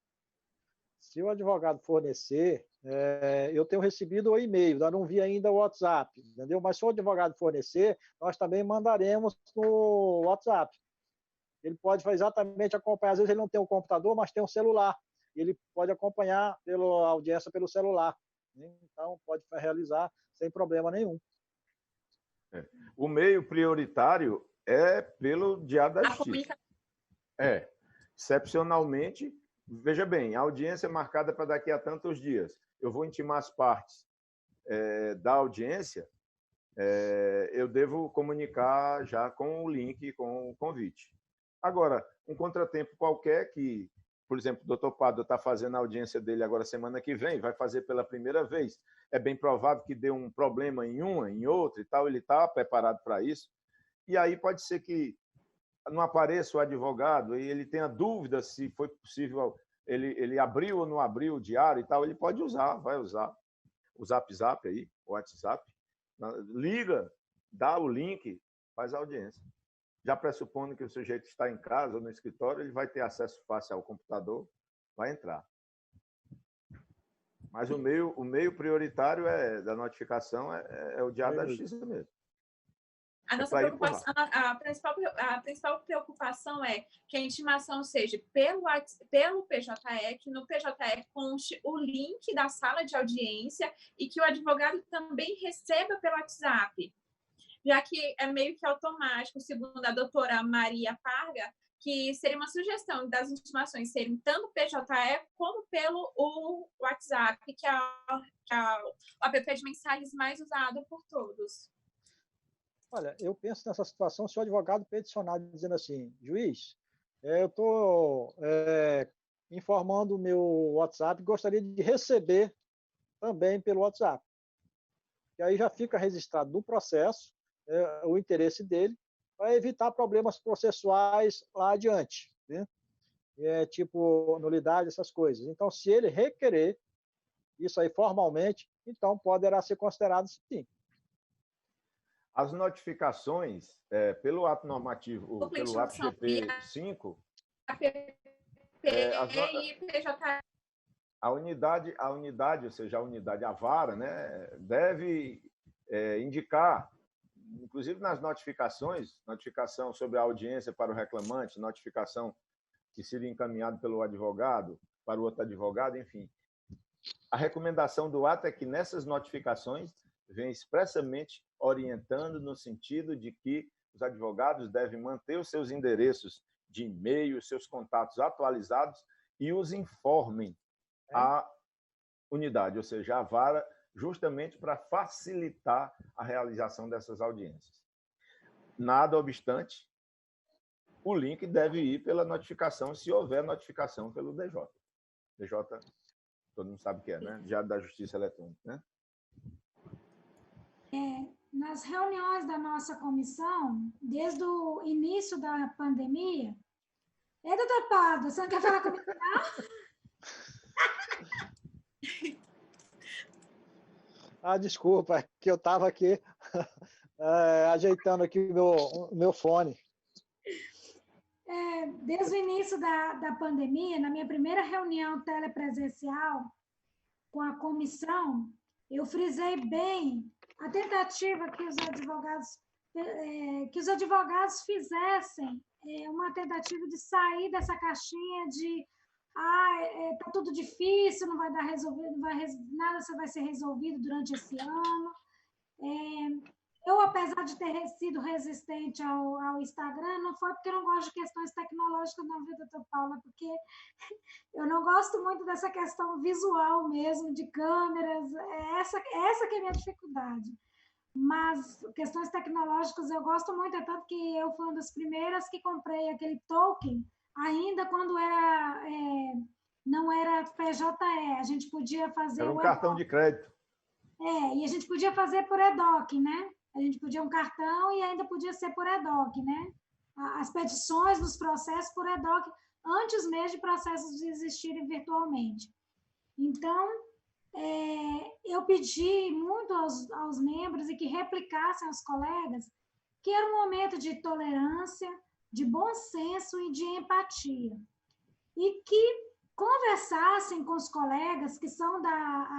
Se o advogado fornecer, eu tenho recebido o e-mail, eu não vi ainda o WhatsApp, entendeu? Mas se o advogado fornecer, nós também mandaremos no WhatsApp. Ele pode exatamente acompanhar, às vezes ele não tem um computador, mas tem um celular. Ele pode acompanhar pela audiência pelo celular. Então, pode realizar sem problema nenhum. O meio prioritário é pelo Diário da Justiça. Excepcionalmente, veja bem, a audiência é marcada para daqui a tantos dias. Eu vou intimar as partes da audiência eu devo comunicar já com o link, com o convite. Agora, um contratempo qualquer que, por exemplo, o doutor Pado está fazendo a audiência dele agora semana que vem, vai fazer pela primeira vez. É bem provável que dê um problema em uma, em outra e tal, ele está preparado para isso. E aí pode ser que não apareça o advogado e ele tenha dúvida se foi possível, ele abriu ou não abriu o diário e tal, ele pode usar, vai usar o Zap aí, o WhatsApp, liga, dá o link, faz a audiência. Já pressupondo que o sujeito está em casa ou no escritório, ele vai ter acesso fácil ao computador, vai entrar. Mas o meio prioritário da notificação é o Diário da Justiça mesmo. A nossa preocupação, a principal preocupação é que a intimação seja pelo PJE, que no PJE conste o link da sala de audiência e que o advogado também receba pelo WhatsApp, já que é meio que automático, segundo a doutora Maria Parga, que seria uma sugestão das intimações serem tanto PJE como pelo o WhatsApp, que é o app de mensagens mais usado por todos. Olha, eu penso nessa situação se o advogado peticionar dizendo assim, juiz, eu estou informando o meu WhatsApp e gostaria de receber também pelo WhatsApp. E aí já fica registrado no processo o interesse dele para evitar problemas processuais lá adiante, né? Tipo nulidade, essas coisas. Então, se ele requerer isso aí formalmente, então poderá ser considerado sim. As notificações, pelo ato normativo, pelo ato GP 5, a unidade, ou seja, a vara, né, deve indicar, inclusive nas notificações, notificação sobre a audiência para o reclamante, notificação que seria encaminhado pelo advogado para o outro advogado, enfim. A recomendação do ato é que nessas notificações vem expressamente orientando no sentido de que os advogados devem manter os seus endereços de e-mail, seus contatos atualizados e os informem à unidade, ou seja, à vara, justamente para facilitar a realização dessas audiências. Nada obstante, o link deve ir pela notificação, se houver notificação pelo DJ. DJ, todo mundo sabe o que é, né? Diário da Justiça Eletrônica, né? Nas reuniões da nossa comissão, desde o início da pandemia... doutor Pado, você não quer falar comigo, não? Desculpa, é que eu estava aqui ajeitando aqui o meu fone. Desde o início da pandemia, na minha primeira reunião telepresencial com a comissão, eu frisei bem a tentativa que os advogados fizessem uma tentativa de sair dessa caixinha de tá tudo difícil, não vai dar resolvido, nada vai ser resolvido durante esse ano. Eu, apesar de ter sido resistente ao Instagram, não foi porque eu não gosto de questões tecnológicas, não, viu, doutor Paula? Porque eu não gosto muito dessa questão visual mesmo, de câmeras, essa que é a minha dificuldade. Mas questões tecnológicas eu gosto muito, é tanto que eu fui uma das primeiras que comprei aquele token, ainda quando não era PJE, a gente podia fazer... Era um cartão de crédito. E a gente podia fazer por EDOC, né? A gente podia um cartão e ainda podia ser por EDOC, né? As petições nos processos por EDOC, antes mesmo de processos existirem virtualmente. Então, eu pedi muito aos membros e que replicassem aos colegas que era um momento de tolerância, de bom senso e de empatia. E que conversassem com os colegas que são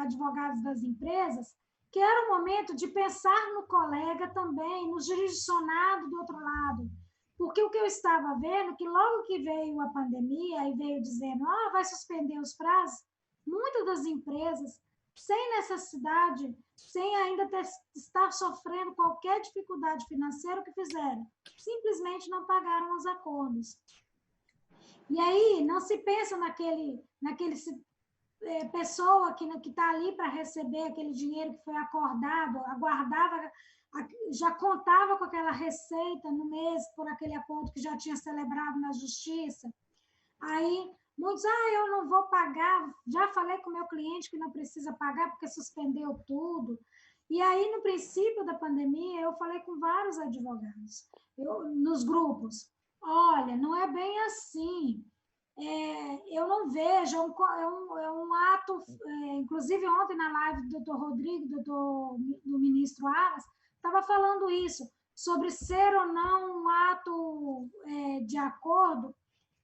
advogados das empresas, que era o momento de pensar no colega também, no jurisdicionado do outro lado. Porque o que eu estava vendo, que logo que veio a pandemia e veio dizendo, vai suspender os prazos, muitas das empresas, sem necessidade, sem ainda estar sofrendo qualquer dificuldade financeira, o que fizeram? Simplesmente não pagaram os acordos. E aí não se pensa naquele pessoa que está ali para receber aquele dinheiro que foi acordado, já contava com aquela receita no mês por aquele acordo que já tinha celebrado na justiça. Aí, muitos, eu não vou pagar, já falei com o meu cliente que não precisa pagar porque suspendeu tudo. E aí, no princípio da pandemia, eu falei com vários advogados, nos grupos, olha, não é bem assim, eu não vejo, é um ato, inclusive ontem na live do doutor Rodrigo, do ministro Aras, estava falando isso, sobre ser ou não um ato de acordo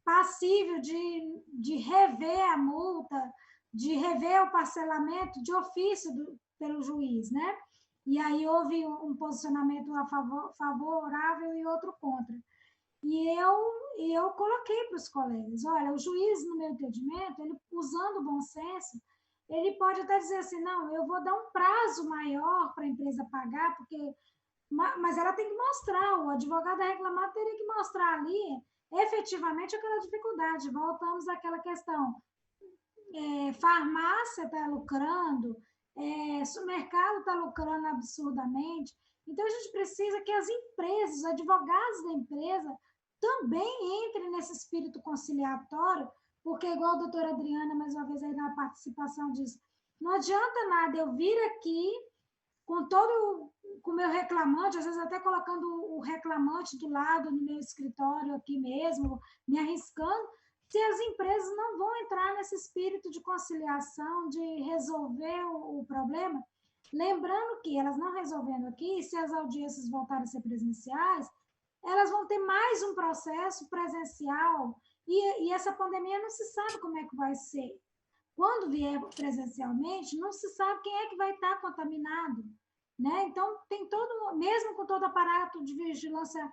passível de rever a multa, de rever o parcelamento de ofício pelo juiz, né? E aí houve um posicionamento favorável e outro contra. E eu coloquei para os colegas, olha, o juiz, no meu entendimento, ele usando o bom senso, ele pode até dizer assim, não, eu vou dar um prazo maior para a empresa pagar, mas ela tem que mostrar, o advogado reclamado teria que mostrar ali efetivamente aquela dificuldade. Voltamos àquela questão, farmácia está lucrando, supermercado está lucrando absurdamente, então a gente precisa que as empresas, os advogados da empresa, também entrem nesse espírito conciliatório, porque igual a doutora Adriana, mais uma vez aí na participação, diz, não adianta nada eu vir aqui com o meu reclamante, às vezes até colocando o reclamante do lado no meu escritório aqui mesmo, me arriscando, se as empresas não vão entrar nesse espírito de conciliação, de resolver o problema, lembrando que elas não resolvendo aqui, se as audiências voltarem a ser presenciais, elas vão ter mais um processo presencial e essa pandemia não se sabe como é que vai ser. Quando vier presencialmente, não se sabe quem é que vai estar contaminado, né? Então, tem mesmo com todo o aparato de vigilância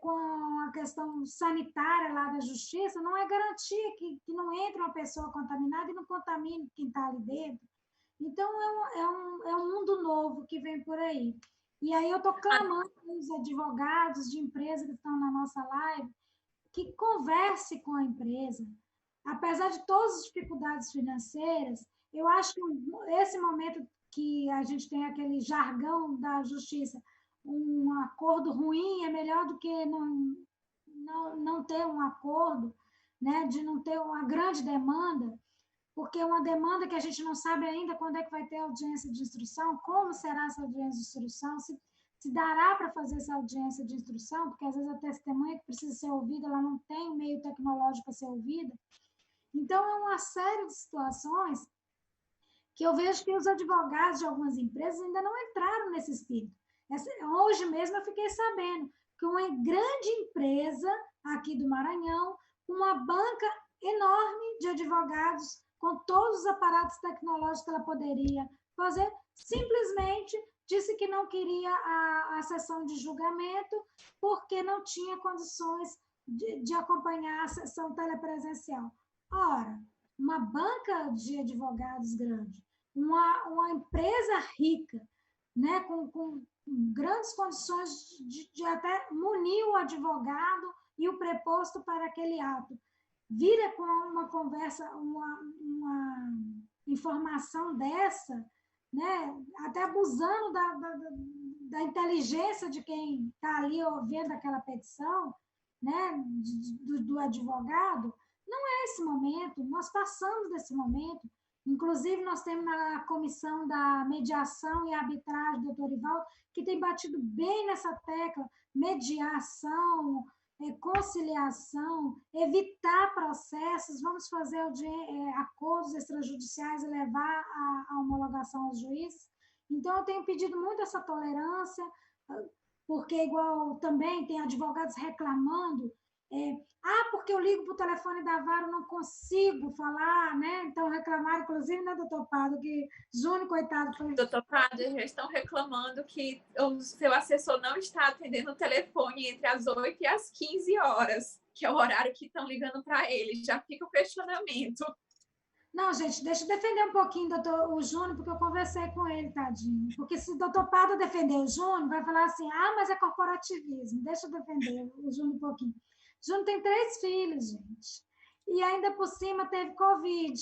com a questão sanitária lá da justiça, não é garantia que não entre uma pessoa contaminada e não contamine quem está ali dentro. Então, é um mundo novo que vem por aí. E aí eu estou clamando os advogados de empresa que estão na nossa live que converse com a empresa. Apesar de todas as dificuldades financeiras, eu acho que esse momento que a gente tem aquele jargão da justiça, um acordo ruim é melhor do que não ter um acordo, né? De não ter uma grande demanda, porque é uma demanda que a gente não sabe ainda quando é que vai ter audiência de instrução, como será essa audiência de instrução, se dará para fazer essa audiência de instrução, porque às vezes a testemunha que precisa ser ouvida, ela não tem um meio tecnológico para ser ouvida. Então, é uma série de situações que eu vejo que os advogados de algumas empresas ainda não entraram nesse espírito. Hoje mesmo eu fiquei sabendo que uma grande empresa aqui do Maranhão, uma banca enorme de advogados, com todos os aparatos tecnológicos que ela poderia fazer, simplesmente disse que não queria a sessão de julgamento porque não tinha condições de acompanhar a sessão telepresencial. Ora, uma banca de advogados grande, uma empresa rica, né, com grandes condições de até munir o advogado e o preposto para aquele ato, vira com uma conversa, uma informação dessa, né, até abusando da inteligência de quem está ali ouvindo aquela petição, né, do advogado. Não é esse momento, nós passamos desse momento. Inclusive, nós temos na comissão da mediação e arbitragem do doutor Ivaldo, que tem batido bem nessa tecla, mediação, conciliação, evitar processos, vamos fazer acordos extrajudiciais e levar a homologação aos juízes. Então, eu tenho pedido muito essa tolerância, porque igual também tem advogados reclamando, porque eu ligo para o telefone da vara, não consigo falar, né? Então, reclamaram, inclusive, né, doutor Pado, que Júnior, coitado, foi... Doutor Pado, já estão reclamando que o seu assessor não está atendendo o telefone entre as 8 e as 15 horas, que é o horário que estão ligando para ele. Já fica o questionamento. Não, gente, deixa eu defender um pouquinho o Júnior, porque eu conversei com ele, tadinho. Porque se o doutor Pado defender o Júnior, vai falar assim, mas é corporativismo. Deixa eu defender o Júnior um pouquinho. Júnior tem 3 filhos, gente. E ainda por cima teve Covid.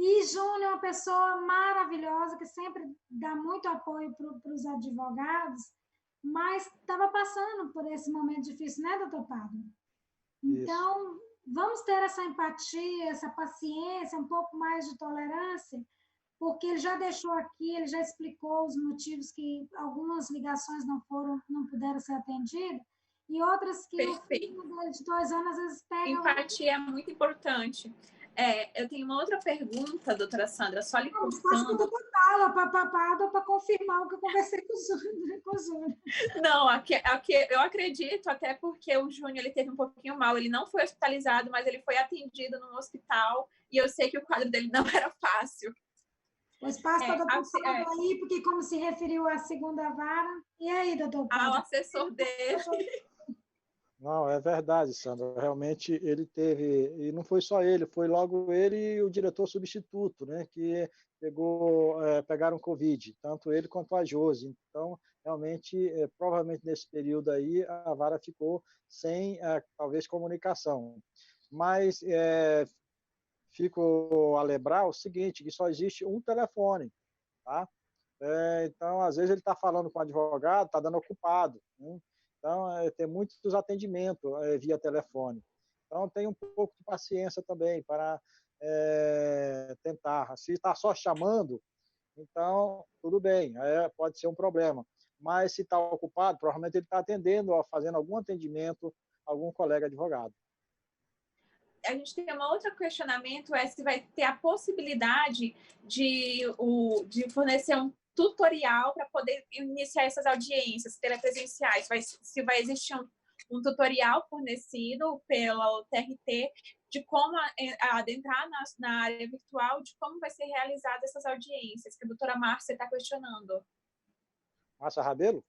E Júnior é uma pessoa maravilhosa, que sempre dá muito apoio para os advogados, mas estava passando por esse momento difícil, né, doutor Pablo? Então, vamos ter essa empatia, essa paciência, um pouco mais de tolerância, porque ele já deixou aqui, ele já explicou os motivos que algumas ligações não puderam ser atendidas, e outras que o filho dele de 2 anos, às vezes, pega... Empatia é muito importante. Eu tenho uma outra pergunta, doutora Sandra, só lhe contando... para confirmar o que eu conversei com o Júnior. Não, eu acredito, até porque o Júnior ele teve um pouquinho mal, ele não foi hospitalizado, mas ele foi atendido no hospital, e eu sei que o quadro dele não era fácil. Pois passa para o doutor Pablo aí, porque como se referiu à segunda vara. E aí, doutor Pablo? O assessor dele... Não, é verdade, Sandra. Realmente ele teve, e não foi só ele, foi logo ele e o diretor substituto, né, que pegaram Covid, tanto ele quanto a Josi. Então, realmente, provavelmente nesse período aí, a vara ficou sem, talvez, comunicação. Mas fico a lembrar o seguinte, que só existe um telefone, tá? Então, às vezes ele está falando com o advogado, está dando ocupado, né? Então, tem muitos atendimentos via telefone. Então, tem um pouco de paciência também para tentar. Se está só chamando, então, tudo bem, pode ser um problema. Mas se está ocupado, provavelmente ele está atendendo, fazendo algum atendimento a algum colega advogado. A gente tem um outro questionamento, se vai ter a possibilidade de fornecer um tutorial para poder iniciar essas audiências telepresenciais. Se vai existir um tutorial fornecido pelo TRT de como adentrar na área virtual, de como vai ser realizada essas audiências, que a doutora Márcia está questionando. Márcia Rabelo?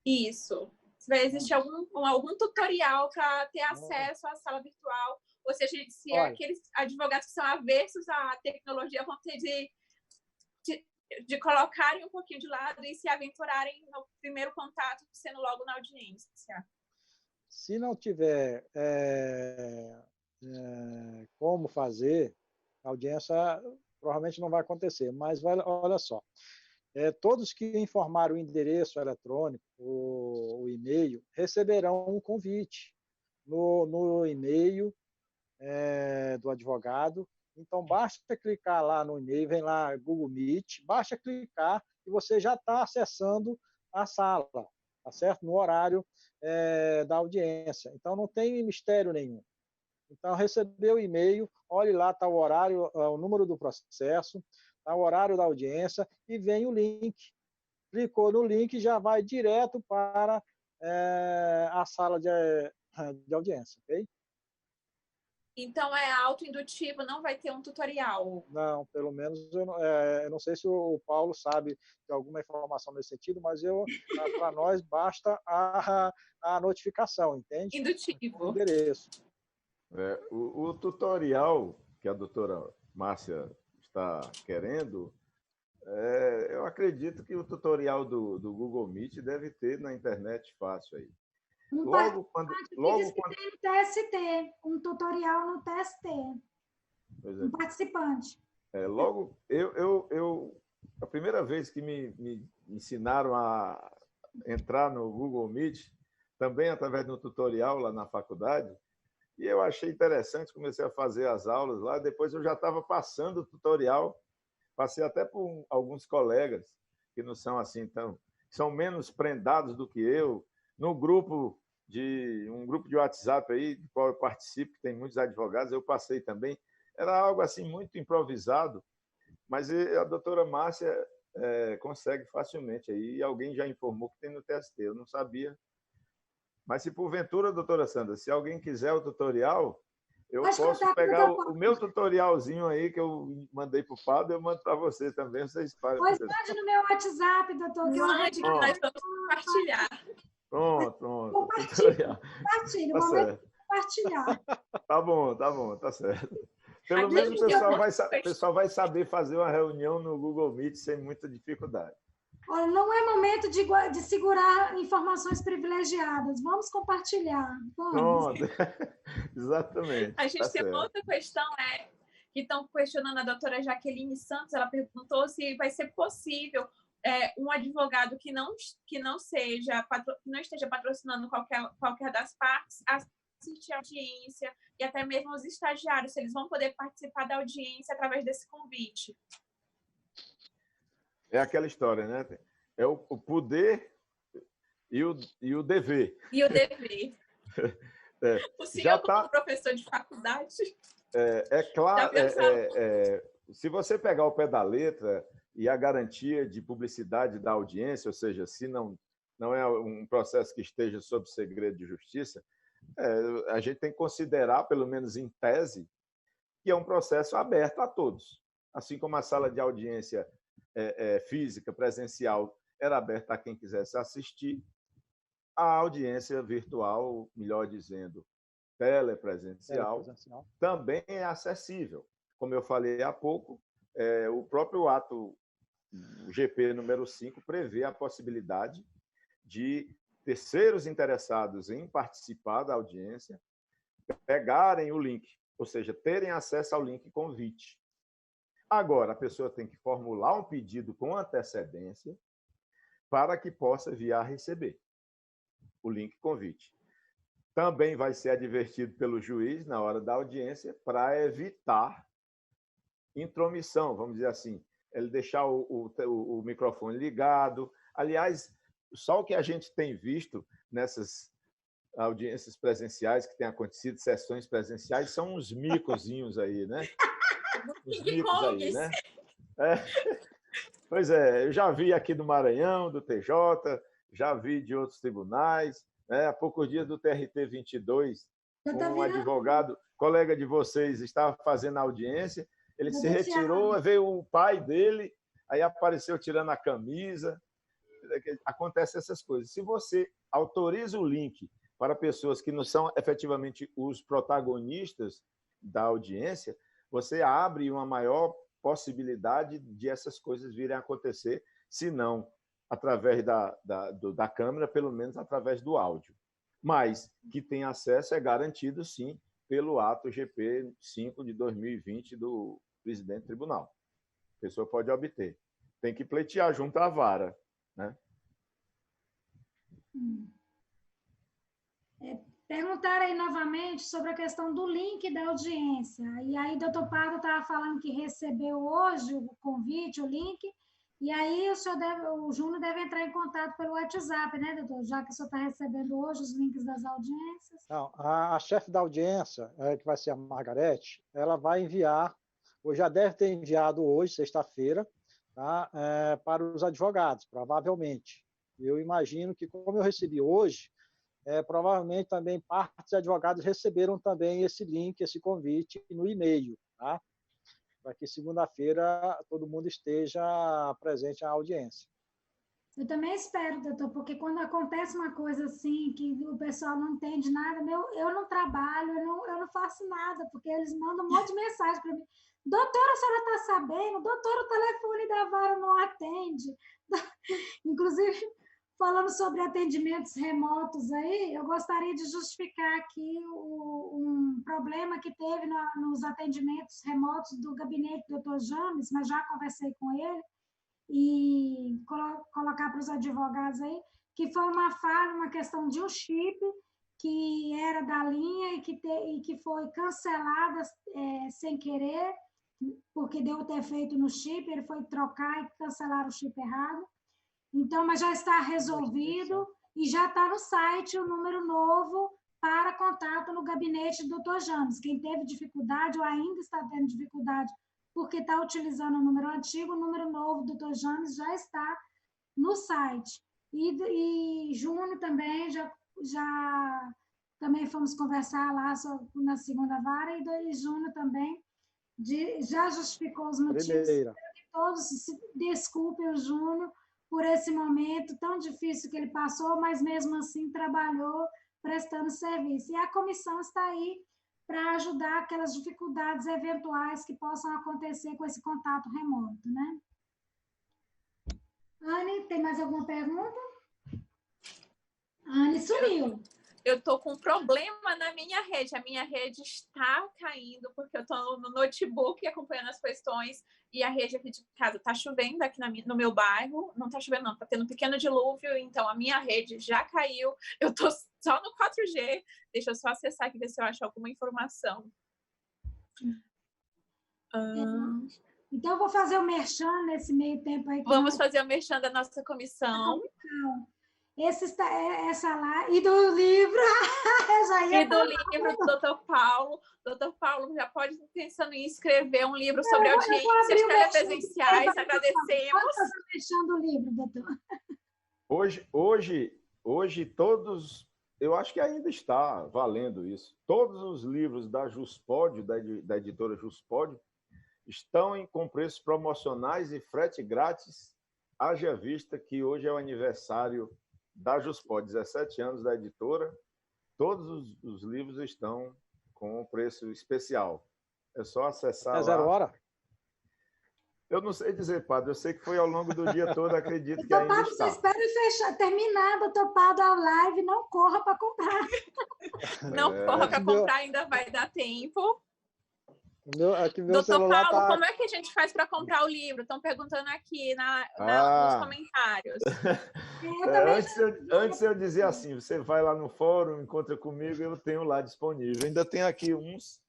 Isso. Se vai existir algum tutorial para ter acesso à sala virtual, ou seja, se aqueles advogados que são aversos à tecnologia vão ter de colocarem um pouquinho de lado e se aventurarem no primeiro contato, sendo logo na audiência. Se não tiver como fazer, a audiência provavelmente não vai acontecer. Mas olha só, todos que informaram o endereço eletrônico, o e-mail, receberão um convite no e-mail do advogado. Então, basta clicar lá no e-mail, vem lá Google Meet, basta clicar e você já está acessando a sala, tá certo? No horário da audiência. Então, não tem mistério nenhum. Então, recebeu o e-mail, olhe lá, está o horário, o número do processo, está o horário da audiência e vem o link. Clicou no link e já vai direto para a sala de audiência, ok? Então, é autoindutivo, não vai ter um tutorial? Não, pelo menos eu não sei se o Paulo sabe de alguma informação nesse sentido, mas para nós basta a notificação, entende? Indutivo. O endereço. O tutorial que a doutora Márcia está querendo, eu acredito que o tutorial do Google Meet deve ter na internet fácil aí. Logo quando tem no TST, um tutorial no TST. Um participante. Logo, a primeira vez que me ensinaram a entrar no Google Meet, também através de um tutorial lá na faculdade, e eu achei interessante, comecei a fazer as aulas lá, depois eu já estava passando o tutorial, passei até por alguns colegas que não são assim tão, são menos prendados do que eu, no grupo um grupo de WhatsApp aí, do qual eu participo, que tem muitos advogados, eu passei também. Era algo assim muito improvisado, mas a doutora Márcia consegue facilmente aí, e alguém já informou que tem no TST, eu não sabia. Mas se porventura, doutora Sandra, se alguém quiser o tutorial, eu posso pegar o meu tutorialzinho aí que eu mandei para o Pado, eu mando para você também, você espalha. Pois mande no meu WhatsApp, doutor. Mande, que nós vamos compartilhar. Pronto. Compartilha. Tá certo. Compartilhar. Tá bom, tá certo. Pelo menos o pessoal vai saber fazer uma reunião no Google Meet sem muita dificuldade. Olha, não é momento de segurar informações privilegiadas. Vamos compartilhar. Pronto. Exatamente. A gente tem uma outra questão, que estão questionando a doutora Jaqueline Santos. Ela perguntou se vai ser possível um advogado que não esteja patrocinando qualquer das partes assistir à audiência, e até mesmo os estagiários, se eles vão poder participar da audiência através desse convite. É aquela história, né? É o poder e o dever. E o dever. O senhor, como professor de faculdade... claro, se você pegar ao pé da letra e a garantia de publicidade da audiência, ou seja, se não é um processo que esteja sob segredo de justiça, a gente tem que considerar, pelo menos em tese, que é um processo aberto a todos. Assim como a sala de audiência física, presencial, era aberta a quem quisesse assistir, a audiência virtual, melhor dizendo, telepresencial, também é acessível. Como eu falei há pouco, o próprio ato GP número 5 prevê a possibilidade de terceiros interessados em participar da audiência pegarem o link, ou seja, terem acesso ao link convite. Agora, a pessoa tem que formular um pedido com antecedência para que possa vir a receber o link convite. Também vai ser advertido pelo juiz na hora da audiência para evitar intromissão, vamos dizer assim, ele deixar o microfone ligado. Aliás, só o que a gente tem visto nessas audiências presenciais que têm acontecido, sessões presenciais, são uns micozinhos aí, né? Os micos aí, né? Pois é, eu já vi aqui do Maranhão, do TJ, já vi de outros tribunais, né? Há poucos dias do TRT 22, um advogado, colega de vocês, estava fazendo a audiência, ele se retirou, veio o pai dele, aí apareceu tirando a camisa. Acontecem essas coisas. Se você autoriza o link para pessoas que não são efetivamente os protagonistas da audiência, você abre uma maior possibilidade de essas coisas virem a acontecer, se não através da câmera, pelo menos através do áudio. Mas que tem acesso é garantido, sim, pelo ato GP 5 de 2020 do presidente do tribunal. A pessoa pode obter. Tem que pleitear junto à vara, né? Perguntaram aí novamente sobre a questão do link da audiência. E aí, doutor Pardo estava falando que recebeu hoje o convite, o link, e aí o Júnior deve entrar em contato pelo WhatsApp, né, doutor? Já que o senhor está recebendo hoje os links das audiências. Não, a chefe da audiência, que vai ser a Margarete, ela vai enviar, ou já deve ter enviado hoje, sexta-feira, tá, para os advogados, provavelmente. Eu imagino que, como eu recebi hoje, provavelmente também partes dos advogados receberam também esse link, esse convite no e-mail, tá? Para que segunda-feira todo mundo esteja presente na audiência. Eu também espero, doutor, porque quando acontece uma coisa assim, que o pessoal não entende nada, eu não trabalho, eu não faço nada, porque eles mandam um monte de mensagem para mim. Doutora, a senhora está sabendo? Doutora, o telefone da vara não atende. Inclusive, falando sobre atendimentos remotos aí, eu gostaria de justificar aqui um problema que teve nos atendimentos remotos do gabinete do Dr. James, mas já conversei com ele, e colocar para os advogados aí, que foi uma falha, uma questão de um chip que era da linha e que foi cancelada sem querer, porque deu defeito no chip, ele foi trocar e cancelaram o chip errado. Então, mas já está resolvido e já está no site o número novo para contato no gabinete do Dr. James. Quem teve dificuldade ou ainda está tendo dificuldade porque está utilizando o número antigo, o número novo do Dr. James já está no site. E Júnior também, já também fomos conversar lá na segunda vara, e Júnior também já justificou os motivos. Que todos se desculpem o Júnior por esse momento tão difícil que ele passou, mas mesmo assim trabalhou prestando serviço. E a comissão está aí para ajudar aquelas dificuldades eventuais que possam acontecer com esse contato remoto, né? Anne, tem mais alguma pergunta? Anne sumiu. eu tô com um problema na minha rede. A minha rede está caindo, porque eu tô no notebook acompanhando as questões e a rede aqui de casa tá chovendo aqui no meu bairro. Não tá chovendo, não. Tá tendo um pequeno dilúvio, então a minha rede já caiu. Eu tô só no 4G. Deixa eu só acessar aqui, ver se eu acho alguma informação. Então, eu vou fazer o merchan nesse meio tempo aí. Vamos fazer o merchan da nossa comissão. Essa lá, e do livro. E do livro do Dr. Paulo. Dr. Paulo já pode ir pensando em escrever um livro sobre audiências telepresenciais. Agradecemos. Vamos fazer o merchan do livro, doutor. Hoje todos, eu acho que ainda está valendo isso. Todos os livros da Juspod, da editora Juspod, estão com preços promocionais e frete grátis. Haja vista que hoje é o aniversário da Juspod, 17 anos da editora. Todos os livros estão com um preço especial. É só acessar lá. 0 hora? Eu não sei dizer, padre. Eu sei que foi ao longo do dia todo, acredito que ainda Padre, está. você espera terminar, doutor Padre, a live, não corra para comprar. Não corra para comprar, ainda vai dar tempo. Aqui meu Doutor Paulo, tá... como é que a gente faz para comprar o livro? Estão perguntando aqui nos comentários. Antes eu dizia assim, você vai lá no fórum, encontra comigo, eu tenho lá disponível. Ainda tem aqui uns,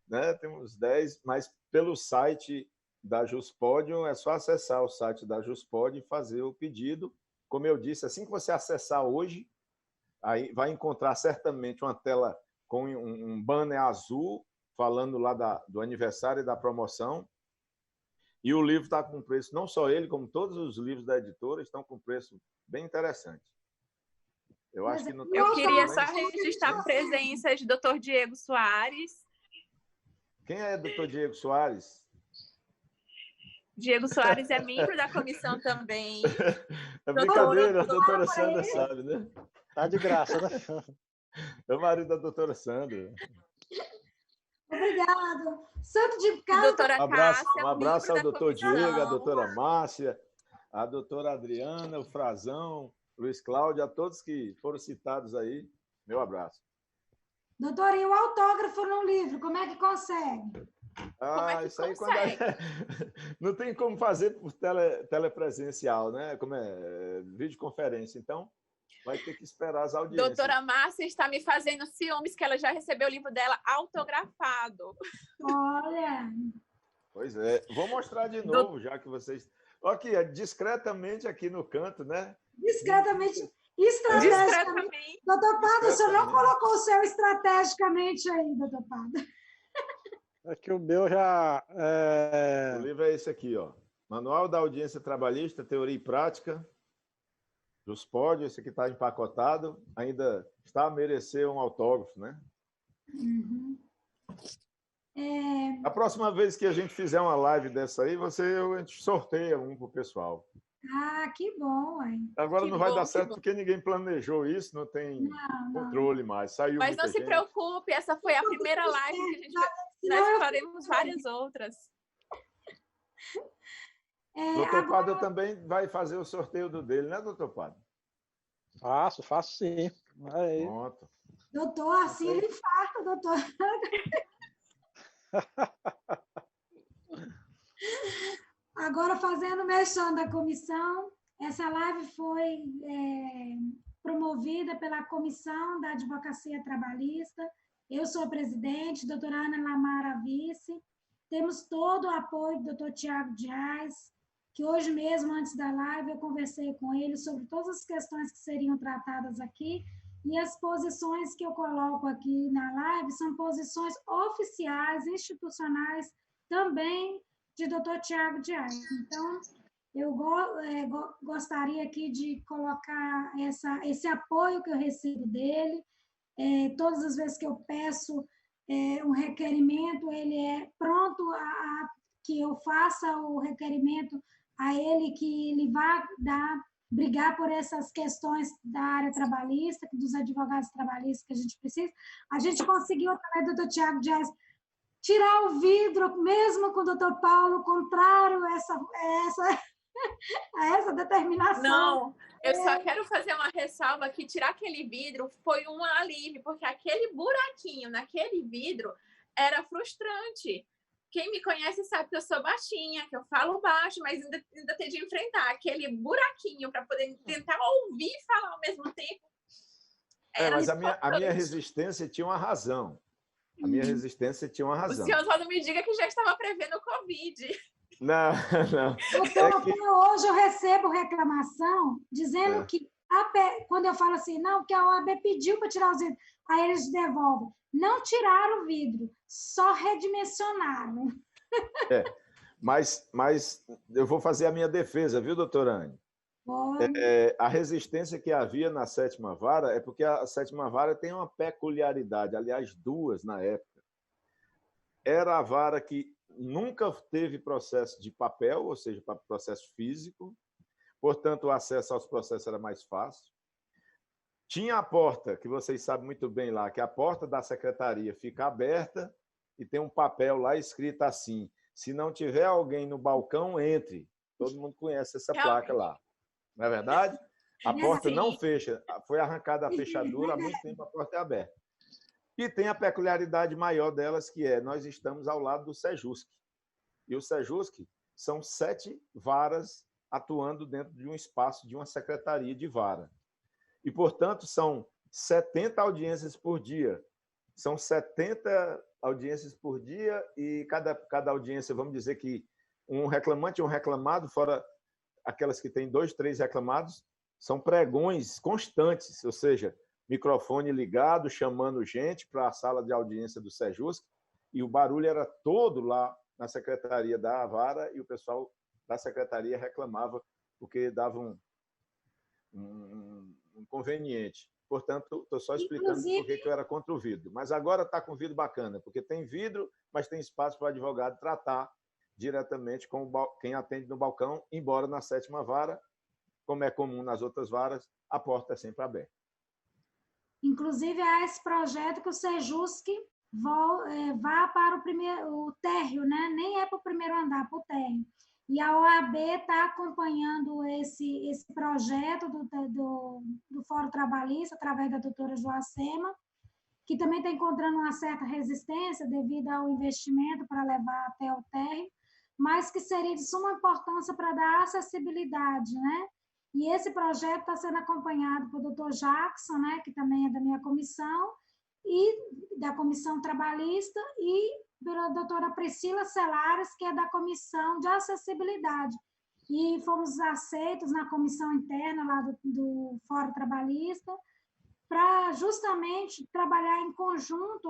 né? Temos 10, mas pelo site da Juspodium é só acessar o site da Juspod e fazer o pedido. Como eu disse, assim que você acessar hoje, aí vai encontrar certamente uma tela com um banner azul falando lá do aniversário e da promoção. E o livro está com preço, não só ele, como todos os livros da editora, estão com preço bem interessante. Eu acho que não tem. Eu queria só registrar a presença de Dr. Diego Soares. Quem é Dr. Diego Soares? Diego Soares é membro da comissão também. É brincadeira, a doutora Sandra sabe, né? Tá de graça, né? É o marido da doutora Sandra. Obrigado. Santo de casa. Um abraço ao doutor Diego, a doutora Márcia, a doutora Adriana, o Frazão, Luiz Cláudio, a todos que foram citados aí. Meu abraço. Doutor, e o autógrafo no livro, como é que consegue? Isso aí não tem como fazer por telepresencial, né? Como é videoconferência. Então, vai ter que esperar as audiências. Doutora Márcia está me fazendo ciúmes que ela já recebeu o livro dela autografado. Olha! Pois é. Vou mostrar de novo, já que vocês... Aqui, discretamente aqui no canto, né? Discretamente. Estrategicamente. Doutor Pado, o senhor não colocou o seu estrategicamente aí, doutor Pado. É que o meu já... O livro é esse aqui, ó. Manual da Audiência Trabalhista, Teoria e Prática. Juspod, esse aqui está empacotado. Ainda está a merecer um autógrafo, né? Uhum. A próxima vez que a gente fizer uma live dessa aí, a gente sorteia um para o pessoal. Que bom, hein? Agora não vai dar certo porque ninguém planejou isso, não tem controle mais. Saiu. Mas não se preocupe, essa foi a primeira live que a gente nós faremos várias outras. Doutor Pado também vai fazer o sorteio do dele, né, doutor Pado? Faço sim. Aí. Pronto. Doutor, assim ele infarta, doutor. Agora, fazendo merchan da comissão, essa live foi promovida pela Comissão da Advocacia Trabalhista. Eu sou a presidente, doutora Ana Lamara, vice. Temos todo o apoio do doutor Tiago Dias, que hoje mesmo, antes da live, eu conversei com ele sobre todas as questões que seriam tratadas aqui, e as posições que eu coloco aqui na live são posições oficiais, institucionais, também de doutor Tiago Dias. Então, eu gostaria aqui de colocar esse apoio que eu recebo dele. Todas as vezes que eu peço um requerimento, ele é pronto a que eu faça o requerimento a ele, que ele vá brigar por essas questões da área trabalhista, dos advogados trabalhistas que a gente precisa. A gente conseguiu, através do doutor Tiago Dias, tirar o vidro, mesmo com o doutor Paulo, contrário essa a essa determinação. Não, eu só quero fazer uma ressalva que tirar aquele vidro foi um alívio, porque aquele buraquinho naquele vidro era frustrante. Quem me conhece sabe que eu sou baixinha, que eu falo baixo, mas ainda tenho de enfrentar aquele buraquinho para poder tentar ouvir e falar ao mesmo tempo. Mas a minha resistência tinha uma razão. A minha resistência tinha uma razão. O senhor só não me diga que já estava prevendo o Covid. Não. Doutor, até hoje eu recebo reclamação dizendo que, quando eu falo assim, não, que a OAB pediu para tirar os vidros, aí eles devolvem. Não tiraram o vidro, só redimensionaram. Mas eu vou fazer a minha defesa, viu, doutora Anne? A resistência que havia na sétima vara é porque a sétima vara tem uma peculiaridade, aliás, duas na época. Era a vara que nunca teve processo de papel, ou seja, processo físico, portanto, o acesso aos processos era mais fácil. Tinha a porta, que vocês sabem muito bem lá, que a porta da secretaria fica aberta e tem um papel lá escrito assim: se não tiver alguém no balcão, entre. Todo mundo conhece essa placa lá. Não é verdade? A porta não fecha. Foi arrancada a fechadura, há muito tempo a porta é aberta. E tem a peculiaridade maior delas, que é: nós estamos ao lado do Sejusc. E o Sejusc são 7 varas atuando dentro de um espaço de uma secretaria de vara. E, portanto, são 70 audiências por dia. São 70 audiências por dia e cada audiência, vamos dizer que um reclamante e um reclamado, fora aquelas que têm 2, 3 reclamados, são pregões constantes, ou seja, microfone ligado, chamando gente para a sala de audiência do Sejusc, e o barulho era todo lá na secretaria da vara, e o pessoal da secretaria reclamava porque dava um inconveniente. Portanto, estou só explicando por que eu era contra o vidro. Mas agora está com vidro bacana, porque tem vidro, mas tem espaço para o advogado tratar diretamente com quem atende no balcão, embora na sétima vara, como é comum nas outras varas, a porta é sempre aberta. Inclusive, há esse projeto que o Sejusc vá para o térreo, né? Nem é para o primeiro andar, para o térreo. E a OAB está acompanhando esse projeto do Fórum Trabalhista, através da doutora Joacema, que também está encontrando uma certa resistência devido ao investimento para levar até o térreo, mas que seria de suma importância para dar acessibilidade, né? E esse projeto está sendo acompanhado pelo doutor Jackson, né, que também é da minha comissão, e da Comissão Trabalhista, e pela doutora Priscila Celares, que é da Comissão de Acessibilidade. E fomos aceitos na comissão interna lá do Fórum Trabalhista para justamente trabalhar em conjunto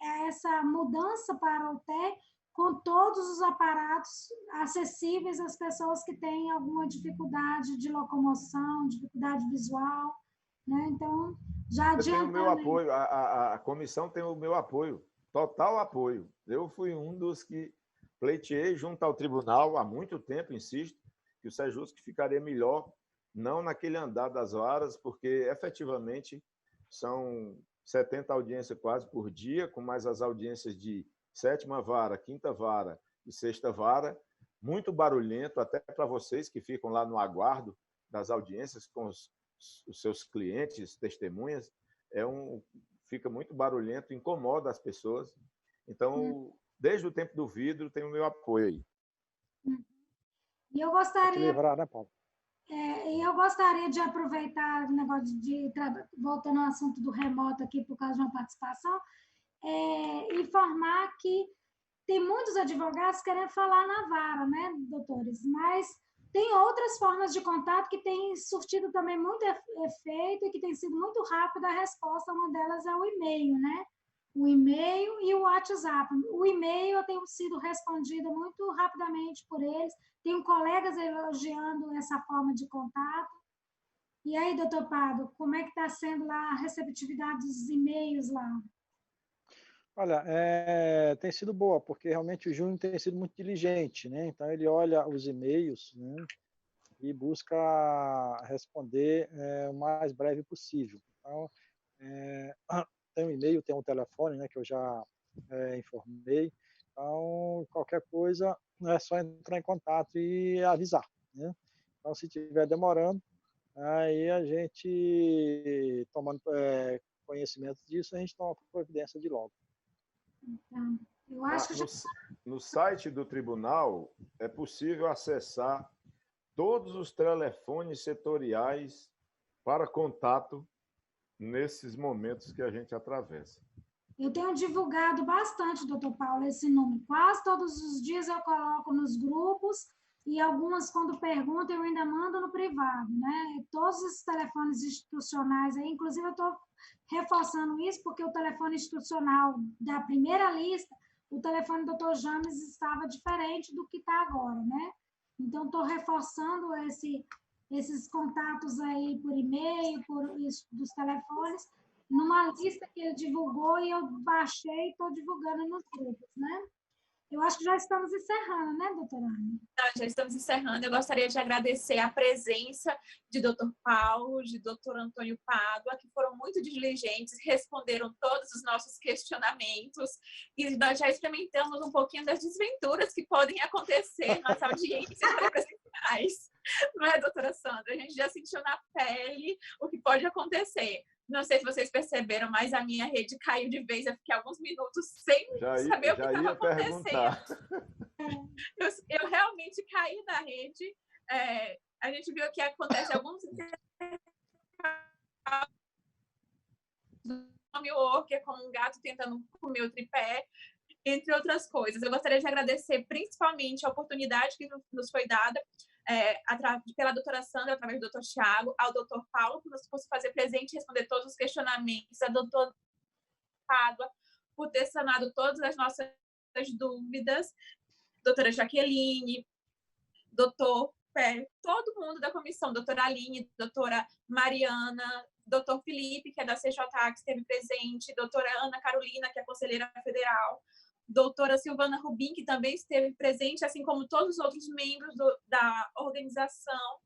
essa mudança para o TE com todos os aparatos acessíveis às pessoas que têm alguma dificuldade de locomoção, dificuldade visual, né? Então, já adiantando... Eu tenho o meu apoio, a comissão tem o meu apoio, total apoio. Eu fui um dos que pleiteei junto ao tribunal há muito tempo, insisto, que o Sejusc ficaria melhor, não naquele andar das varas, porque efetivamente são 70 audiências quase por dia, com mais as audiências de sétima vara, quinta vara e sexta vara, muito barulhento, até para vocês que ficam lá no aguardo das audiências com os seus clientes, testemunhas, fica muito barulhento, incomoda as pessoas. Então, desde o tempo do vidro, tem o meu apoio aí. E eu gostaria... Livrar, né, Paulo? eu gostaria de aproveitar o negócio voltando ao assunto do remoto aqui, por causa de uma participação, informar que tem muitos advogados querendo falar na vara, né, doutores? Mas tem outras formas de contato que têm surtido também muito efeito e que tem sido muito rápida a resposta. Uma delas é o e-mail, né? O e-mail e o WhatsApp. O e-mail eu tenho sido respondida muito rapidamente por eles. Tenho colegas elogiando essa forma de contato. E aí, doutor Pado, como é que está sendo lá a receptividade dos e-mails lá? Olha, tem sido boa, porque realmente o Júnior tem sido muito diligente, né? Então ele olha os e-mails, né, e busca responder o mais breve possível. Então, tem um e-mail, tem um telefone, né, que eu já informei. Então, qualquer coisa é só entrar em contato e avisar, né? Então, se estiver demorando, aí a gente, tomando conhecimento disso, a gente toma providência de logo. Então, eu acho que já... No site do tribunal é possível acessar todos os telefones setoriais para contato nesses momentos que a gente atravessa. Eu tenho divulgado bastante, doutor Paulo, esse número. Quase todos os dias eu coloco nos grupos e algumas, quando perguntam, eu ainda mando no privado, né? Todos esses telefones institucionais aí, inclusive eu estou reforçando isso porque o telefone institucional da primeira lista, o telefone do doutor James estava diferente do que está agora, né? Então, estou reforçando esses contatos aí por e-mail, dos telefones, numa lista que ele divulgou e eu baixei e estou divulgando nos grupos, né? Eu acho que já estamos encerrando, né, doutora Ana? Já estamos encerrando. Eu gostaria de agradecer a presença de doutor Paulo, de doutor Antônio Pádua, que foram muito diligentes, responderam todos os nossos questionamentos e nós já experimentamos um pouquinho das desventuras que podem acontecer nas audiências presenciais. Não é, doutora Sandra? A gente já sentiu na pele o que pode acontecer. Não sei se vocês perceberam, mas a minha rede caiu de vez. Eu fiquei alguns minutos sem saber o que estava acontecendo. Eu realmente caí da rede. A gente viu que acontece alguns que é como um gato tentando comer o tripé, entre outras coisas. Eu gostaria de agradecer principalmente a oportunidade que nos foi dada pela doutora Sandra, através do doutor Tiago, ao doutor Paulo, por nos fazer presente e responder todos os questionamentos, a doutora Pádua, por ter sanado todas as nossas dúvidas, doutora Jaqueline, doutor todo mundo da comissão, doutora Aline, doutora Mariana, doutor Felipe, que é da CJA, que esteve presente, doutora Ana Carolina, que é conselheira federal, doutora Silvana Rubim, que também esteve presente, assim como todos os outros membros da organização,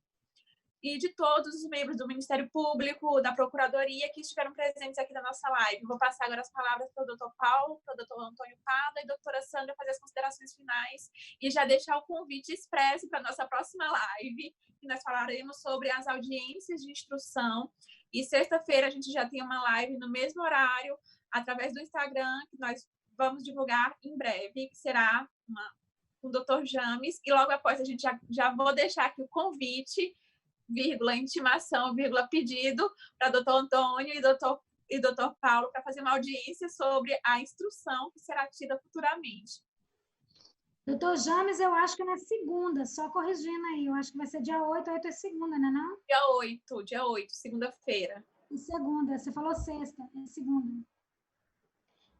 e de todos os membros do Ministério Público, da Procuradoria, que estiveram presentes aqui na nossa live. Vou passar agora as palavras para o doutor Paulo, para o doutor Antônio Pádua e a doutora Sandra fazer as considerações finais e já deixar o convite expresso para a nossa próxima live, que nós falaremos sobre as audiências de instrução. E sexta-feira a gente já tem uma live no mesmo horário, através do Instagram, que nós vamos divulgar em breve, que será com o doutor James. E logo após a gente já vou deixar aqui o convite, vírgula, intimação, vírgula, pedido para doutor Antônio e doutor Paulo para fazer uma audiência sobre a instrução que será tida futuramente. Doutor James, eu acho que é na segunda, só corrigindo aí, eu acho que vai ser dia 8 é segunda, né, não? Dia 8, segunda-feira. E segunda, você falou sexta, é segunda.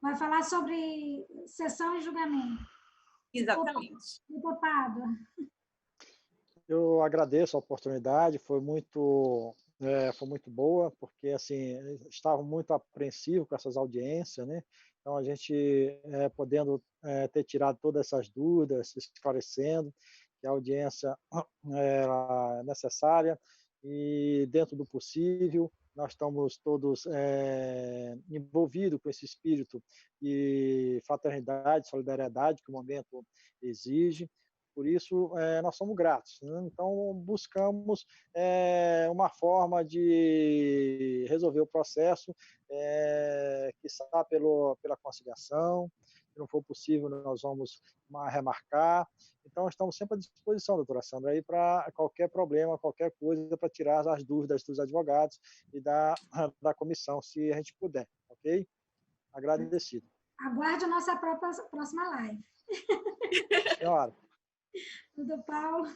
Vai falar sobre sessão e julgamento. Exatamente. Doutor Pádua. Eu agradeço a oportunidade, foi muito boa, porque assim estava muito apreensivo com essas audiências, né? Então a gente podendo ter tirado todas essas dúvidas, esclarecendo que a audiência era necessária e dentro do possível nós estamos todos envolvidos com esse espírito de fraternidade, solidariedade que o momento exige. Por isso, nós somos gratos, né? Então, buscamos uma forma de resolver o processo, quiçá pela conciliação. Se não for possível, nós vamos remarcar. Então, estamos sempre à disposição, doutora Sandra, aí para qualquer problema, qualquer coisa, para tirar as dúvidas dos advogados e da comissão, se a gente puder, ok? Agradecido. Aguarde a nossa próxima live. Senhora. Doutor Paulo.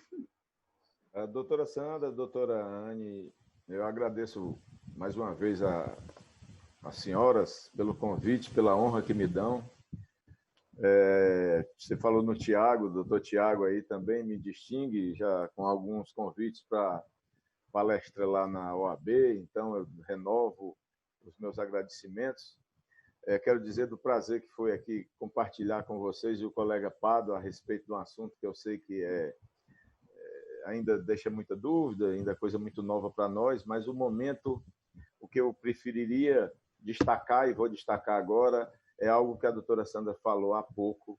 A doutora Sandra, a doutora Anne, eu agradeço mais uma vez as senhoras pelo convite, pela honra que me dão. Você falou no Tiago, o doutor Tiago aí também me distingue já com alguns convites para palestra lá na OAB, então eu renovo os meus agradecimentos. Quero dizer do prazer que foi aqui compartilhar com vocês e o colega Pádua a respeito de um assunto que eu sei que ainda deixa muita dúvida, ainda é coisa muito nova para nós, mas o que eu preferiria destacar, e vou destacar agora, é algo que a doutora Sandra falou há pouco,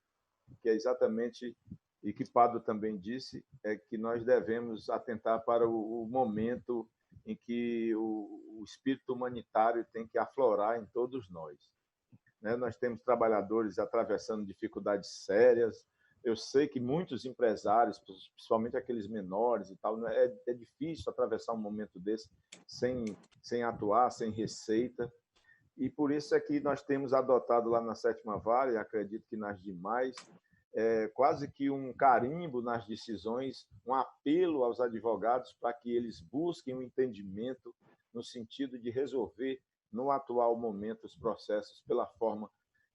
que é exatamente e que Pado também disse, é que nós devemos atentar para o momento em que o espírito humanitário tem que aflorar em todos nós. Né? Nós temos trabalhadores atravessando dificuldades sérias. Eu sei que muitos empresários, principalmente aqueles menores e tal, é difícil atravessar um momento desse sem atuar, sem receita. E por isso é que nós temos adotado lá na 7ª Vara, e acredito que nas demais, quase que um carimbo nas decisões, um apelo aos advogados para que eles busquem um entendimento no sentido de resolver, no atual momento, os processos pela forma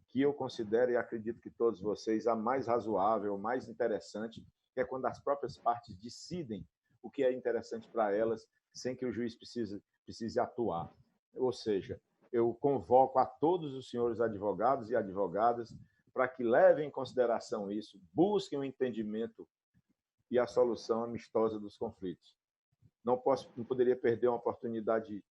que eu considero e acredito que todos vocês a mais razoável, a mais interessante, que é quando as próprias partes decidem o que é interessante para elas, sem que o juiz precise atuar. Ou seja, eu convoco a todos os senhores advogados e advogadas para que levem em consideração isso, busquem o entendimento e a solução amistosa dos conflitos. Não poderia perder uma oportunidade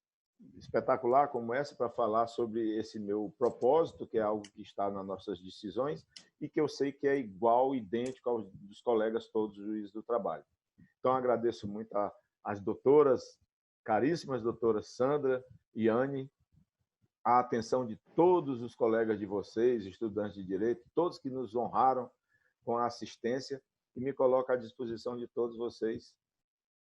espetacular como essa para falar sobre esse meu propósito, que é algo que está nas nossas decisões e que eu sei que é igual, idêntico aos dos colegas todos juízes do trabalho. Então, agradeço muito às doutoras, caríssimas doutoras Sandra e Anne, a atenção de todos os colegas de vocês, estudantes de direito, todos que nos honraram com a assistência, e me coloco à disposição de todos vocês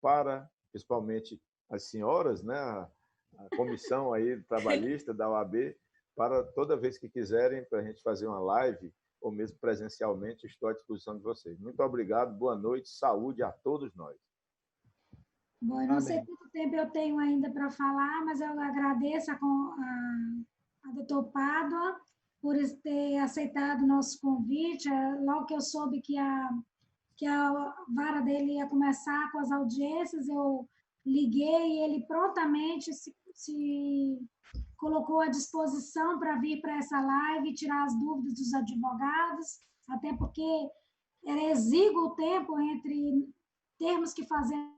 para, principalmente as senhoras, né, a comissão aí trabalhista da OAB, para toda vez que quiserem, para a gente fazer uma live, ou mesmo presencialmente, estou à disposição de vocês. Muito obrigado, boa noite, saúde a todos nós. Bom, eu não sei quanto tempo eu tenho ainda para falar, mas eu agradeço a doutor Pádua por ter aceitado o nosso convite. Logo que eu soube que a vara dele ia começar com as audiências, eu liguei e ele prontamente se colocou à disposição para vir para essa live e tirar as dúvidas dos advogados, até porque era exíguo o tempo entre termos que fazer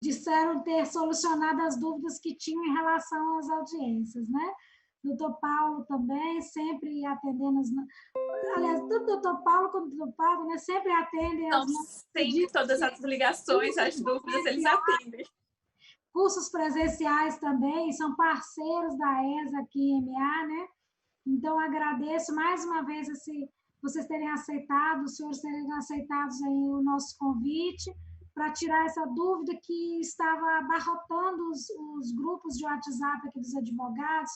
disseram ter solucionado as dúvidas que tinham em relação às audiências, né? Doutor Paulo também, sempre atendendo as... Aliás, tanto o doutor Paulo quanto o doutor Paulo, né, sempre atendem as... Sempre, todas as ligações, as dúvidas, eles atendem. Cursos presenciais também, são parceiros da ESA aqui em MA, né? Então, agradeço mais uma vez vocês terem aceitado, os senhores terem aceitado aí o nosso convite, para tirar essa dúvida que estava abarrotando os grupos de WhatsApp aqui dos advogados,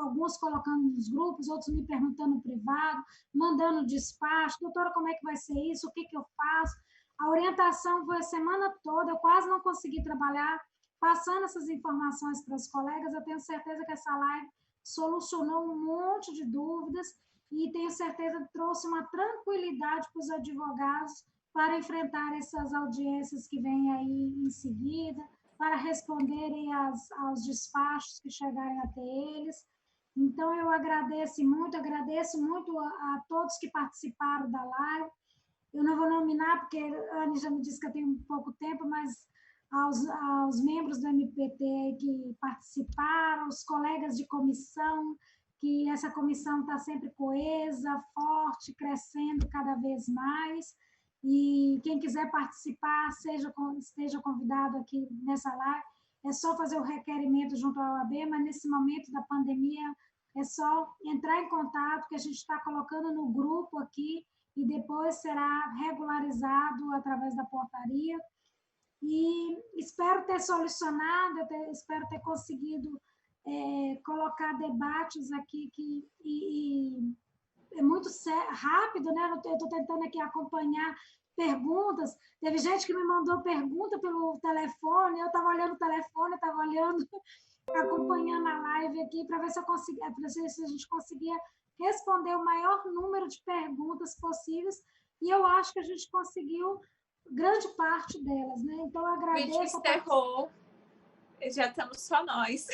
alguns colocando nos grupos, outros me perguntando no privado, mandando despacho, doutora, como é que vai ser isso, o que eu faço? A orientação foi a semana toda, eu quase não consegui trabalhar, passando essas informações para os colegas. Eu tenho certeza que essa live solucionou um monte de dúvidas e tenho certeza que trouxe uma tranquilidade para os advogados para enfrentar essas audiências que vêm aí em seguida, para responderem aos despachos que chegarem até eles. Então, eu agradeço muito a todos que participaram da live. Eu não vou nominar, porque a Anne já me disse que eu tenho pouco tempo, mas aos membros do MPT que participaram, os colegas de comissão, que essa comissão está sempre coesa, forte, crescendo cada vez mais. E quem quiser participar, esteja convidado aqui nessa live. É só fazer o requerimento junto à OAB, mas nesse momento da pandemia é só entrar em contato, que a gente está colocando no grupo aqui e depois será regularizado através da portaria. E espero ter solucionado, espero ter conseguido colocar debates aqui e é muito rápido, né? Eu estou tentando aqui acompanhar perguntas. Teve gente que me mandou pergunta pelo telefone, eu estava olhando o telefone, acompanhando a live aqui para ver se a gente conseguia responder o maior número de perguntas possíveis, e eu acho que a gente conseguiu grande parte delas, né? Então, eu agradeço. O vídeo encerrou, já estamos só nós.